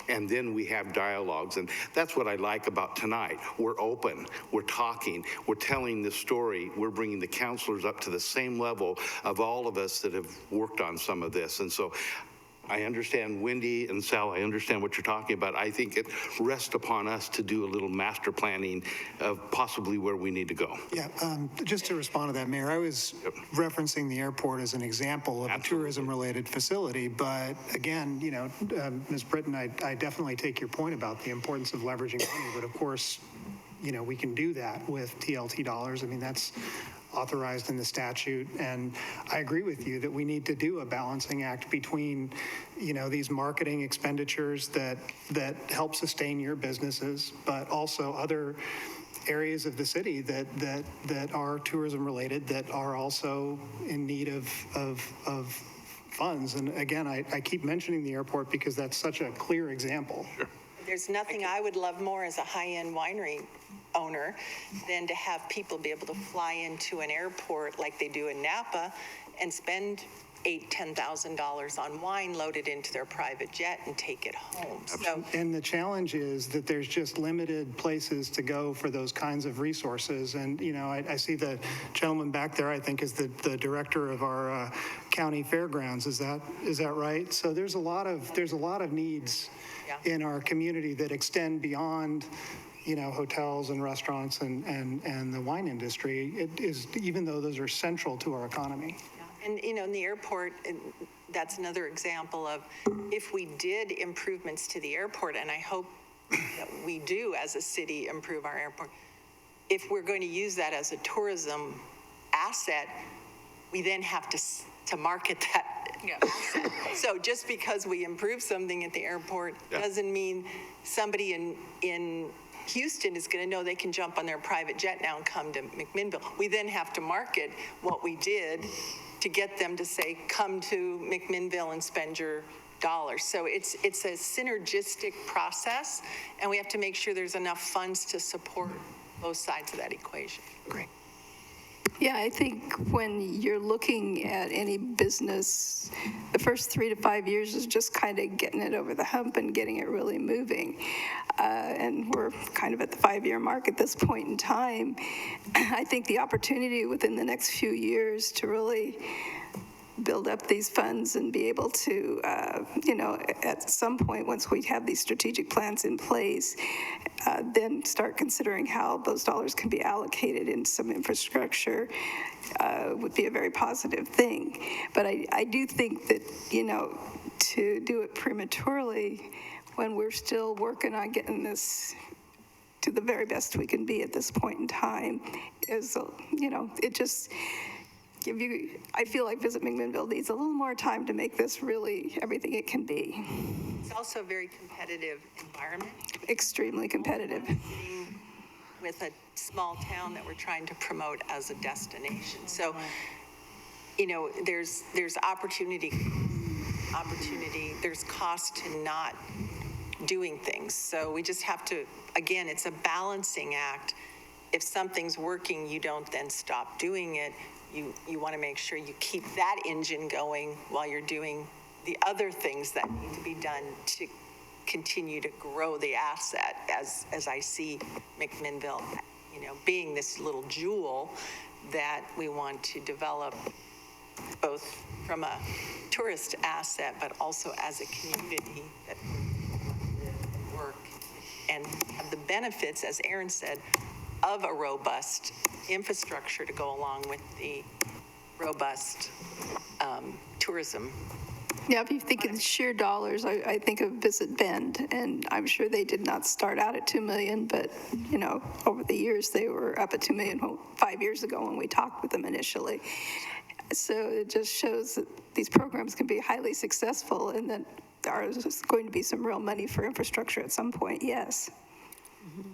and then we have dialogues. And that's what I like about tonight. We're open, we're talking, we're telling the story, we're bringing the councilors up to the same level of all of us that have worked on some of this. And so I understand Wendy and Sal, I understand what you're talking about. I think it rests upon us to do a little master planning of possibly where we need to go. Yeah, just to respond to that, Mayor, I was referencing the airport as an example of a tourism-related facility, but again, you know, Ms. Britton, I definitely take your point about the importance of leveraging money, but of course, you know, we can do that with TLT dollars. I mean, that's authorized in the statute, and I agree with you that we need to do a balancing act between, you know, these marketing expenditures that help sustain your businesses, but also other areas of the city that are tourism related that are also in need of funds. And again, I keep mentioning the airport because that's such a clear example. Sure. There's nothing I would love more as a high-end winery owner than to have people be able to fly into an airport like they do in Napa and spend $8,000-$10,000 on wine loaded into their private jet and take it home. So, and the challenge is that there's just limited places to go for those kinds of resources. And, you know, I see the gentleman back there, I think is the director of our county fairgrounds. Is that right? So there's a lot of needs in our community that extend beyond, you know, hotels and restaurants and the wine industry. It is, even though those are central to our economy. and, you know, in the airport, that's another example of if we did improvements to the airport, and I hope that we do as a city improve our airport, if we're going to use that as a tourism asset, we then have to market that asset. So just because we improve something at the airport doesn't mean somebody in Houston is going to know they can jump on their private jet now and come to McMinnville. We then have to market what we did to get them to say, come to McMinnville and spend your dollars. So it's a synergistic process, and we have to make sure there's enough funds to support both sides of that equation. Great. Yeah, I think when you're looking at any business, the first 3 to 5 years is just kind of getting it over the hump and getting it really moving. And we're kind of at the 5-year mark at this point in time. I think the opportunity within the next few years to really build up these funds and be able to, you know, at some point, once we have these strategic plans in place, then start considering how those dollars can be allocated in some infrastructure would be a very positive thing. But I do think that, you know, to do it prematurely when we're still working on getting this to the very best we can be at this point in time is, you know, it just... I feel like Visit McMinnville needs a little more time to make this really everything it can be. It's also a very competitive environment. Extremely competitive. With a small town that we're trying to promote as a destination. So, you know, there's opportunity, there's cost to not doing things. So we just have to, again, it's a balancing act. If something's working, you don't then stop doing it. You want to make sure you keep that engine going while you're doing the other things that need to be done to continue to grow the asset as I see McMinnville, you know, being this little jewel that we want to develop both from a tourist asset, but also as a community that work and have the benefits, as Aaron said, of a robust infrastructure to go along with the robust tourism. Yeah, if you think in sheer dollars, I think of Visit Bend, and I'm sure they did not start out at $2 million, but, you know, over the years, they were up at $2 million 5 years ago when we talked with them initially. So it just shows that these programs can be highly successful and that there's going to be some real money for infrastructure at some point, yes. Mm-hmm.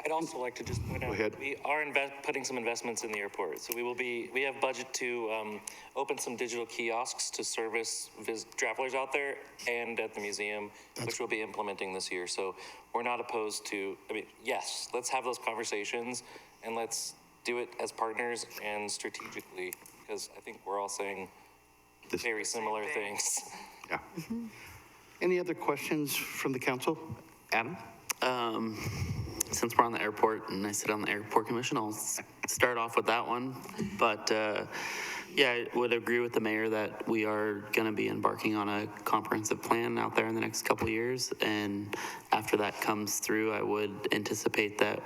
I'd also like to just point out, we are putting some investments in the airport. So we have budget to open some digital kiosks to service travelers out there and at the museum, which we'll be implementing this year. So we're not opposed to, I mean, yes, let's have those conversations and let's do it as partners and strategically, because I think we're all saying very similar things. Yeah. Mm-hmm. Any other questions from the council? Adam? Since we're on the airport and I sit on the airport commission, I'll start off with that one. But Yeah, I would agree with the mayor that we are going to be embarking on a comprehensive plan out there in the next couple of years. And after that comes through, I would anticipate that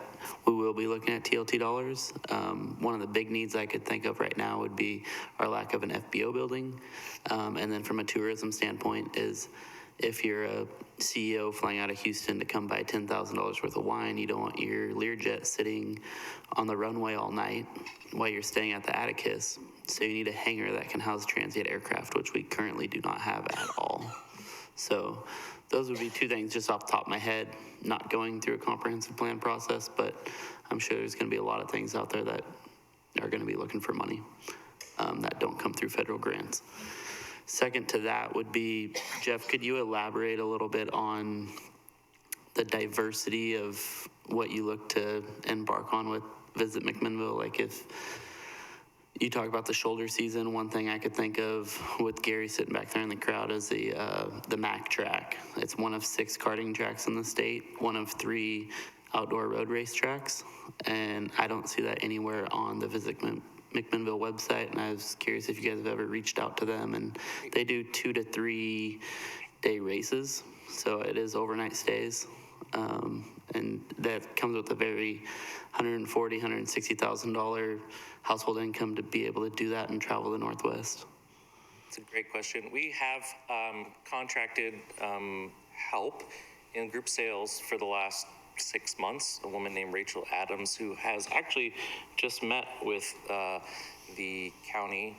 we will be looking at TLT dollars. One of the big needs I could think of right now would be our lack of an FBO building. And then from a tourism standpoint is if you're a CEO flying out of Houston to come buy $10,000 worth of wine, you don't want your Learjet sitting on the runway all night while you're staying at the Atticus. So you need a hangar that can house transient aircraft, which we currently do not have at all. So those would be two things just off the top of my head, not going through a comprehensive plan process, but I'm sure there's going to be a lot of things out there that are going to be looking for money that don't come through federal grants. Second to that would be, Jeff, could you elaborate a little bit on the diversity of what you look to embark on with Visit McMinnville? Like if you talk about the shoulder season, one thing I could think of with Gary sitting back there in the crowd is the MAC track. It's one of 6 karting tracks in the state, one of 3 outdoor road race tracks, and I don't see that anywhere on the Visit McMinnville website, and I was curious if you guys have ever reached out to them. And they do 2 to 3 day races, so it is overnight stays, and that comes with a very $140,000, $160,000 household income to be able to do that and travel the Northwest. It's a great question. We have contracted help in group sales for the last 6 months, a woman named Rachel Adams, who has actually just met with the county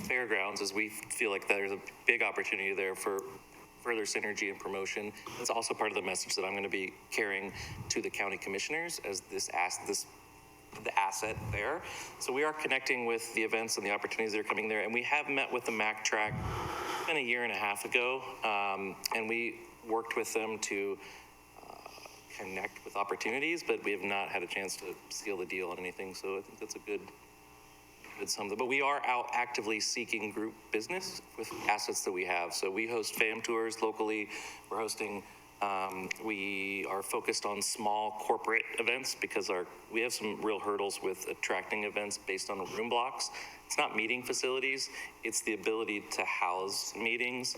fairgrounds, as we feel like there's a big opportunity there for further synergy and promotion. It's also part of the message that I'm going to be carrying to the county commissioners as the asset there. So we are connecting with the events and the opportunities that are coming there, and we have met with the MAC track been a year and a half ago, and we worked with them to connect with opportunities, but we have not had a chance to seal the deal on anything. So I think that's a good something. But we are out actively seeking group business with assets that we have. So we host fam tours locally. We're hosting, we are focused on small corporate events because we have some real hurdles with attracting events based on room blocks. It's not meeting facilities, it's the ability to house meetings.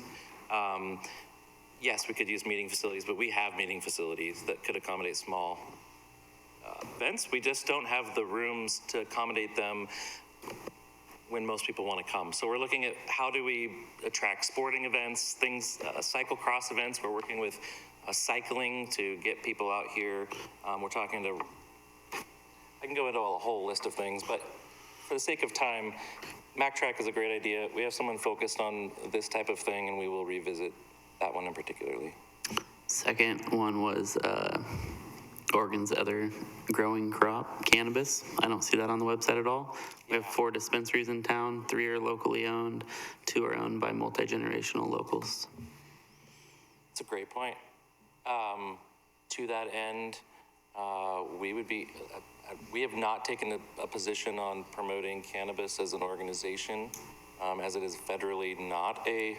Yes, we could use meeting facilities, but we have meeting facilities that could accommodate small events. We just don't have the rooms to accommodate them when most people want to come. So we're looking at how do we attract sporting events, things, cyclocross events. We're working with cycling to get people out here. We're talking to, I can go into a whole list of things, but for the sake of time, Mac Track is a great idea. We have someone focused on this type of thing, and we will revisit that one in particularly. Second one was Oregon's other growing crop, cannabis. I don't see that on the website at all. We have 4 dispensaries in town, 3 are locally owned, 2 are owned by multi-generational locals. It's a great point. To that end, we have not taken a position on promoting cannabis as an organization, as it is federally not a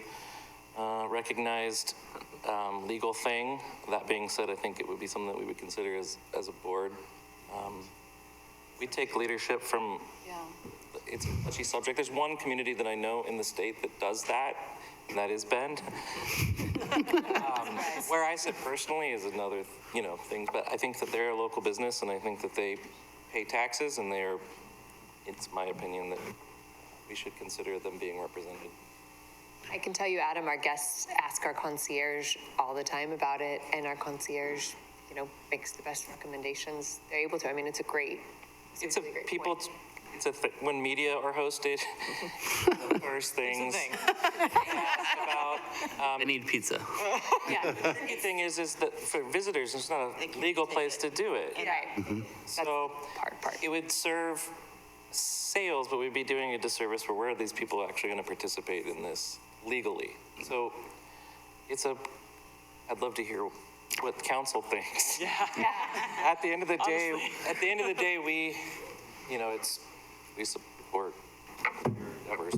recognized legal thing. That being said, I think it would be something that we would consider as a board. We take leadership from, it's a touchy subject. There's one community that I know in the state that does that, and that is Bend. Where I sit personally is another, thing, but I think that they're a local business, and I think that they pay taxes, and it's my opinion that we should consider them being represented. I can tell you, Adam, our guests ask our concierge all the time about it, and our concierge, makes the best recommendations they're able to. I mean, it's a really great point. When media are hosted, the first things ask about. They need pizza. Yeah. The thing is that for visitors, it's not a legal place to do it. Right. Mm-hmm. So it would serve sales, but we'd be doing a disservice for where are these people actually going to participate in this legally. So I'd love to hear what council thinks. Yeah. At the end of the day, we support endeavors.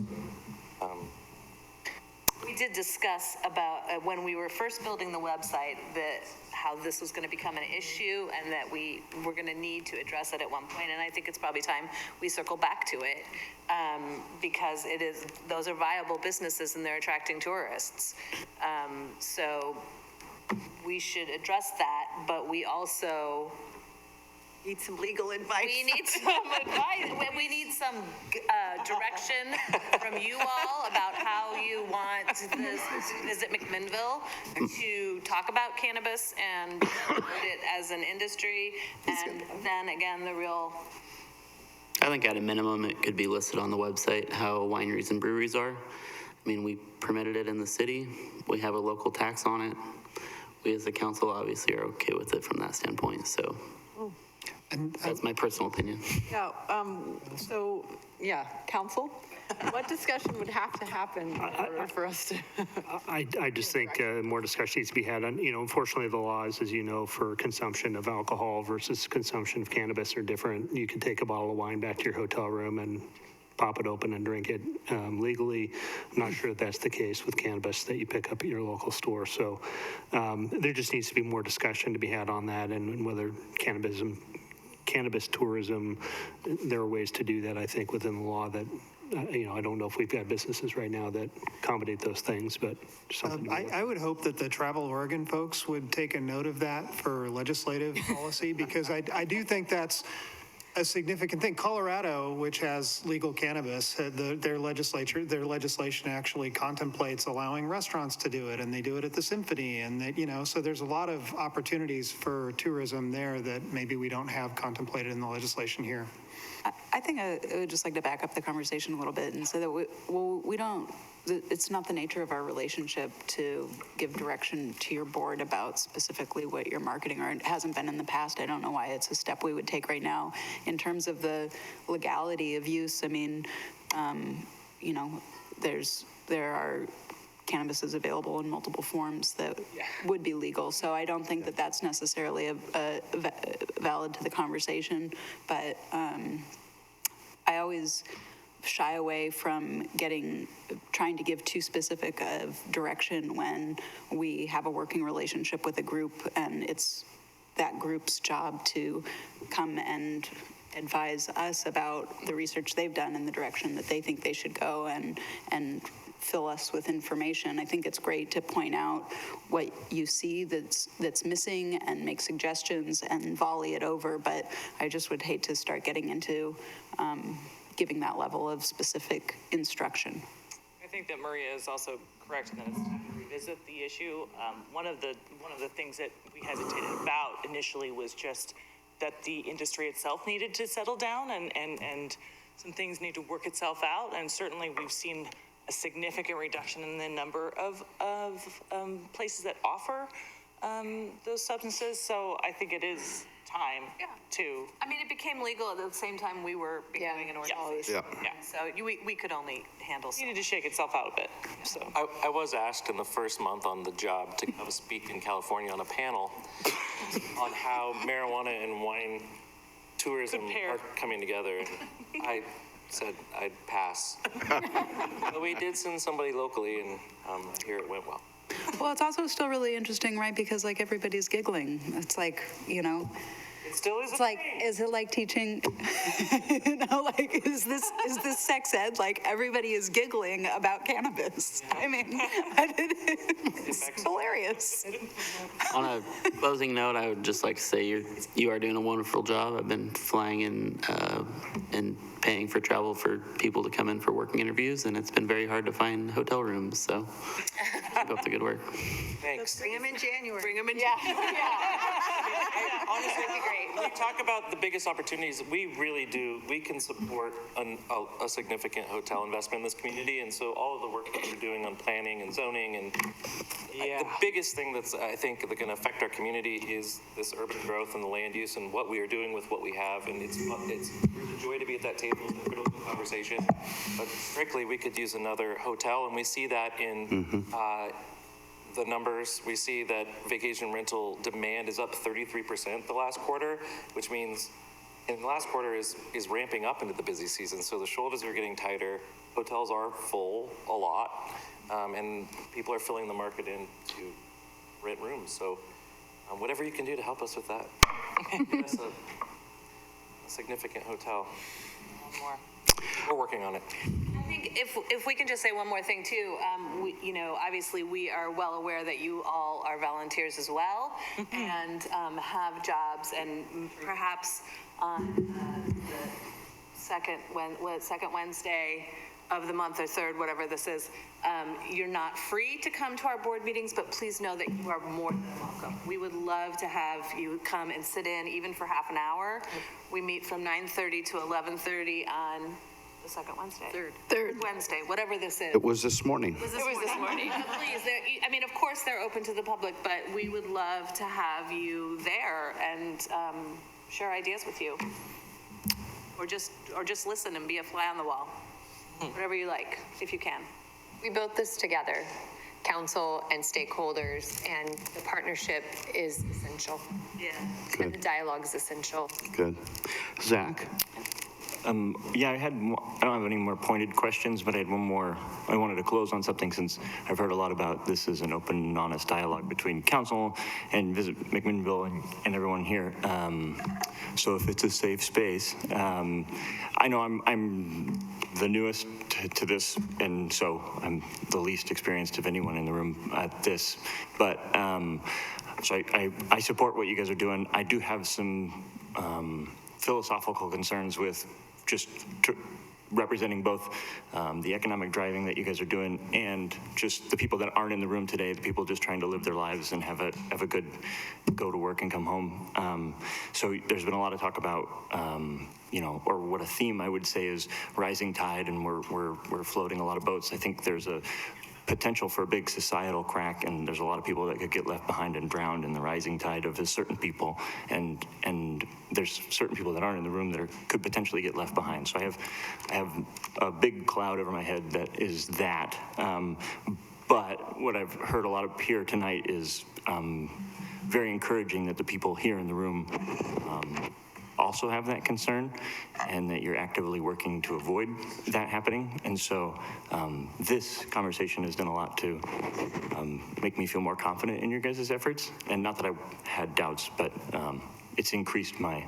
We We did discuss about, when we were first building the website, that how this was going to become an issue and that we were going to need to address it at one point. And I think it's probably time we circle back to it, because those are viable businesses and they're attracting tourists. So we should address that, but we also Need some legal advice. we need some advice. We need some direction from you all about how you want this Visit McMinnville to talk about cannabis and promote it as an industry. And then again, I think at a minimum, it could be listed on the website how wineries and breweries are. I mean, we permitted it in the city. We have a local tax on it. We as a council obviously are okay with it from that standpoint, so. That's my personal opinion. Yeah, so, yeah, council, what discussion would have to happen in order for us to? I just think more discussion needs to be had on, unfortunately, the laws, as you know, for consumption of alcohol versus consumption of cannabis are different. You can take a bottle of wine back to your hotel room and pop it open and drink it legally. I'm not sure that's the case with cannabis that you pick up at your local store. So there just needs to be more discussion to be had on that and whether cannabis tourism, there are ways to do that, I think, within the law that, I don't know if we've got businesses right now that accommodate those things, but something. I would hope that the Travel Oregon folks would take a note of that for legislative policy, because I do think that's a significant thing. Colorado, which has legal cannabis, their legislation actually contemplates allowing restaurants to do it, and they do it at the Symphony, and so there's a lot of opportunities for tourism there that maybe we don't have contemplated in the legislation here. I think I would just like to back up the conversation a little bit and say that we don't, it's not the nature of our relationship to give direction to your board about specifically what you're marketing, or it hasn't been in the past. I don't know why it's a step we would take right now. In terms of the legality of use, I mean, there are cannabis is available in multiple forms that would be legal. So I don't think that that's necessarily valid to the conversation, but I always shy away from trying to give too specific of direction when we have a working relationship with a group, and it's that group's job to come and advise us about the research they've done and the direction that they think they should go, and fill us with information. I think it's great to point out what you see that's missing and make suggestions and volley it over, but I just would hate to start getting into giving that level of specific instruction. I think that Maria is also correct in that it's time to revisit the issue. One of the things that we hesitated about initially was just that the industry itself needed to settle down and some things need to work itself out. And certainly we've seen a significant reduction in the number of places that offer those substances. So I think it is time to. I mean, it became legal at the same time we were becoming an organization. Yeah. So we could only handle some. Needed to shake itself out a bit. So I was asked in the first month on the job to come speak in California on a panel on how marijuana and wine tourism are coming together. And I said I'd pass. But we did send somebody locally, and here it went well. Well, it's also still really interesting, right? Because like everybody's giggling. It's like, it still is. It's like, is it like teaching? Like is this sex ed? Like everybody is giggling about cannabis. I mean, it's hilarious. On a closing note, I would just like to say you are doing a wonderful job. I've been flying in and paying for travel for people to come in for working interviews, and it's been very hard to find hotel rooms, so keep up the good work. Thanks. Bring them in January. Bring them in. Yeah. Honestly, when we talk about the biggest opportunities, we really do. We can support a significant hotel investment in this community, and so all of the work that we're doing on planning and zoning, and the biggest thing that's I think that can affect our community is this urban growth and the land use and what we are doing with what we have, and it's a joy to be at that table in the critical conversation. But strictly, we could use another hotel, and we see that in the numbers. We see that vacation rental demand is up 33% the last quarter, which means in the last quarter is ramping up into the busy season. So the shoulders are getting tighter. Hotels are full a lot. and people are filling the market in to rent rooms. So whatever you can do to help us with that. Give us a significant hotel. One more. We're working on it. I think if we can just say one more thing too, obviously we are well aware that you all are volunteers as well and have jobs, and perhaps on the second Wednesday of the month or third, whatever this is, you're not free to come to our board meetings, but please know that you are more than welcome. We would love to have you come and sit in even for half an hour. We meet from 9:30 to 11:30 on the second Wednesday. Third Wednesday, whatever this is. It was this morning. It was this morning. Please, of course, they're open to the public, but we would love to have you there and share ideas with you. Or just listen and be a fly on the wall. Whatever you like, if you can. We built this together, council and stakeholders, and the partnership is essential. Yeah. And the dialogue is essential. Good. Zach? Yeah, I don't have any more pointed questions, but I had one more. I wanted to close on something since I've heard a lot about this as an open and honest dialogue between council and Visit McMinnville and everyone here. So if it's a safe space, I know I'm the newest to this, and so I'm the least experienced of anyone in the room at this. But so I support what you guys are doing. I do have some philosophical concerns with just representing both the economic driving that you guys are doing and just the people that aren't in the room today, the people just trying to live their lives and have a good go to work and come home. So there's been a lot of talk about, or what a theme I would say is rising tide, and we're floating a lot of boats. I think there's a potential for a big societal crack, and there's a lot of people that could get left behind and drowned in the rising tide of certain people, and there's certain people that aren't in the room that could potentially get left behind. So I have a big cloud over my head that is that. But what I've heard a lot of here tonight is very encouraging that the people here in the room also have that concern, and that you're actively working to avoid that happening. And so this conversation has done a lot to make me feel more confident in your guys' efforts. And not that I had doubts, but it's increased my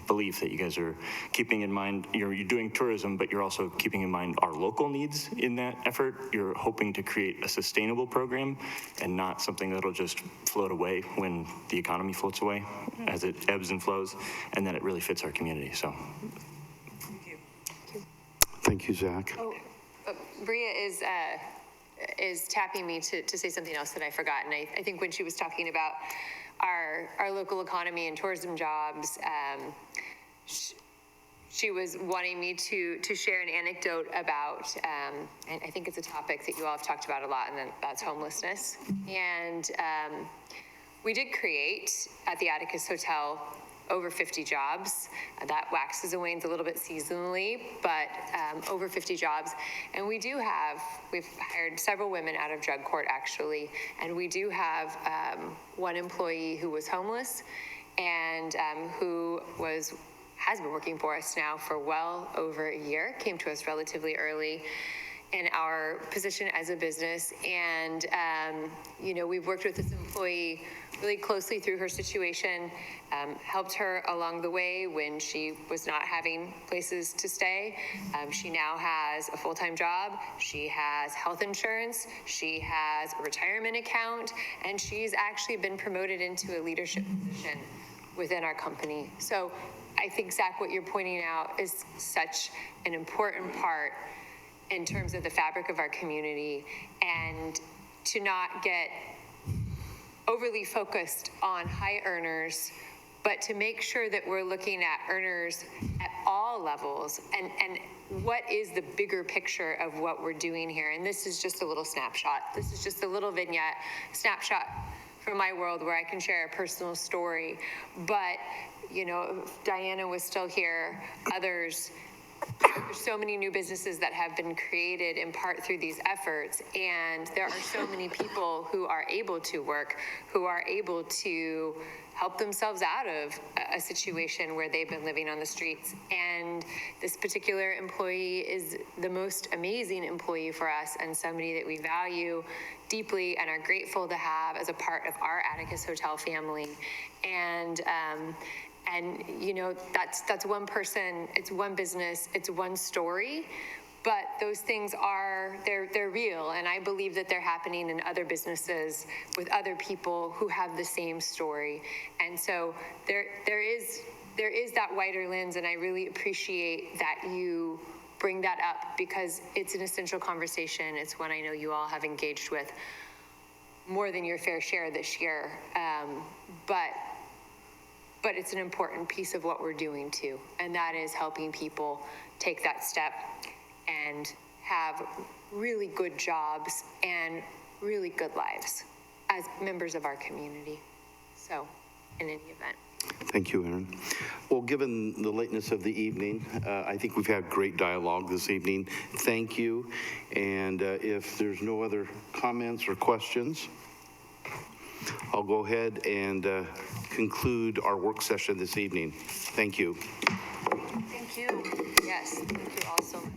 belief that you guys are keeping in mind, you're doing tourism, but you're also keeping in mind our local needs in that effort. You're hoping to create a sustainable program and not something that'll just float away when the economy floats away as it ebbs and flows, and that it really fits our community. So Thank you, Zach. Bria is tapping me to say something else that I forgot. And I think when she was talking about our local economy and tourism jobs, she was wanting me to share an anecdote about, and I think it's a topic that you all have talked about a lot, and that's homelessness. And we did create at the Atticus Hotel over 50 jobs. That waxes and wanes a little bit seasonally, but over 50 jobs. And we've hired several women out of drug court, actually, and we do have one employee who was homeless and who has been working for us now for well over a year, came to us relatively early in our position as a business. And, we've worked with this employee really closely through her situation, helped her along the way when she was not having places to stay. She now has a full-time job. She has health insurance. She has a retirement account, and she's actually been promoted into a leadership position within our company. So I think, Zach, what you're pointing out is such an important part in terms of the fabric of our community, and to not get overly focused on high earners, but to make sure that we're looking at earners at all levels and what is the bigger picture of what we're doing here. And this is just a little snapshot. This is just a little vignette, snapshot from my world where I can share a personal story. But, if Diana was still here, others there's so many new businesses that have been created in part through these efforts, and there are so many people who are able to work, who are able to help themselves out of a situation where they've been living on the streets. And this particular employee is the most amazing employee for us, and somebody that we value deeply and are grateful to have as a part of our Atticus Hotel family. And you know, that's one person, it's one business, it's one story, but those things they're real, and I believe that they're happening in other businesses with other people who have the same story. And so there is that wider lens, and I really appreciate that you bring that up, because it's an essential conversation. It's one I know you all have engaged with more than your fair share this year, but it's an important piece of what we're doing too, and that is helping people take that step and have really good jobs and really good lives as members of our community. So, in any event. Thank you, Erin. Well, given the lateness of the evening, I think we've had great dialogue this evening. Thank you. And if there's no other comments or questions, I'll go ahead and conclude our work session this evening. Thank you. Thank you. Yes, thank you all so much.